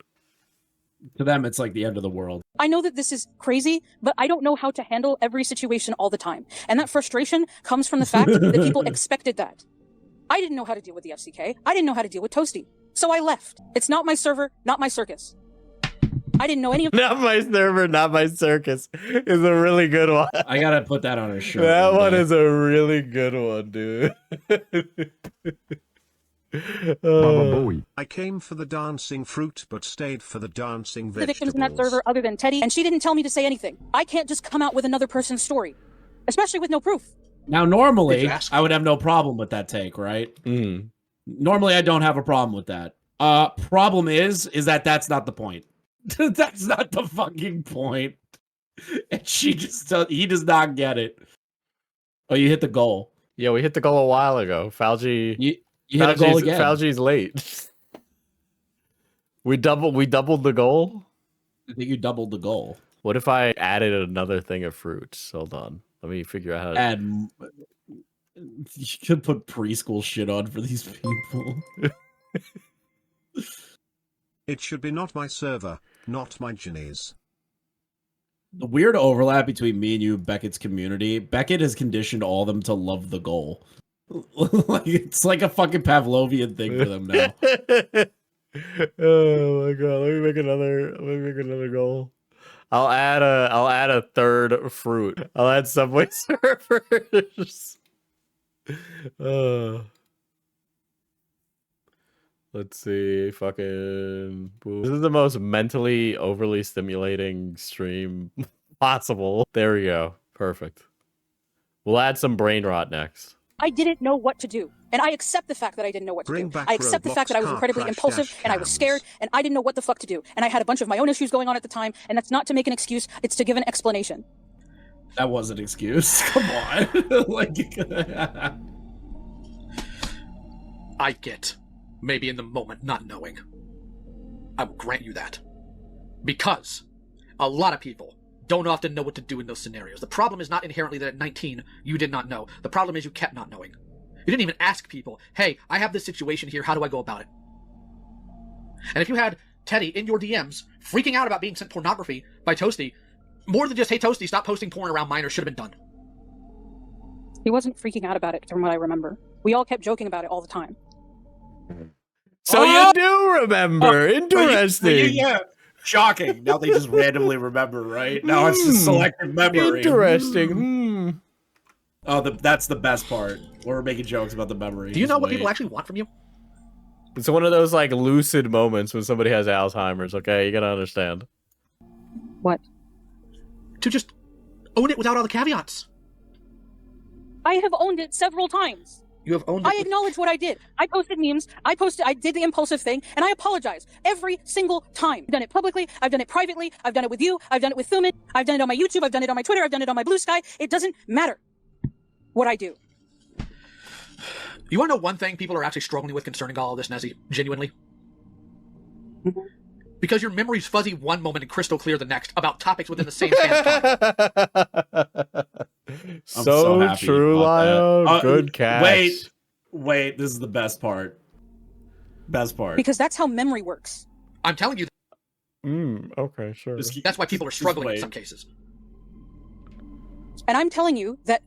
To them, it's like the end of the world. I know that this is crazy, but I don't know how to handle every situation all the time. And that frustration comes from the fact that people expected that. I didn't know how to deal with the FCK. I didn't know how to deal with Toasty. So I left. It's not my server, not my circus. I didn't know any of Not my server, not my circus is a really good one. I gotta put that on a shirt. That one is a really good one, dude. I came for the dancing fruit, but stayed for the dancing the vegetables. victims in that server other than Teddy, and she didn't tell me to say anything. I can't just come out with another person's story, especially with no proof. Now, normally, I would have no problem with that take, right? Normally, I don't have a problem with that. Problem is that that's not the point. That's not the fucking point. And he does not get it. Oh, you hit the goal. Yeah, we hit the goal a while ago. Fauci. You hit a goal again. Fauci's late. We doubled the goal. I think you doubled the goal. What if I added another thing of fruits? Hold on. Let me figure out how to add. You could put preschool shit on for these people. It should be not my server, not my Ginny's. The weird overlap between me and you, Beckett's community. Beckett has conditioned all of them to love the goal. Like it's like a fucking Pavlovian thing for them now. Oh my god! Let me make another goal. I'll add a third fruit. I'll add Subway Surfers. Let's see. Fucking. Boom. This is the most mentally overly stimulating stream possible. There we go. Perfect. We'll add some brain rot next. I didn't know what to do. And I accept the fact that I didn't know what to do. I accept the fact that I was incredibly impulsive and I was scared and I didn't know what the fuck to do. And I had a bunch of my own issues going on at the time, and that's not to make an excuse, it's to give an explanation. That was an excuse. Come on. Like, I get, maybe in the moment, not knowing. I will grant you that. Because a lot of people don't often know what to do in those scenarios. The problem is not inherently that at 19 you did not know. The problem is you kept not knowing. You didn't even ask people, hey, I have this situation here, how do I go about it? And if you had Teddy in your DMs freaking out about being sent pornography by Toasty, more than just, hey, Toasty, stop posting porn around minors should have been done. He wasn't freaking out about it from what I remember. We all kept joking about it all the time. So you do remember. Interesting. Yeah. Shocking. Now they just randomly remember, right? Now it's just selective memory. Interesting. Oh, that's the best part. We're making jokes about the memory. Do you know what people actually want from you? It's one of those like lucid moments when somebody has Alzheimer's, okay? You gotta understand. What? To just own it without all the caveats. I have owned it several times. You have owned it. I acknowledge what I did. I posted memes. I did the impulsive thing, and I apologize every single time. I've done it publicly. I've done it privately. I've done it with you. I've done it with Thuman. I've done it on my YouTube. I've done it on my Twitter. I've done it on my Blue Sky. It doesn't matter what I do. You want to know one thing people are actually struggling with concerning all of this, Nezzy? Genuinely? Mm-hmm. Because your memory's fuzzy one moment and crystal clear the next about topics within the same span of time. So true, Lyle. Good catch. Wait, this is the best part. Best part. Because that's how memory works. I'm telling you. Okay, sure. That's why people are struggling in some cases. And I'm telling you that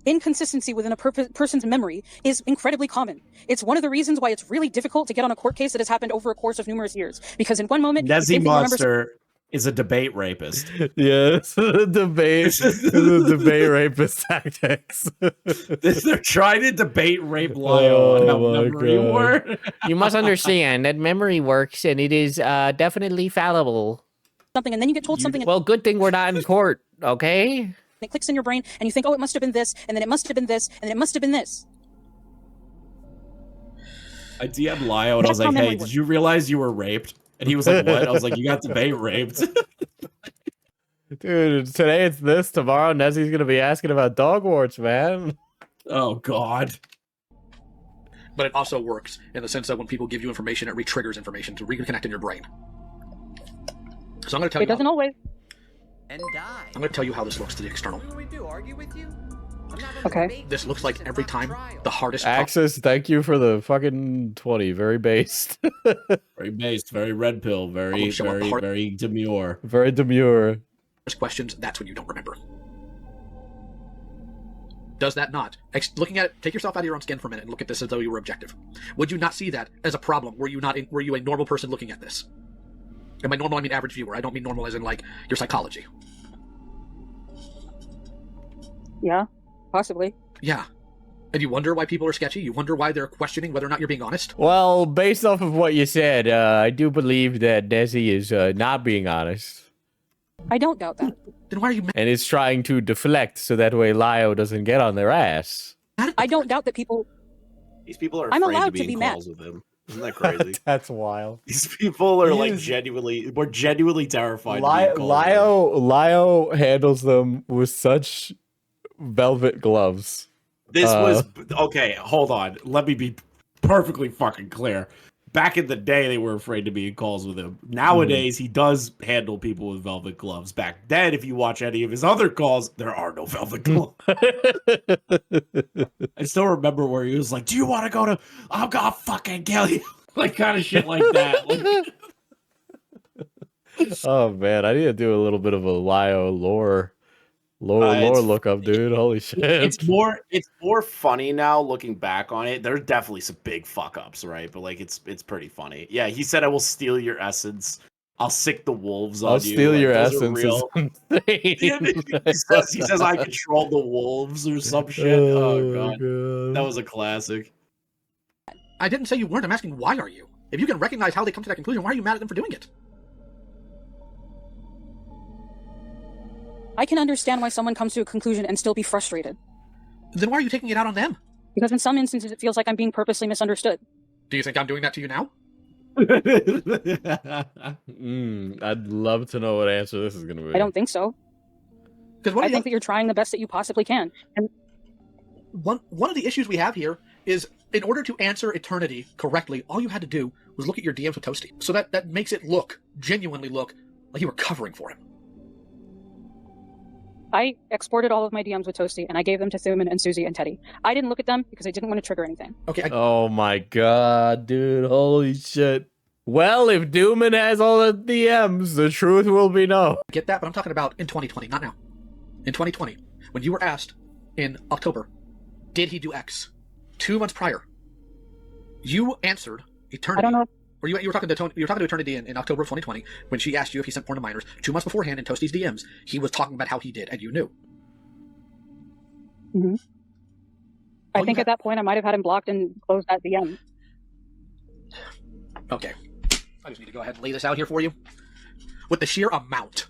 inconsistency within a person's memory is incredibly common. It's one of the reasons why it's really difficult to get on a court case that has happened over a course of numerous years. Because in one moment, Nezzy Monster is a debate rapist. Yes, debate rapist tactics. They're trying to debate rape Lyle on how memory works. You must understand that memory works and it is definitely fallible. Something, and then you get told something. Well, good thing we're not in court, okay? It clicks in your brain, and you think, oh, it must have been this, and then it must have been this, and then it must have been this. I DM'd Lyle, and I was like, hey, did you realize you were raped? And he was like, what? I was like, you got debate raped. Dude, today it's this, tomorrow Nezzy's gonna be asking about dog warts, man. Oh, God. But it also works in the sense that when people give you information, it re-triggers information to reconnect in your brain. So I'm gonna tell you. It doesn't always. And die. I'm going to tell you how this looks to the external. What do we do? Argue with you? Okay. This looks like every time the hardest. Axis, thank you for the fucking 20. Very based. Very based. Very red pill. Very demure. Very demure. Questions. That's when you don't remember. Does that not? Looking at it, take yourself out of your own skin for a minute and look at this as though you were objective. Would you not see that as a problem? Were you a normal person looking at this? And by normal, I mean average viewer. I don't mean normal as in, like, your psychology. Yeah, possibly. Yeah. And you wonder why people are sketchy? You wonder why they're questioning whether or not you're being honest? Well, based off of what you said, I do believe that Nezzy is not being honest. I don't doubt that. Then why are you... And it's trying to deflect so that way Lio doesn't get on their ass. I don't doubt that people... These people are I'm afraid allowed to be to be in mad. calls with him. Isn't that crazy? That's wild. These people are like we're genuinely terrified. Lio handles them with such velvet gloves. This was okay. Hold on. Let me be perfectly fucking clear. Back in the day, they were afraid to be in calls with him. Nowadays, he does handle people with velvet gloves. Back then, if you watch any of his other calls, there are no velvet gloves. I still remember where he was like, "Do you want to go to? I'm gonna fucking kill you," like kind of shit like that. Like... Oh man, I need to do a little bit of a Lio lore lookup, dude. Holy shit! It's more funny now looking back on it. There's definitely some big fuck ups, right? But like it's pretty funny. Yeah, he said, "I will steal your essence. I'll sick the wolves on you." I'll steal your essence. He says, "I control the wolves" or some shit. Oh god, that was a classic. I didn't say you weren't. I'm asking, why are you? If you can recognize how they come to that conclusion, why are you mad at them for doing it? I can understand why someone comes to a conclusion and still be frustrated. Then why are you taking it out on them? Because in some instances, it feels like I'm being purposely misunderstood. Do you think I'm doing that to you now? I'd love to know what answer this is going to be. I don't think so. Because I think that you're trying the best that you possibly can. And one of the issues we have here is, in order to answer Eternity correctly, all you had to do was look at your DMs with Toasty. So that makes it genuinely look like you were covering for him. I exported all of my DMs with Toasty, and I gave them to Thuman and Susie and Teddy. I didn't look at them because I didn't want to trigger anything. Okay. Oh my god, dude. Holy shit. Well, if Dooman has all the DMs, the truth will be known. I get that, but I'm talking about in 2020, not now. In 2020, when you were asked in October, did he do X? 2 months prior, you answered Eternity. I don't know. Or you were talking to Eternity in October of 2020 when she asked you if he sent porn to minors. 2 months beforehand in Toasty's DMs, he was talking about how he did, and you knew. Mm-hmm. I think at that point I might have had him blocked and closed that DM. Okay. I just need to go ahead and lay this out here for you. With the sheer amount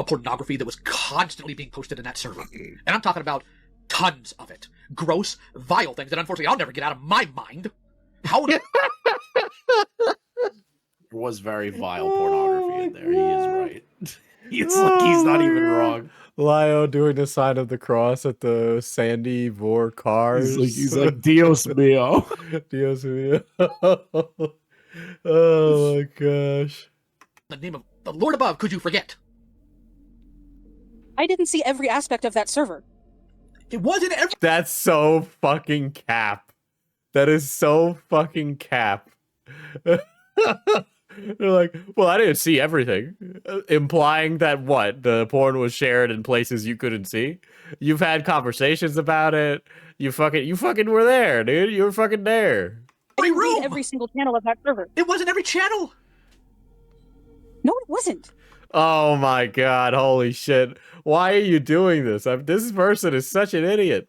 of pornography that was constantly being posted in that server, and I'm talking about tons of it. Gross, vile things that unfortunately I'll never get out of my mind. How would There was very vile pornography in there. He is right. It's like he's not even wrong. Lio doing the sign of the cross at the Sandy Vor cars. He's like Dios mío. Dios mío. Oh my gosh. the name of the Lord above could you forget? I didn't see every aspect of that server. It wasn't every. That's so fucking cap. That is so fucking cap. They're like, well, I didn't see everything. Implying that what? The porn was shared in places you couldn't see? You've had conversations about it. You fucking were there, dude. You were fucking there. I didn't read every single channel of that server. It wasn't every channel. No, it wasn't. Oh my god, holy shit. Why are you doing this? This person is such an idiot.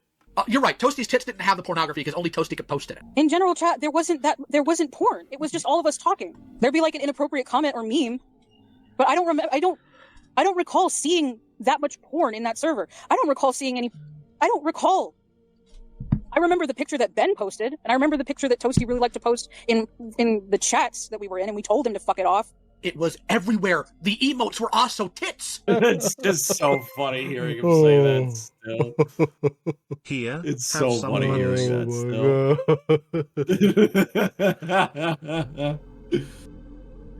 You're right. Toasty's tits didn't have the pornography because only Toasty could post it. In general chat, there wasn't porn. It was just all of us talking. There'd be like an inappropriate comment or meme, but I don't remember. I don't recall seeing that much porn in that server. I don't recall seeing any. I don't recall. I remember the picture that Ben posted, and I remember the picture that Toasty really liked to post in the chats that we were in, and we told him to fuck it off. It was everywhere. The emotes were also tits. It's just so funny hearing him say that still. Here, it's so funny hearing that still.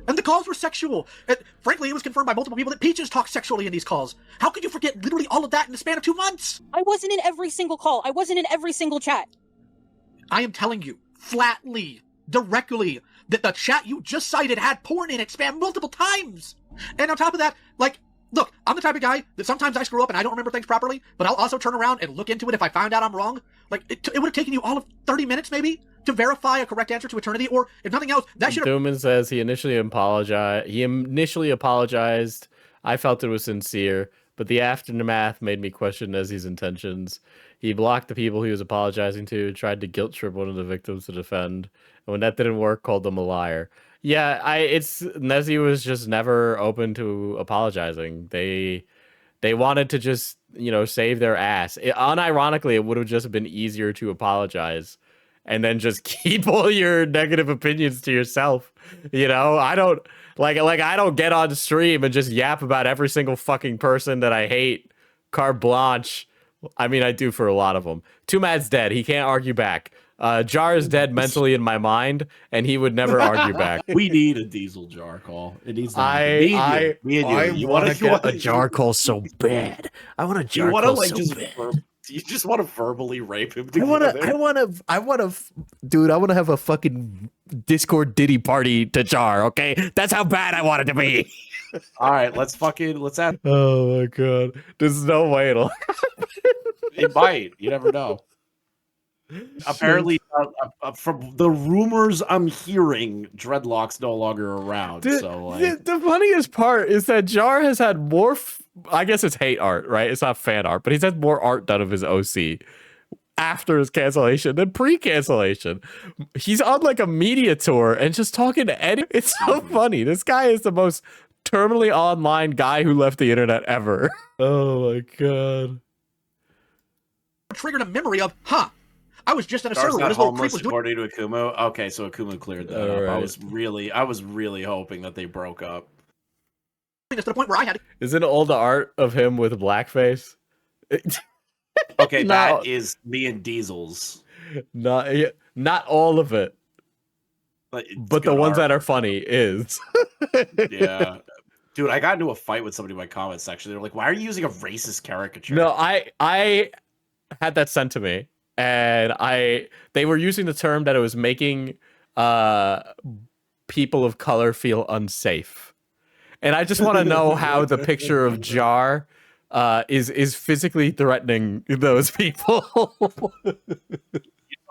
And the calls were sexual. And frankly, it was confirmed by multiple people that Peaches talked sexually in these calls. How could you forget literally all of that in the span of 2 months? I wasn't in every single call. I wasn't in every single chat. I am telling you, flatly, directly, that the chat you just cited had porn in it spanned multiple times. And on top of that, like, look, I'm the type of guy that sometimes I screw up and I don't remember things properly, but I'll also turn around and look into it if I find out I'm wrong. Like, it would have taken you all of 30 minutes, maybe, to verify a correct answer to Eternity, or if nothing else, that should have... Dooman says he initially apologized. I felt it was sincere, but the aftermath made me question Nezzy's intentions. He blocked the people he was apologizing to, tried to guilt trip one of the victims to defend, and when that didn't work, called them a liar. Yeah, Nezzy was just never open to apologizing. They wanted to just, save their ass. Unironically, it would have just been easier to apologize and then just keep all your negative opinions to yourself. I don't I don't get on stream and just yap about every single fucking person that I hate. Carte blanche. I mean, I do for a lot of them. Too Mad's dead. He can't argue back. Jar is dead mentally in my mind, and he would never argue back. We need a Diesel Jar call. It needs to I want to get a Jar call so bad. I want a Jar call so bad. You just want to verbally rape him. I want to have a fucking Discord Diddy party to Jar. Okay, that's how bad I want it to be. All right, let's add. Oh my god, there's no way it'll. It might. You never know. Apparently, from the rumors I'm hearing, Dreadlock's no longer around. The funniest part is that Jar has had more. I guess it's hate art, right? It's not fan art, but he's had more art done of his OC after his cancellation than pre-cancellation. He's on like a media tour and just talking to Eddie. It's so funny. This guy is the most terminally online guy who left the internet ever. Oh my god. Triggered a memory of, I was just in a Jar's server. not This little homeless creep was doing. according to Akumu. Okay, so Akumu cleared that up. Alright. I was really hoping that they broke up. This to the point where I had. Isn't all the art of him with Okay, blackface? that is me and Diesel's. Not all of it, but the ones that are funny is. Yeah. Dude, I got into a fight with somebody in my comment section. They're like, why are you using a racist caricature? No, I had that sent to me, and they were using the term that it was making people of color feel unsafe. And I just want to know how the picture of Jar is physically threatening those people. You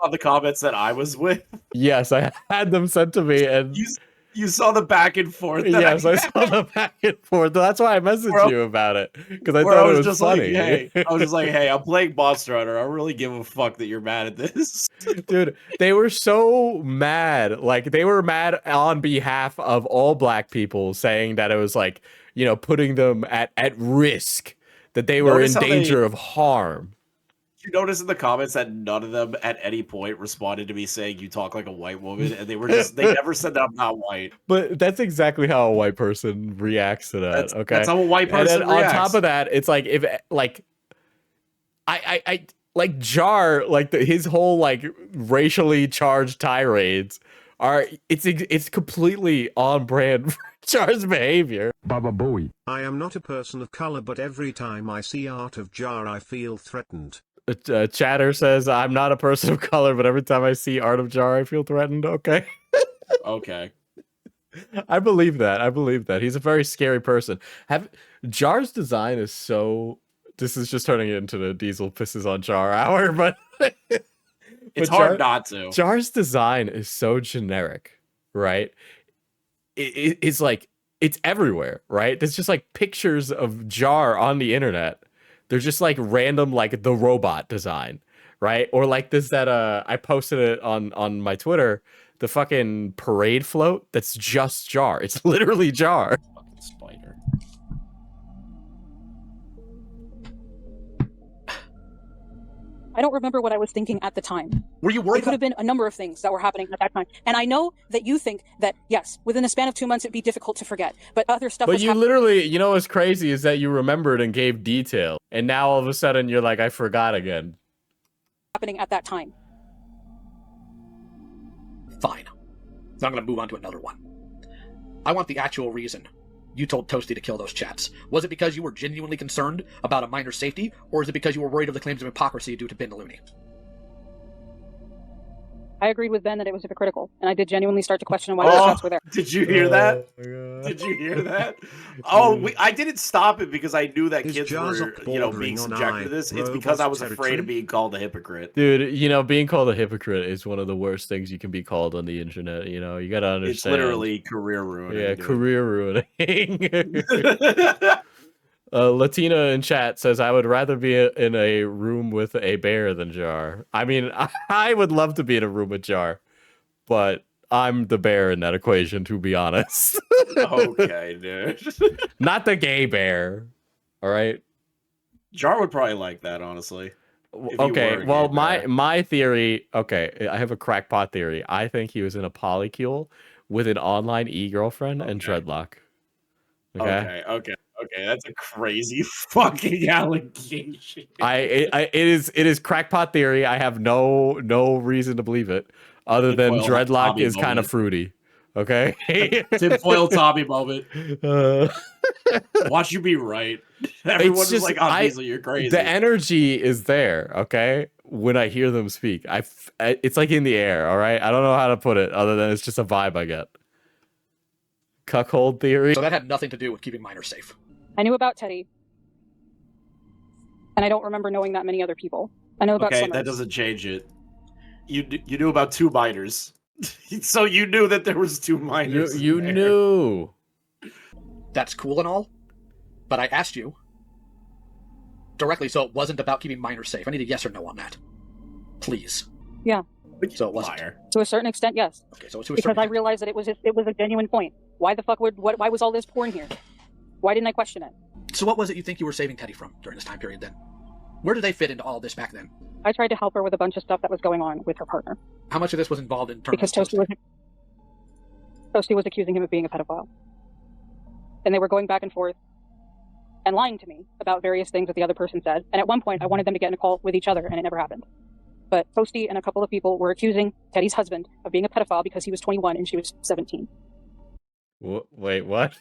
saw the comments that I was with? Yes, I had them sent to me, and you saw the back and forth. Yes, I saw the back and forth. That's why I messaged you about it, because I thought it was just funny. Like, hey, I was just like, hey, I'm playing Monster Hunter. I don't really give a fuck that you're mad at this. Dude, they were so mad. Like, they were mad on behalf of all black people, saying that it was like, you know, putting them at risk, that they were in danger of harm. You notice in the comments that none of them at any point responded to me saying you talk like a white woman, and they never said that I'm not white. But that's exactly how a white person reacts to that. Okay, that's how a white person and then reacts. On top of that, it's like if like I like Jar, like his whole like racially charged tirades are it's completely on brand for Jar's behavior. Baba Booey. I am not a person of color, but every time I see art of Jar, I feel threatened. Chatter says, I'm not a person of color, but every time I see art of Jar, I feel threatened. Okay. Okay. I believe that. I believe that. He's a very scary person. Jar's design is so... This is just turning it into the Diesel pisses on Jar hour, but... It's hard not to. Jar's design is so generic, right? It's like, it's everywhere, right? There's just like pictures of Jar on the internet. They're just like random, like the robot design, right? Or like this that I posted it on my Twitter, the fucking parade float that's just Jar. It's literally Jar. Fucking spider. I don't remember what I was thinking at the time. Were you worried? It could have been a number of things that were happening at that time. And I know that you think that, yes, within a span of 2 months, it'd be difficult to forget. But other stuff was But you literally, you know what's crazy is that you remembered and gave detail. And now all of a sudden you're like, I forgot again. Happening at that time. Fine. So I'm going to move on to another one. I want the actual reason you told Toasty to kill those chats. Was it because you were genuinely concerned about a minor's safety, or is it because you were worried of the claims of hypocrisy due to Ben Looney? I agreed with Ben that it was hypocritical, and I did genuinely start to question why those chats were there. Did you hear that? Did you hear that? Oh, I didn't stop it because I knew that kids were, being subjected to this. It's because I was afraid of being called a hypocrite. Dude, being called a hypocrite is one of the worst things you can be called on the internet. You gotta understand. It's literally career ruining. Yeah, career ruining. Latina in chat says, I would rather be in a room with a bear than Jar. I mean, I would love to be in a room with Jar, but I'm the bear in that equation, to be honest. Okay, dude. Not the gay bear. All right. Jar would probably like that, honestly. Okay, well, my theory, okay, I have a crackpot theory. I think he was in a polycule with an online e-girlfriend and dreadlock. Okay, that's a crazy fucking allegation. It is crackpot theory. I have no reason to believe it, other than dreadlock is kind of fruity. Okay, tinfoil Tommy moment. Watch you be right. Everyone's just like, obviously you're crazy. The energy is there. Okay, when I hear them speak, it's like in the air. All right, I don't know how to put it other than it's just a vibe I get. Cuckold theory. So that had nothing to do with keeping minors safe. I knew about Teddy, and I don't remember knowing that many other people. I know about Summers. That doesn't change it. You knew about 2 minors, so you knew that there was 2 minors. You knew. That's cool and all, but I asked you directly, so it wasn't about keeping minors safe. I need a yes or no on that, please. Yeah. So it wasn't. To a certain extent, yes. Okay, so to a because certain I realized that it was a genuine point. Why the fuck why was all this porn here? Why didn't I question it? So what was it you think you were saving Teddy from during this time period then? Where did they fit into all this back then? I tried to help her with a bunch of stuff that was going on with her partner. How much of this was involved in terms because Toasty was accusing him of being a pedophile. And they were going back and forth and lying to me about various things that the other person said. And at one point, I wanted them to get in a call with each other, and it never happened. But Toasty and a couple of people were accusing Teddy's husband of being a pedophile because he was 21 and she was 17. Wait, what?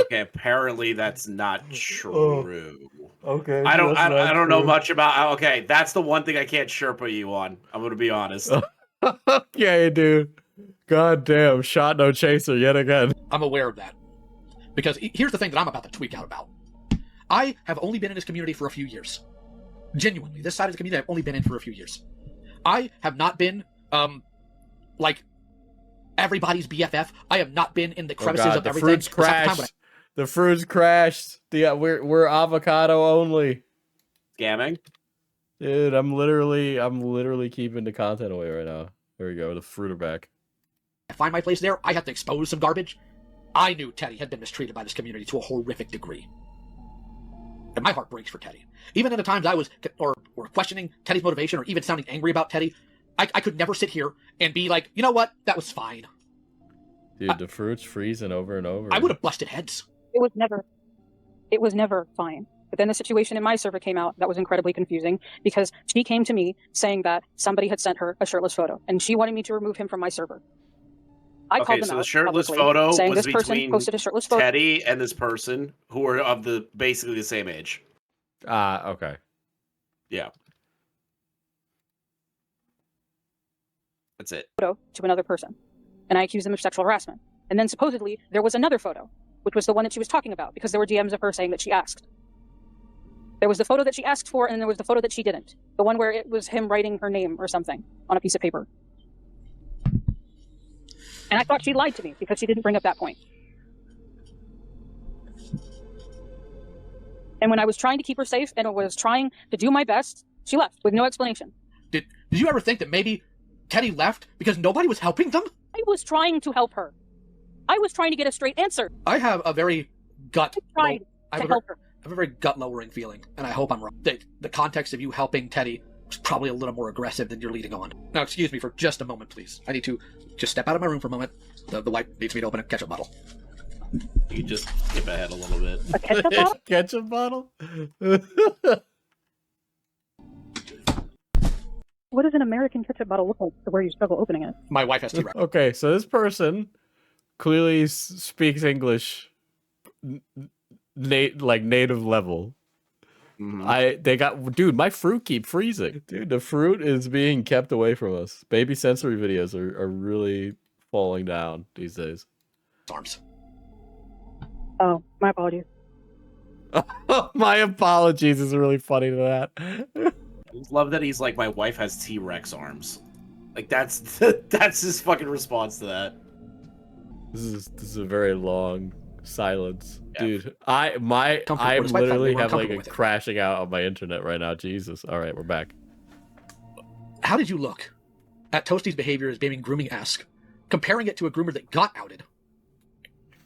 Okay, apparently that's not true. Okay. I don't know much about. Okay, that's the one thing I can't Sherpa you on. I'm gonna be honest. Okay, dude. God damn, shot no chaser yet again. I'm aware of that. Because here's the thing that I'm about to tweak out about. I have only been in this community for a few years. Genuinely, this side of the community I've only been in for a few years. I have not been, like, everybody's BFF. I have not been in the crevices of everything. Fruits crashed. The fruits crashed. We're avocado only. Scamming? Dude, I'm literally keeping the content away right now. There we go, the fruit are back. I find my place there, I have to expose some garbage. I knew Teddy had been mistreated by this community to a horrific degree. And my heart breaks for Teddy. Even in the times I was or questioning Teddy's motivation or even sounding angry about Teddy, I could never sit here and be like, you know what, that was fine. Dude, the fruit's freezing over and over. I would have busted heads. It was never fine. But then the situation in my server came out that was incredibly confusing because she came to me saying that somebody had sent her a shirtless photo and she wanted me to remove him from my server. I called them so out the shirtless publicly, photo saying was this person between posted a shirtless photo. Teddy and this person who were of basically the same age. Okay. Yeah. That's it. Photo to another person. And I accused them of sexual harassment. And then supposedly there was another photo, which was the one that she was talking about because there were DMs of her saying that she asked. There was the photo that she asked for, and then there was the photo that she didn't. The one where it was him writing her name or something on a piece of paper. And I thought she lied to me because she didn't bring up that point. And when I was trying to keep her safe and was trying to do my best, she left with no explanation. Did you ever think that maybe Teddy left because nobody was helping them? I was trying to help her. I was trying to get a straight answer. I have a very I have help her. a very gut-lowering feeling, and I hope I'm wrong. The context of you helping Teddy was probably a little more aggressive than you're leading on. Now, excuse me for just a moment, please. I need to just step out of my room for a moment. The wife needs me to open a ketchup bottle. You can just skip ahead a little bit. A ketchup bottle? Ketchup bottle? What does an American ketchup bottle look like to where you struggle opening it? My wife has T-Rex. Okay, so this person clearly speaks English native level. Dude, my fruit keep freezing. Dude, the fruit is being kept away from us. Baby sensory videos are really falling down these days. Arms. Oh, my apologies. My apologies is really funny to that. I love that he's like, my wife has T-Rex arms. Like that's his fucking response to that. This is a very long silence. Yeah. Dude, I'm literally have like a crashing out on my internet right now. Jesus. All right, we're back. How did you look at Toasty's behavior as being grooming-esque, comparing it to a groomer that got outed,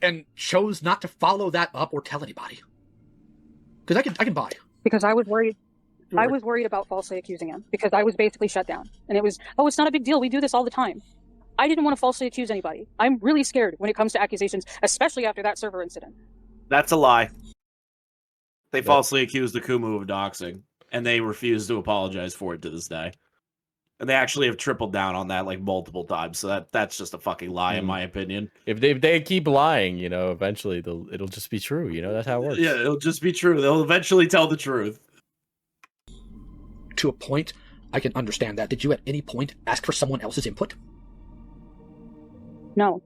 and chose not to follow that up or tell anybody? Because I can buy. Because I was worried. I was worried about falsely accusing him because I was basically shut down. And it was, it's not a big deal. We do this all the time. I didn't want to falsely accuse anybody. I'm really scared when it comes to accusations, especially after that server incident. That's a lie. They falsely accused the Kumu of doxing, and they refuse to apologize for it to this day. And they actually have tripled down on that like multiple times. So that's just a fucking lie, in my opinion. If they keep lying, eventually it'll just be true. That's how it works. Yeah, it'll just be true. They'll eventually tell the truth. To a point, I can understand that. Did you at any point ask for someone else's input? No.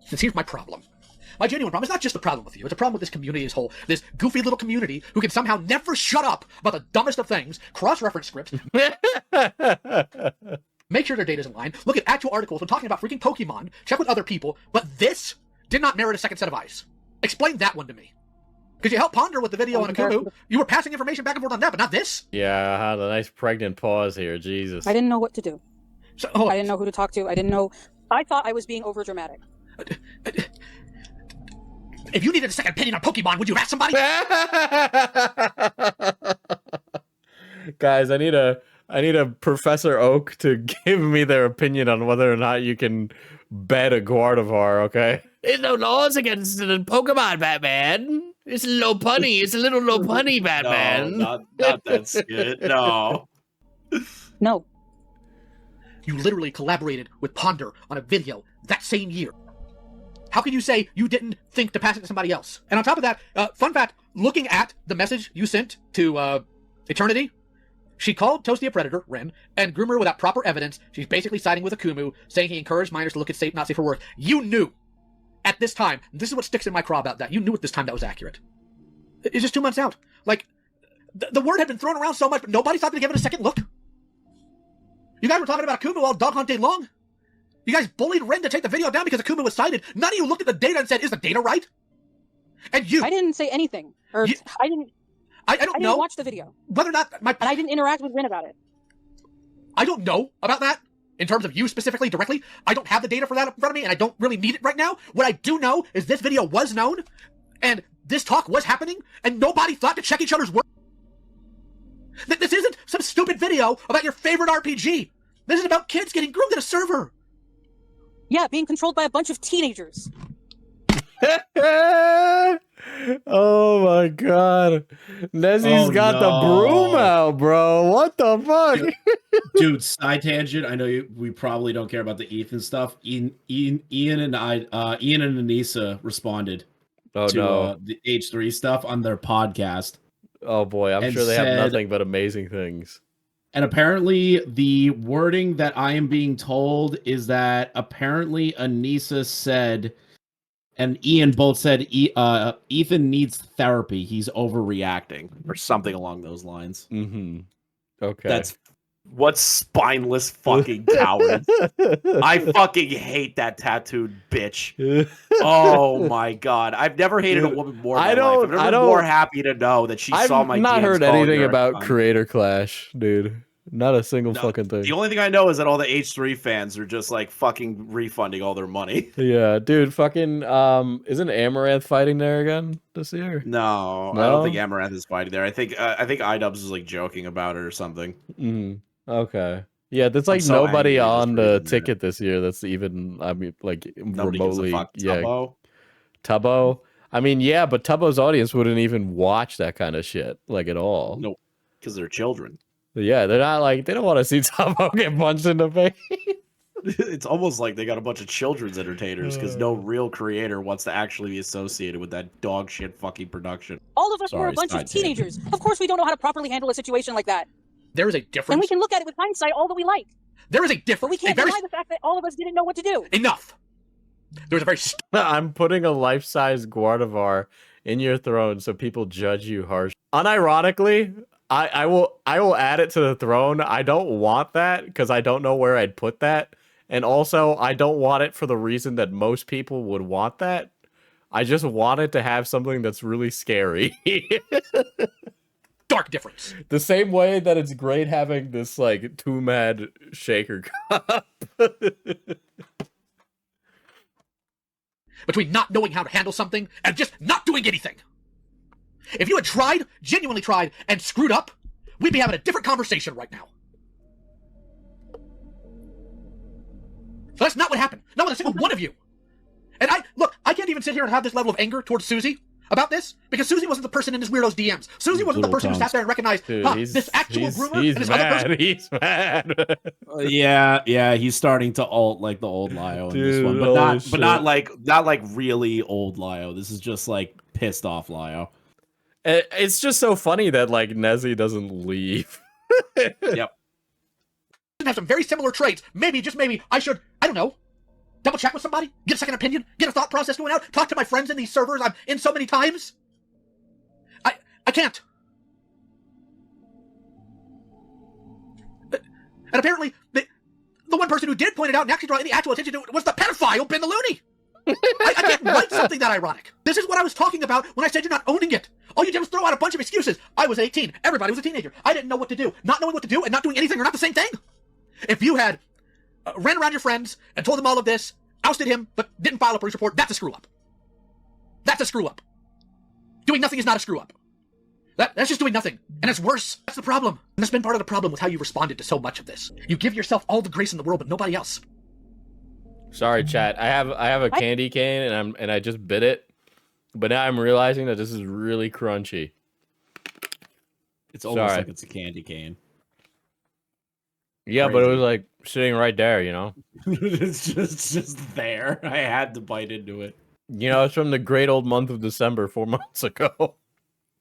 Since here's my problem. My genuine problem is not just the problem with you. It's a problem with this community as a whole. This goofy little community who can somehow never shut up about the dumbest of things, cross-reference scripts, make sure their data's in line, look at actual articles when talking about freaking Pokemon, check with other people, but this did not merit a second set of eyes. Explain that one to me. Because you helped ponder with the video on Akumu. You were passing information back and forth on that, but not this. Yeah, I had a nice pregnant pause here. Jesus. I didn't know what to do. So, I didn't know who to talk to. I didn't know. I thought I was being overdramatic. If you needed a second opinion on Pokemon, would you ask somebody? Guys, I need a Professor Oak to give me their opinion on whether or not you can bet a Gardevoir, okay? There's no laws against the Pokemon, Batman. It's a little punny. It's a little punny, Batman. No, not that skit. No. No. You literally collaborated with Ponder on a video that same year. How can you say you didn't think to pass it to somebody else? And on top of that, fun fact, looking at the message you sent to Eternity, she called Toasty a predator, Ren, and groomed her without proper evidence. She's basically siding with Akumu, saying he encouraged minors to look at safe, not safe for work. You knew at this time, this is what sticks in my craw about that, you knew at this time that was accurate. It's just 2 months out. Like, the word had been thrown around so much, but nobody thought to give it a second look. You guys were talking about Akumu all dog hunt day long. You guys bullied Ren to take the video down because Akumu was cited. None of you looked at the data and said, is the data right? And you... I didn't say anything. Or I didn't know watch the video. Whether or not and I didn't interact with Ren about it. I don't know about that. In terms of you specifically, directly, I don't have the data for that in front of me, and I don't really need it right now. What I do know is this video was known, and this talk was happening, and nobody thought to check each other's work. This isn't some stupid video about your favorite RPG. This is about kids getting groomed at a server. Yeah, being controlled by a bunch of teenagers. Oh my god. Nezzie's got the broom out, bro. What the fuck? Dude, side tangent. I know we probably don't care about the Ethan stuff. Ian and Anissa responded to the H3 stuff on their podcast. Oh boy, I'm sure they have nothing but amazing things. And apparently the wording that I am being told is that apparently Anissa said, and Ian both said, Ethan needs therapy. He's overreacting, or something along those lines. Mm-hmm. Okay. That's what spineless fucking coward. I fucking hate that tattooed bitch. Oh my god. I've never hated a woman more in my life. I'm never more happy to know that she saw my I've not DMs heard calling anything her about a cunt. Creator Clash, dude. Not a single fucking thing. The only thing I know is that all the H3 fans are just like fucking refunding all their money. Yeah, dude, fucking isn't Amaranth fighting there again this year? No, I don't think Amaranth is fighting there. I think iDubbbz is like joking about it or something. Okay. Yeah, there's like nobody on the ticket this year that's even, I mean, like Nobody remotely. gives a fuck. Yeah. Tubbo? Tubbo. I mean, yeah, but Tubbo's audience wouldn't even watch that kind of shit, like at all. No, because they're children. Yeah, they're not like, they don't want to see Tubbo get punched in the face. It's almost like they got a bunch of children's entertainers because no real creator wants to actually be associated with that dog shit fucking production. All of us were a bunch of teenagers. Of course we don't know how to properly handle a situation like that. There is a difference. And we can look at it with hindsight all that we like. There is a difference. But we can't deny the fact that all of us didn't know what to do. Enough. There's a very... I'm putting a life-size Gardevoir in your throne so people judge you harsh. Unironically, I will add it to the throne. I don't want that because I don't know where I'd put that. And also, I don't want it for the reason that most people would want that. I just want it to have something that's really scary. Dark difference. The same way that it's great having this, like, Too Mad Shaker Cup. Between not knowing how to handle something and just not doing anything. If you had tried, genuinely tried, and screwed up, we'd be having a different conversation right now. So that's not what happened. Not with a single one of you. And I can't even sit here and have this level of anger towards Susie about this, because Susie wasn't the person in this weirdo's DMs. Susie wasn't the person who sat there and recognized, this actual groomer and this other person. He's mad. Yeah, he's starting to alt like the old Lio in this one, but not like really old Lio. This is just like pissed off Lio. It's just so funny that like Nezzy doesn't leave. Yep. Have some very similar traits. Maybe, just maybe, I should, I don't know, double check with somebody, get a second opinion, get a thought process going out, talk to my friends in these servers I'm in so many times. I can't. And apparently, the one person who did point it out and actually draw any actual attention to it was the pedophile Ben the Looney. I can't write something that ironic. This is what I was talking about when I said you're not owning it. All you did was throw out a bunch of excuses. I was 18. Everybody was a teenager. I didn't know what to do. Not knowing what to do and not doing anything are not the same thing. If you had ran around your friends and told them all of this, ousted him, but didn't file a police report, that's a screw up. That's a screw up. Doing nothing is not a screw up. That's just doing nothing. And it's worse. That's the problem. And that's been part of the problem with how you responded to so much of this. You give yourself all the grace in the world, but nobody else. Sorry, chat. I have a candy cane and I just bit it. But now I'm realizing that this is really crunchy. It's almost like it's a candy cane. Yeah, Crazy. but it was like sitting right there, you know? It's just there. I had to bite into it. You know, it's from the great old month of December 4 months ago.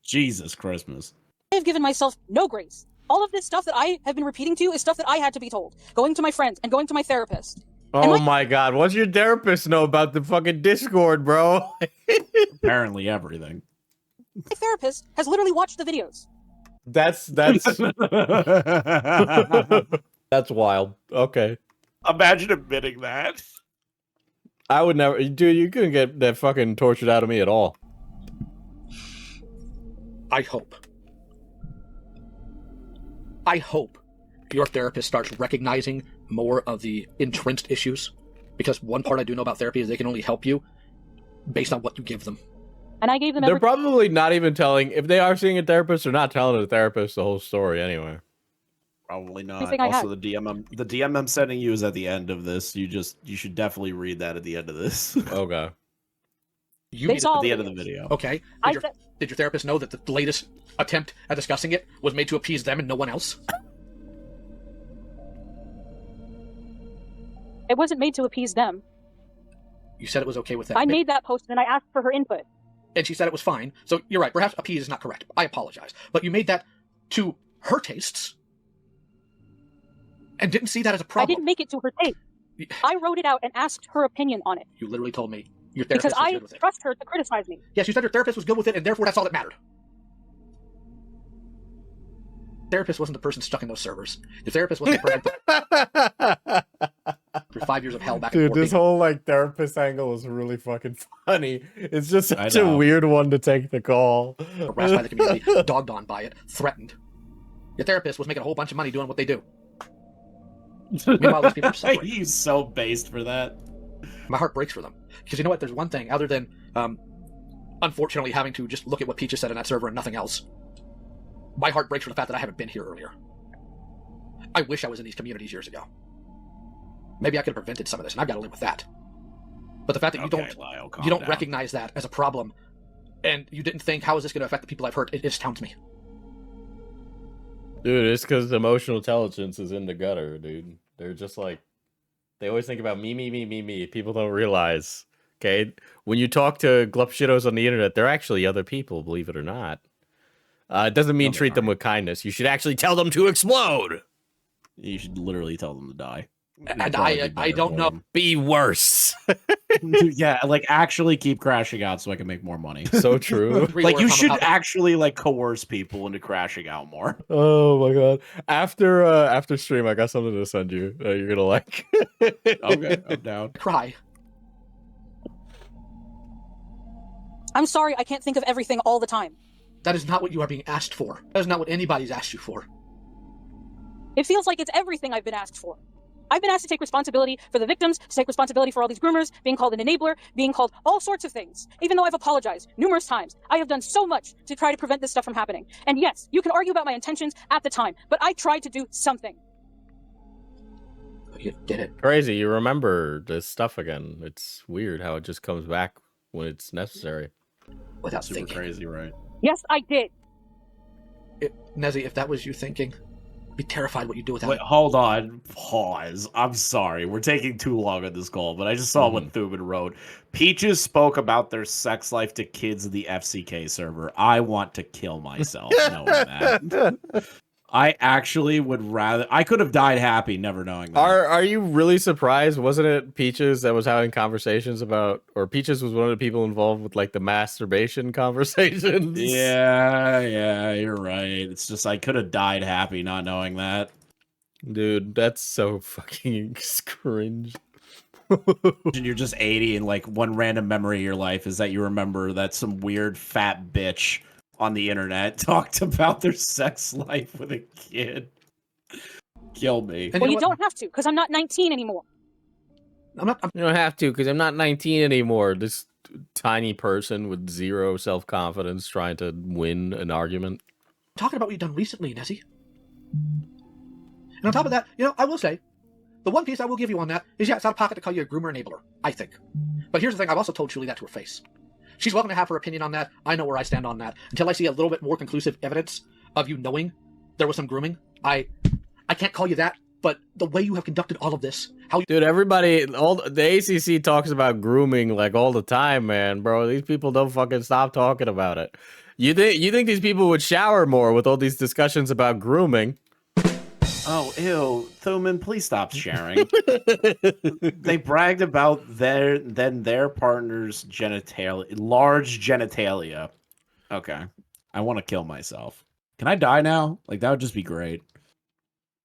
Jesus Christmas. I have given myself no grace. All of this stuff that I have been repeating to you is stuff that I had to be told. Going to my friends and going to my therapist. Oh my god, what's your therapist know about the fucking Discord, bro? Apparently everything. My therapist has literally watched the videos. That's that's wild. Okay. Imagine admitting that. I would never, dude, you couldn't get that fucking tortured out of me at all. I hope your therapist starts recognizing more of the entrenched issues, because one part I do know about therapy is they can only help you based on what you give them. And I gave them They're probably not even telling, if they are seeing a therapist, they're not telling the therapist the whole story anyway. Probably not. Also, the DM I'm sending you is at the end of this. You should definitely read that at the end of this. Okay. You at the end of the video. Okay. Did your therapist know that the latest attempt at discussing it was made to appease them and no one else? It wasn't made to appease them. You said it was okay with them. I made that post and I asked for her input. And she said it was fine. So you're right. Perhaps appease is not correct. I apologize. But you made that to her tastes and didn't see that as a problem. I didn't make it to her taste. I wrote it out and asked her opinion on it. You literally told me your therapist because was I good with it. trust her to criticize me. Yes, you said your therapist was good with it, and therefore that's all that mattered. Therapist wasn't the person stuck in those servers. The therapist wasn't the person for 5 years of hell back and Dude, forth. this whole like therapist angle is really fucking funny. It's just such a weird one to take the call. Harassed by the community, dogged on by it, threatened. Your therapist was making a whole bunch of money doing what they do. Meanwhile, those people are suffering. He's so based for that. My heart breaks for them. Because you know what? There's one thing, other than, unfortunately, having to just look at what Peaches said in that server and nothing else. My heart breaks for the fact that I haven't been here earlier. I wish I was in these communities years ago. Maybe I could have prevented some of this, and I've got to live with that. But the fact that you don't recognize that as a problem, and you didn't think, how is this going to affect the people I've hurt, it astounds me. Dude, it's because emotional intelligence is in the gutter, dude. They're just like, they always think about me. People don't realize, okay? When you talk to glupshitos on the internet, they're actually other people, believe it or not. It doesn't mean treat them with kindness. You should actually tell them to explode. You should literally tell them to die. And I don't know. Be worse. Yeah, like actually keep crashing out so I can make more money. So true. Like you should actually like coerce people into crashing out more. Oh my god! After stream, I got something to send you. You're gonna like. Okay, I'm down. Cry. I'm sorry, I can't think of everything all the time. That is not what you are being asked for. That is not what anybody's asked you for. It feels like it's everything I've been asked for. I've been asked to take responsibility for the victims, to take responsibility for all these groomers, being called an enabler, being called all sorts of things. Even though I've apologized numerous times, I have done so much to try to prevent this stuff from happening. And yes, you can argue about my intentions at the time, but I tried to do something. You did it. Crazy, you remember this stuff again. It's weird how it just comes back when it's necessary. Without Super thinking. crazy, right? Yes, I did. Nezzy, if that was you thinking, I'd be terrified what you do without Wait, it. hold on. Pause. I'm sorry. We're taking too long on this call, but I just saw what Thuman wrote. Peaches spoke about their sex life to kids in the FCK server. I want to kill myself knowing that. I actually would rather... I could have died happy never knowing that. Are you really surprised? Wasn't it Peaches that was having conversations about... Or Peaches was one of the people involved with, like, the masturbation conversations? Yeah, you're right. It's just I could have died happy not knowing that. Dude, that's so fucking cringe. You're just 80 and, like, one random memory of your life is that you remember that some weird fat bitch on the internet talked about their sex life with a kid. Kill me. Well, you don't have to, because I'm not 19 anymore. I'm not. You don't have to, because I'm not 19 anymore. This tiny person with zero self-confidence trying to win an argument. Talking about what you've done recently, Nessie. And on top of that, I will say, the one piece I will give you on that is, yeah, it's out of pocket to call you a groomer enabler, I think. But here's the thing, I've also told Julie that to her face. She's welcome to have her opinion on that. I know where I stand on that. Until I see a little bit more conclusive evidence of you knowing there was some grooming, I can't call you that. But the way you have conducted all of this, Dude, everybody, the ACC talks about grooming like all the time, man, bro. These people don't fucking stop talking about it. You think these people would shower more with all these discussions about grooming? Oh, ew. Thuman, please stop sharing. They bragged about their partner's large genitalia. Okay. I want to kill myself. Can I die now? Like, that would just be great.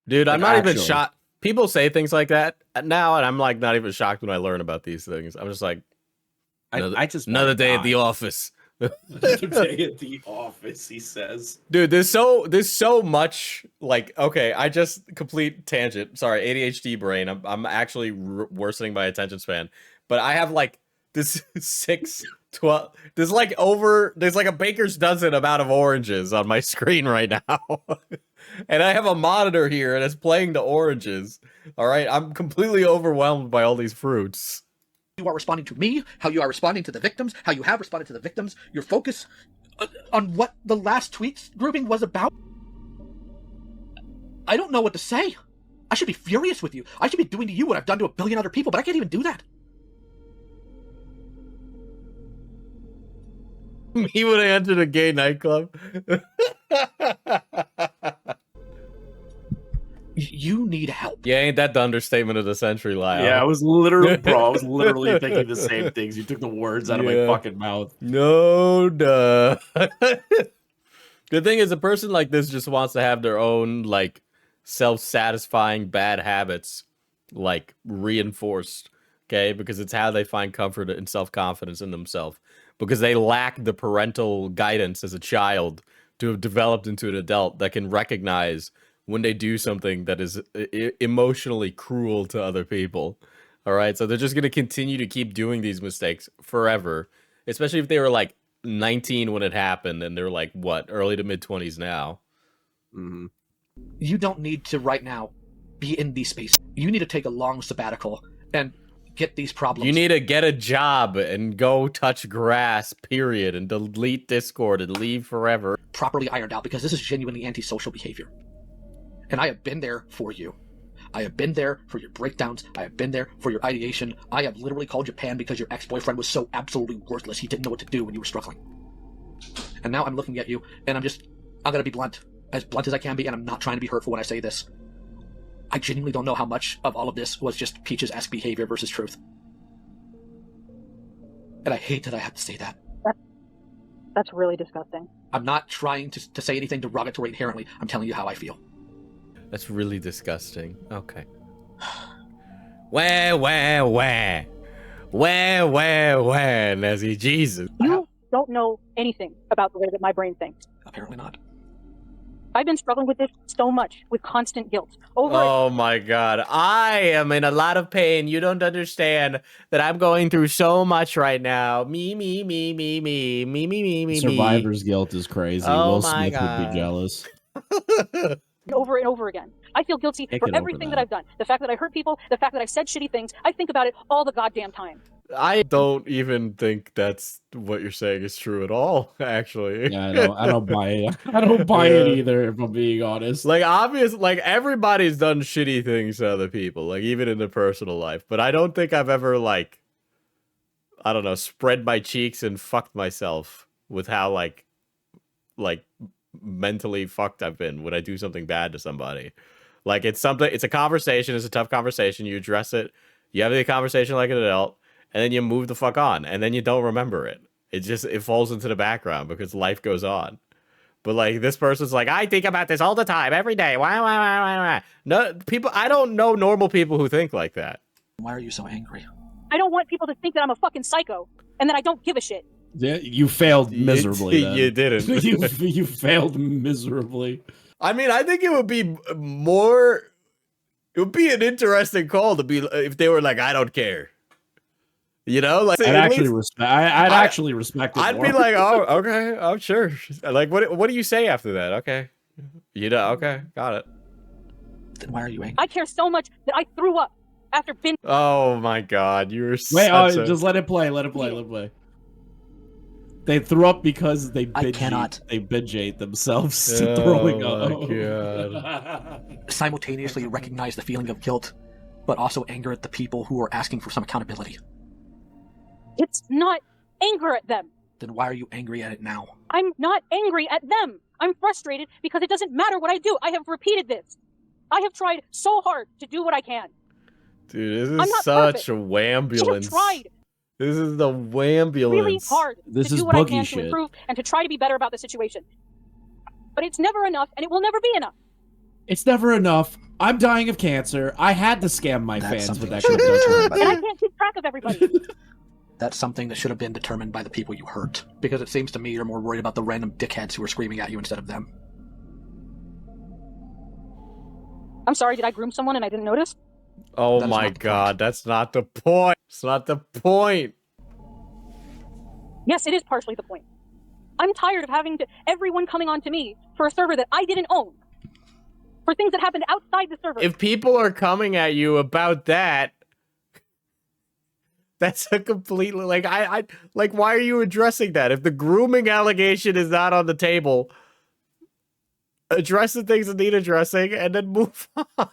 Dude, Like, I'm not even actually. shocked. People say things like that now, and I'm like not even shocked when I learn about these things. I'm just like, another day at the office. Another day at the office, he says. Dude, there's so much, like, okay, I just complete tangent. Sorry, ADHD brain. I'm actually worsening my attention span. But I have like this 12. There's like a baker's dozen amount of oranges on my screen right now. And I have a monitor here and it's playing the oranges. All right, I'm completely overwhelmed by all these fruits. You are responding to me, how you are responding to the victims, how you have responded to the victims, your focus on what the last tweet grouping was about. I don't know what to say. I should be furious with you. I should be doing to you what I've done to a billion other people, but I can't even do that. Me when I entered a gay nightclub. You need help. Yeah, ain't that the understatement of the century, Lyle? Yeah, I was literally thinking the same things. You took the words out of my fucking mouth. No, duh. The thing is, a person like this just wants to have their own, like, self-satisfying bad habits, like, reinforced, okay? Because it's how they find comfort and self-confidence in themselves. Because they lack the parental guidance as a child to have developed into an adult that can recognize when they do something that is emotionally cruel to other people. All right, so they're just going to continue to keep doing these mistakes forever, especially if they were like 19 when it happened and they're like, what, early to mid-20s now. Mm-hmm. You don't need to right now be in these spaces. You need to take a long sabbatical and get these problems. You need to get a job and go touch grass, period, and delete Discord and leave forever. Properly ironed out, because this is genuinely antisocial behavior. And I have been there for you. I have been there for your breakdowns. I have been there for your ideation. I have literally called Japan because your ex-boyfriend was so absolutely worthless he didn't know what to do when you were struggling. And now I'm looking at you, and I'm gonna be blunt as I can be, and I'm not trying to be hurtful when I say this. I genuinely don't know how much of all of this was just Peaches-esque behavior versus truth. And I hate that I have to say that. That's really disgusting. I'm not trying to say anything derogatory inherently. I'm telling you how I feel. That's really disgusting. Okay. Wah, Nessie, Jesus. You don't know anything about the way that my brain thinks. Apparently not. I've been struggling with this so much, with constant guilt. Oh my god. I am in a lot of pain. You don't understand that I'm going through so much right now. Me. Survivor's guilt is crazy. Oh Will my Smith God. would be jealous. Over and over again. I feel guilty Can't for get over everything that. that I've done. The fact that I hurt people, the fact that I said shitty things. I think about it all the goddamn time. I don't even think that's what you're saying is true at all, actually. Yeah, I don't buy it. I don't buy it either, if I'm being honest. Like, everybody's done shitty things to other people, like, even in their personal life. But I don't think I've ever, like, I don't know, spread my cheeks and fucked myself with how, like, mentally fucked I've been when I do something bad to somebody. Like, it's a conversation, it's a tough conversation, you address it, you have the conversation like an adult, and then you move the fuck on, and then you don't remember it. It falls into the background because life goes on. But like, this person's like, I think about this all the time, every day. Why? No, people, I don't know normal people who think like that. Why are you so angry? I don't want people to think that I'm a fucking psycho and that I don't give a shit. Yeah, you failed miserably. Then. You didn't. you failed miserably. I mean, I think it would be more. It would be an interesting call to be if they were like, I don't care. You know, like I'd at actually least- respect. I'd actually respect it. I'd more. be like, oh, okay, oh, sure. Like, what do you say after that? Okay, you know, okay, got it. Then why are you angry? I care so much that I threw up after binge. Oh my God, you're Wait, just let it play. Let it play. Let it play. They threw up because they binge ate themselves to throwing up. Oh my God. Simultaneously recognize the feeling of guilt, but also anger at the people who are asking for some accountability. It's not anger at them. Then why are you angry at it now? I'm not angry at them. I'm frustrated because it doesn't matter what I do. I have repeated this. I have tried so hard to do what I can. Dude, I'm this is not such perfect. a whambulance. I have tried This is the whambulance. really hard This to is do what I boogie can shit. to improve and to try to be better about the situation. But it's never enough, and it will never be enough. It's never enough. I'm dying of cancer. I had to scam my That's fans with something that that should have been cryptocurrency. determined And I can't keep track of everybody. That's something that should have been determined by the people you hurt. Because it seems to me you're more worried about the random dickheads who are screaming at you instead of them. I'm sorry, did I groom someone and I didn't notice? Oh That is my not the God, that's not the point. It's not the point. Yes, it is partially the point. I'm tired of having everyone coming on to me for a server that I didn't own. For things that happened outside the server. If people are coming at you about that, that's a completely like I like why are you addressing that? If the grooming allegation is not on the table, address the things that need addressing and then move on.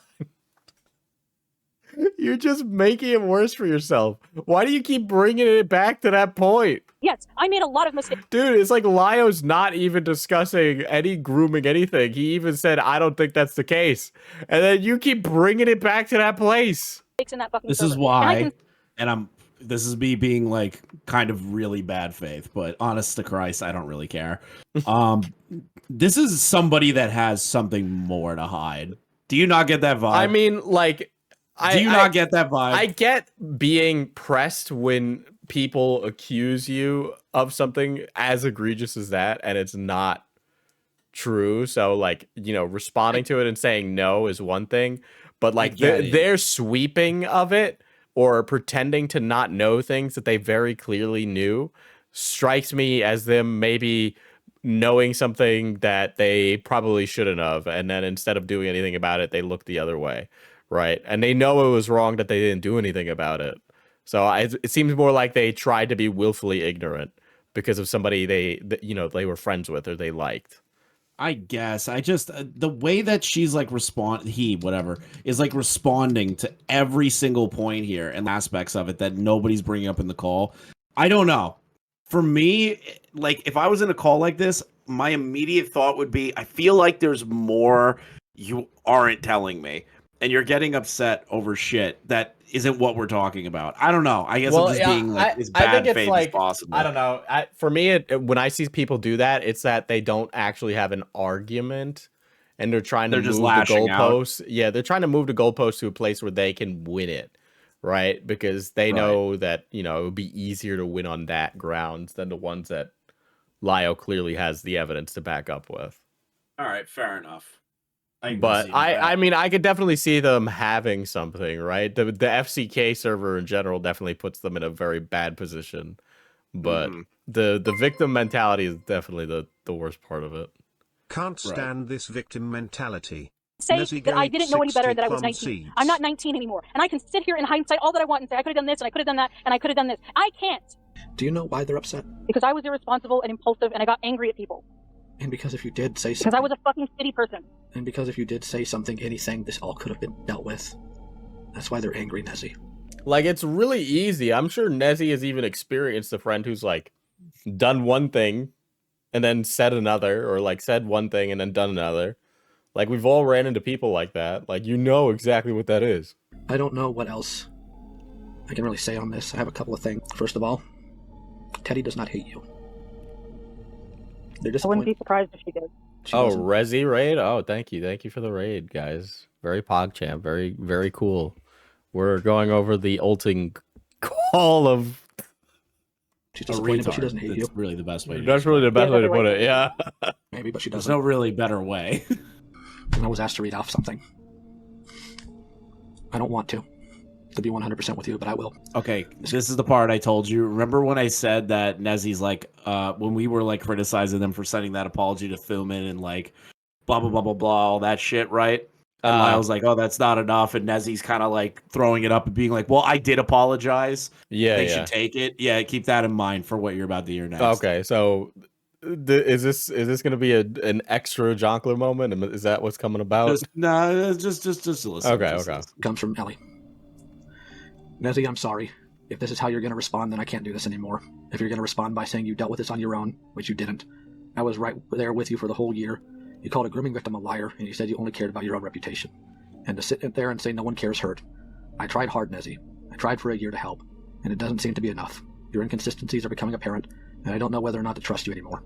You're just making it worse for yourself. Why do you keep bringing it back to that point? Yes, I made a lot of mistakes. Dude, it's like Lio's not even discussing any grooming anything. He even said, I don't think that's the case. And then you keep bringing it back to that place. In that fucking This server. is why, And and this is me being like kind of really bad faith, but honest to Christ, I don't really care. This is somebody that has something more to hide. Do you not get that vibe? I mean, like, do you not get that vibe? I get being pressed when people accuse you of something as egregious as that, and it's not true. So, like, you know, responding to it and saying no is one thing, but like their sweeping of it or pretending to not know things that they very clearly knew strikes me as them maybe knowing something that they probably shouldn't have, and then instead of doing anything about it, they look the other way. Right. And they know it was wrong that they didn't do anything about it. So it seems more like they tried to be willfully ignorant because of somebody they were friends with or they liked. I guess I just the way that she's like is like responding to every single point here and aspects of it that nobody's bringing up in the call. I don't know. For me, like if I was in a call like this, my immediate thought would be, I feel like there's more you aren't telling me. And you're getting upset over shit that isn't what we're talking about. I don't know. I guess I'm just being like as bad faith as possible. I don't know. For me, when I see people do that, it's that they don't actually have an argument, and they're trying to move the goalposts. Yeah, they're trying to move the goalposts to a place where they can win it, right? Because they know that it would be easier to win on that grounds than the ones that Lio clearly has the evidence to back up with. All right, fair enough. But I mean, I could definitely see them having something, right? The FCK server in general definitely puts them in a very bad position. But the victim mentality is definitely the worst part of it. Can't stand this victim mentality. Say that I didn't know any better, that I was 19. I'm not 19 anymore. And I can sit here in hindsight all that I want and say, I could have done this, and I could have done that, and I could have done this. I can't. Do you know why they're upset? Because I was irresponsible and impulsive, and I got angry at people. And because if you did say something... Because I was a fucking shitty person. And because if you did say something, anything, this all could have been dealt with. That's why they're angry, Nezzy. Like, it's really easy. I'm sure Nezzy has even experienced a friend who's, like, done one thing and then said another, or, like, said one thing and then done another. Like, we've all ran into people like that. Like, you know exactly what that is. I don't know what else I can really say on this. I have a couple of things. First of all, Teddy does not hate you. They're I wouldn't be surprised if she did. Resi raid? Oh, thank you. Thank you for the raid, guys. Very PogChamp. Very, very cool. We're going over the ulting call of... She's disappointed, but she doesn't hate you. That's really the best way to That's really the best way to put it, yeah. Maybe, but she doesn't. There's no really better way. I was asked to read off something. I don't want to. to be 100% with you, but I will. Okay, this is the part I told you. Remember when I said that Nezzy's like, when we were like criticizing them for sending that apology to Thuman and like, blah blah blah blah blah, all that shit, right? And Lyle's like, oh, that's not enough, and Nezzy's kind of like throwing it up and being like, well, I did apologize. Yeah, they should take it. Yeah, keep that in mind for what you're about to hear next. Okay, so is this going to be an extra Jonkler moment? Is that what's coming about? Just listen. Okay. Listen. Comes from Ellie. Nezzy, I'm sorry. If this is how you're going to respond, then I can't do this anymore. If you're going to respond by saying you dealt with this on your own, which you didn't, I was right there with you for the whole year. You called a grooming victim a liar, and you said you only cared about your own reputation. And to sit there and say no one cares hurt. I tried hard, Nezzy. I tried for a year to help, and it doesn't seem to be enough. Your inconsistencies are becoming apparent, and I don't know whether or not to trust you anymore.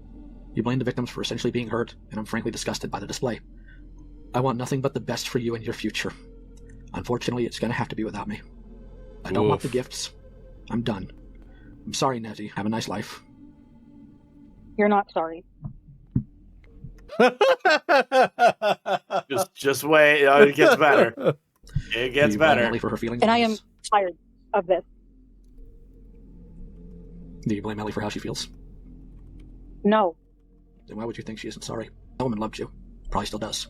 You blame the victims for essentially being hurt, and I'm frankly disgusted by the display. I want nothing but the best for you and your future. Unfortunately, it's going to have to be without me. I don't want the gifts. I'm done. I'm sorry, Nezzy. Have a nice life. You're not sorry. just wait. It gets better. It gets better. Ellie for her feelings? And I am tired of this. Do you blame Ellie for how she feels? No. Then why would you think she isn't sorry? That woman loved you. Probably still does.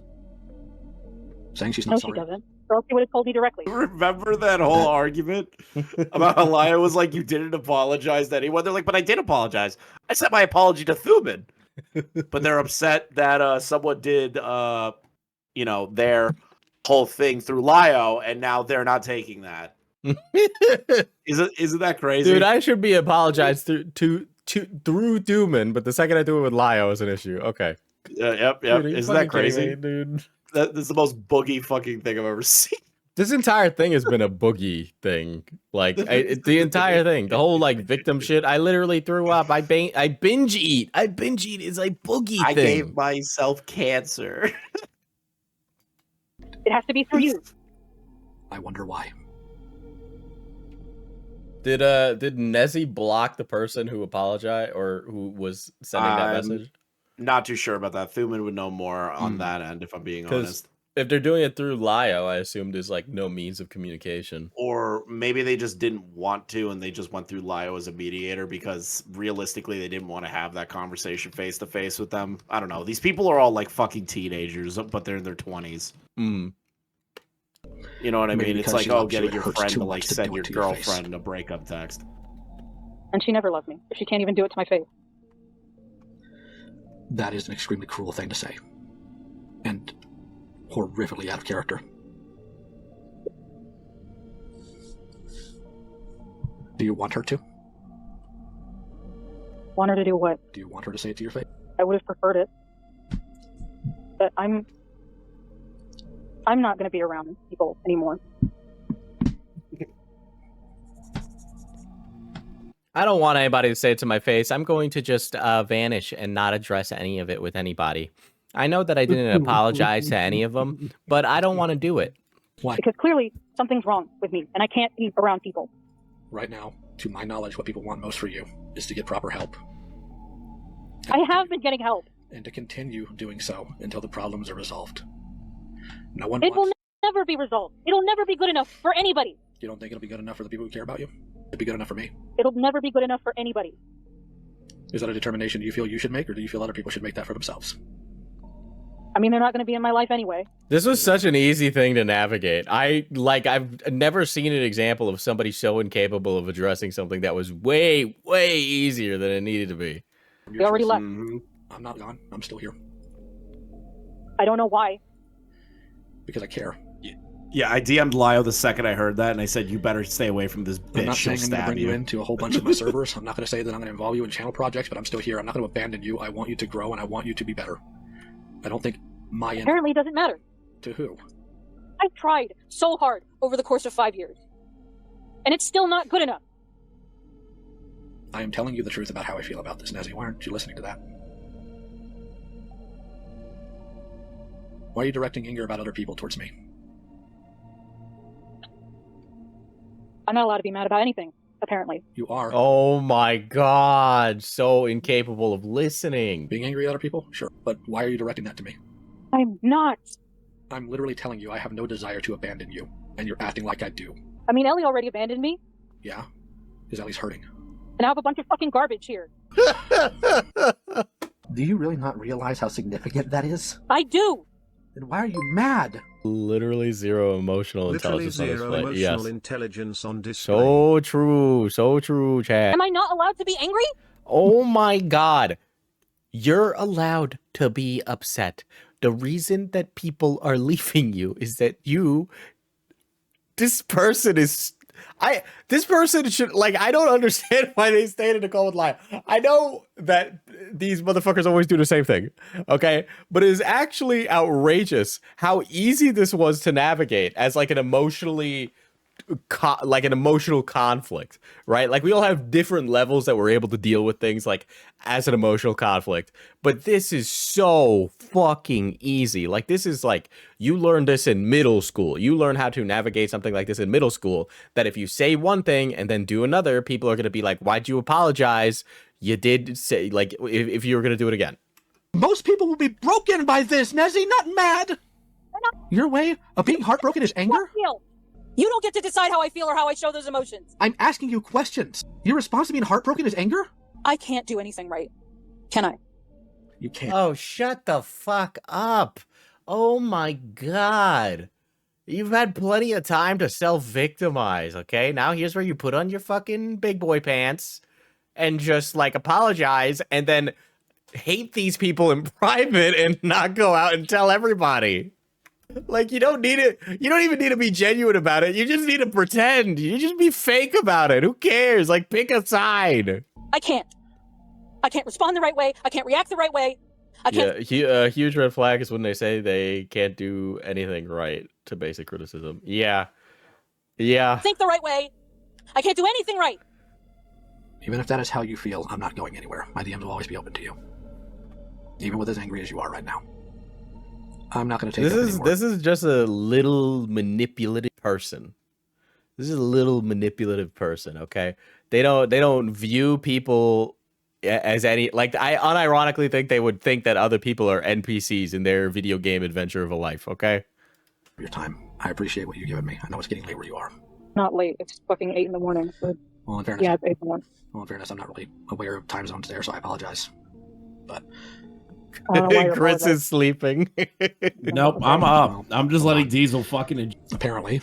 Saying she's not sorry. No, she doesn't. Or else she would have told me directly. Remember that whole argument about how Laya was like, you didn't apologize to anyone? They're like, but I did apologize. I sent my apology to Thuman. But they're upset that someone did, their whole thing through Lio, and now they're not taking that. Isn't that crazy? Dude, I should be apologized through Thuman, but the second I do it with Lio is an issue. Okay. Yep. Dude, isn't that crazy? Me, dude? That's the most boogie fucking thing I've ever seen. This entire thing has been a boogie thing. Like, the entire thing. The whole, like, victim shit. I literally threw up. I binge eat. I binge eat is a boogie thing. I gave myself cancer. It has to be for you. I wonder why. Did Nezzy block the person who apologized or who was sending that message? Not too sure about that. Thuman would know more on that end, if I'm being honest. If they're doing it through Lio, I assume there's like no means of communication. Or maybe they just didn't want to, and they just went through Lio as a mediator because realistically they didn't want to have that conversation face to face with them. I don't know. These people are all like fucking teenagers, but they're in their 20s. Mm. You know what I mean? Maybe It's like, because getting your friend to like much to send do your it to your face. girlfriend a breakup text. And she never loved me. She can't even do it to my face. That is an extremely cruel thing to say. And horrifically out of character. Do you want her to? Want her to do what? Do you want her to say it to your face? I would have preferred it. But I'm not going to be around people anymore. I don't want anybody to say it to my face. I'm going to just vanish and not address any of it with anybody. I know that I didn't apologize to any of them, but I don't want to do it. Why? Because clearly something's wrong with me, and I can't be around people. Right now, to my knowledge, what people want most for you is to get proper help. I have been getting help. And to continue doing so until the problems are resolved. No one It will wants... never be resolved. It'll never be good enough for anybody. You don't think it'll be good enough for the people who care about you? It'll be good enough for me. It'll never be good enough for anybody. Is that a determination you feel you should make, or do you feel other people should make that for themselves? I mean, they're not going to be in my life anyway. This was such an easy thing to navigate. I've never seen an example of somebody so incapable of addressing something that was way, way easier than it needed to be. They already left. I'm not gone. I'm still here. I don't know why. Because I care. Yeah, I DM'd Lio the second I heard that, and I said, you better stay away from this bitch. I'm not She'll saying I'm going to stab bring you you into a whole bunch of my servers. I'm not going to say that I'm going to involve you in channel projects, but I'm still here. I'm not going to abandon you. I want you to grow, and I want you to be better. I don't think my end... Apparently it doesn't matter. To who? I've tried so hard over the course of 5 years. And it's still not good enough. I am telling you the truth about how I feel about this, Nezzy. Why aren't you listening to that? Why are you directing anger about other people towards me? I'm not allowed to be mad about anything, apparently. You are. Oh my god, so incapable of listening. Being angry at other people? Sure. But why are you directing that to me? I'm not. I'm literally telling you I have no desire to abandon you, and you're acting like I do. I mean, Ellie already abandoned me, Yeah, because Ellie's hurting. and I have a bunch of fucking garbage here. Do you really not realize how significant that is? I do! Then why are you mad? Literally zero emotional Literally intelligence on this zero play. emotional Yes. intelligence on display. So true, chat. Am I not allowed to be angry? Oh my god. You're allowed to be upset. The reason that people are leaving you is that this person should, like, I don't understand why they stayed in the cold line. I know that these motherfuckers always do the same thing, okay? But it is actually outrageous how easy this was to navigate as like an emotional conflict, right? Like we all have different levels that we're able to deal with things like as an emotional conflict, but this is so fucking easy. Like this is like, you learn this in middle school. You learn how to navigate something like this in middle school, that if you say one thing and then do another, people are going to be like, why'd you apologize? You did say, like, if you were going to do it again. Most people will be broken by this, Nezzy, not mad. Your way of being heartbroken is anger? You don't get to decide how I feel or how I show those emotions. I'm asking you questions. Your response to being heartbroken is anger? I can't do anything right. Can I? You can't. Oh, shut the fuck up. Oh my god. You've had plenty of time to self-victimize, okay? Now here's where you put on your fucking big boy pants and just, like, apologize and then hate these people in private and not go out and tell everybody. Like, you don't need it. You don't even need to be genuine about it. You just need to pretend. You just be fake about it. Who cares? Like, pick a side. I can't respond the right way. I can't react the right way. I can't. Yeah, huge red flag is when they say they can't do anything right to basic criticism. Yeah. Think the right way. I can't do anything right. Even if that is how you feel, I'm not going anywhere. My DMs will always be open to you. Even with as angry as you are right now. I'm not going to take this is just a little manipulative person. This is a little manipulative person, okay? They don't view people as any, like, I unironically think they would think that other people are NPCs in their video game adventure of a life, okay? For your time. I appreciate what you've given me. I know it's getting late where you are. Not late. It's fucking 8 in the morning. But... Well, in fairness, yeah, it's 8 in the morning. Well, in fairness, I'm not really aware of time zones there, so I apologize. But Chris is sleeping. Nope, I'm up. I'm just letting Diesel fucking. Apparently,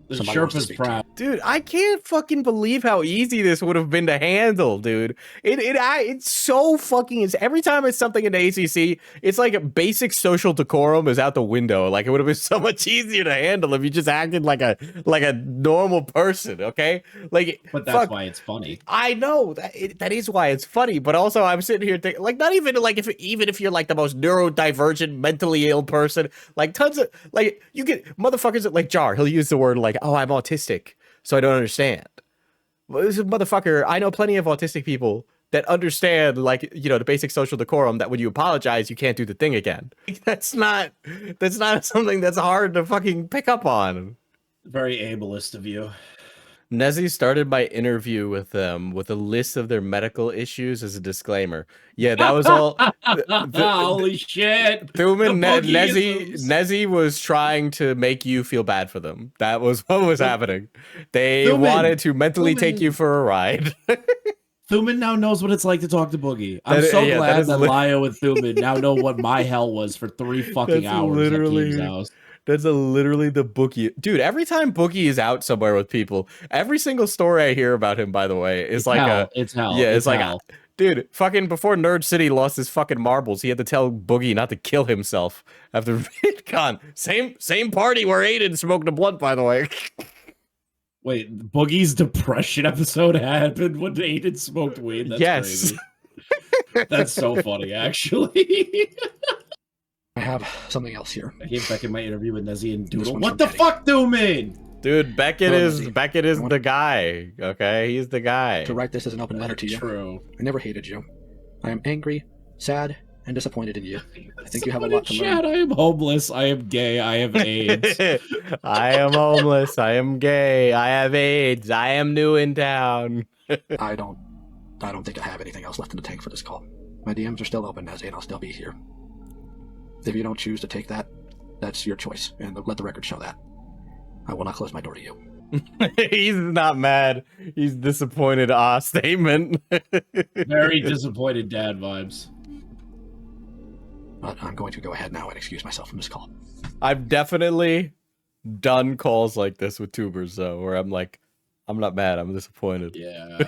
the Sherpa's proud. Dude, I can't fucking believe how easy this would have been to handle, dude. It's so fucking. Every time it's something in the ACC, it's like a basic social decorum is out the window. Like it would have been so much easier to handle if you just acted like a normal person, okay? Like, but that's why it's funny. I know that is why it's funny. But also, I'm sitting here thinking, like, not even like even if you're like the most neurodivergent, mentally ill person, like tons of like you get motherfuckers that like Jar. He'll use the word like, oh, I'm autistic, so I don't understand. Well, this is motherfucker. I know plenty of autistic people that understand, like, you know, the basic social decorum that when you apologize, you can't do the thing again. That's not something that's hard to fucking pick up on. Very ableist of you. Nezzy started my interview with them with a list of their medical issues as a disclaimer. Yeah, that was all. Holy shit. Thuman, Nezzy was trying to make you feel bad for them. That was what was happening. They wanted to mentally take you for a ride. Thuman now knows what it's like to talk to Boogie. I'm so glad that Lio and Thuman now know what my hell was for 3 fucking hours at Keem's house. That's literally the Boogie. Dude, every time Boogie is out somewhere with people, every single story I hear about him, by the way, is it's hell. Yeah, it's like hell. Dude, fucking before Nerd City lost his fucking marbles, he had to tell Boogie not to kill himself after VidCon. Same party where Aiden smoked a blunt, by the way. Wait, Boogie's depression episode happened when Aiden smoked weed? That's crazy. That's so funny, actually. I have something else here. I came back in my interview with Nezzy and Doodle. What the fuck, Thuman? Dude, Beckett is the guy. Okay, he's the guy. To write this as an open letter to you. True. I never hated you. I am angry, sad, and disappointed in you. I think you have a lot to learn. I am homeless. I am gay. I have AIDS. I am homeless. I am gay. I have AIDS. I am new in town. I don't think I have anything else left in the tank for this call. My DMs are still open, Nezzy, and I'll still be here. If you don't choose to take that, that's your choice, and let the record show that. I will not close my door to you. He's not mad. He's disappointed. Statement. Very disappointed dad vibes. But I'm going to go ahead now and excuse myself from this call. I've definitely done calls like this with tubers though, where I'm like, I'm not mad, I'm disappointed. Yeah.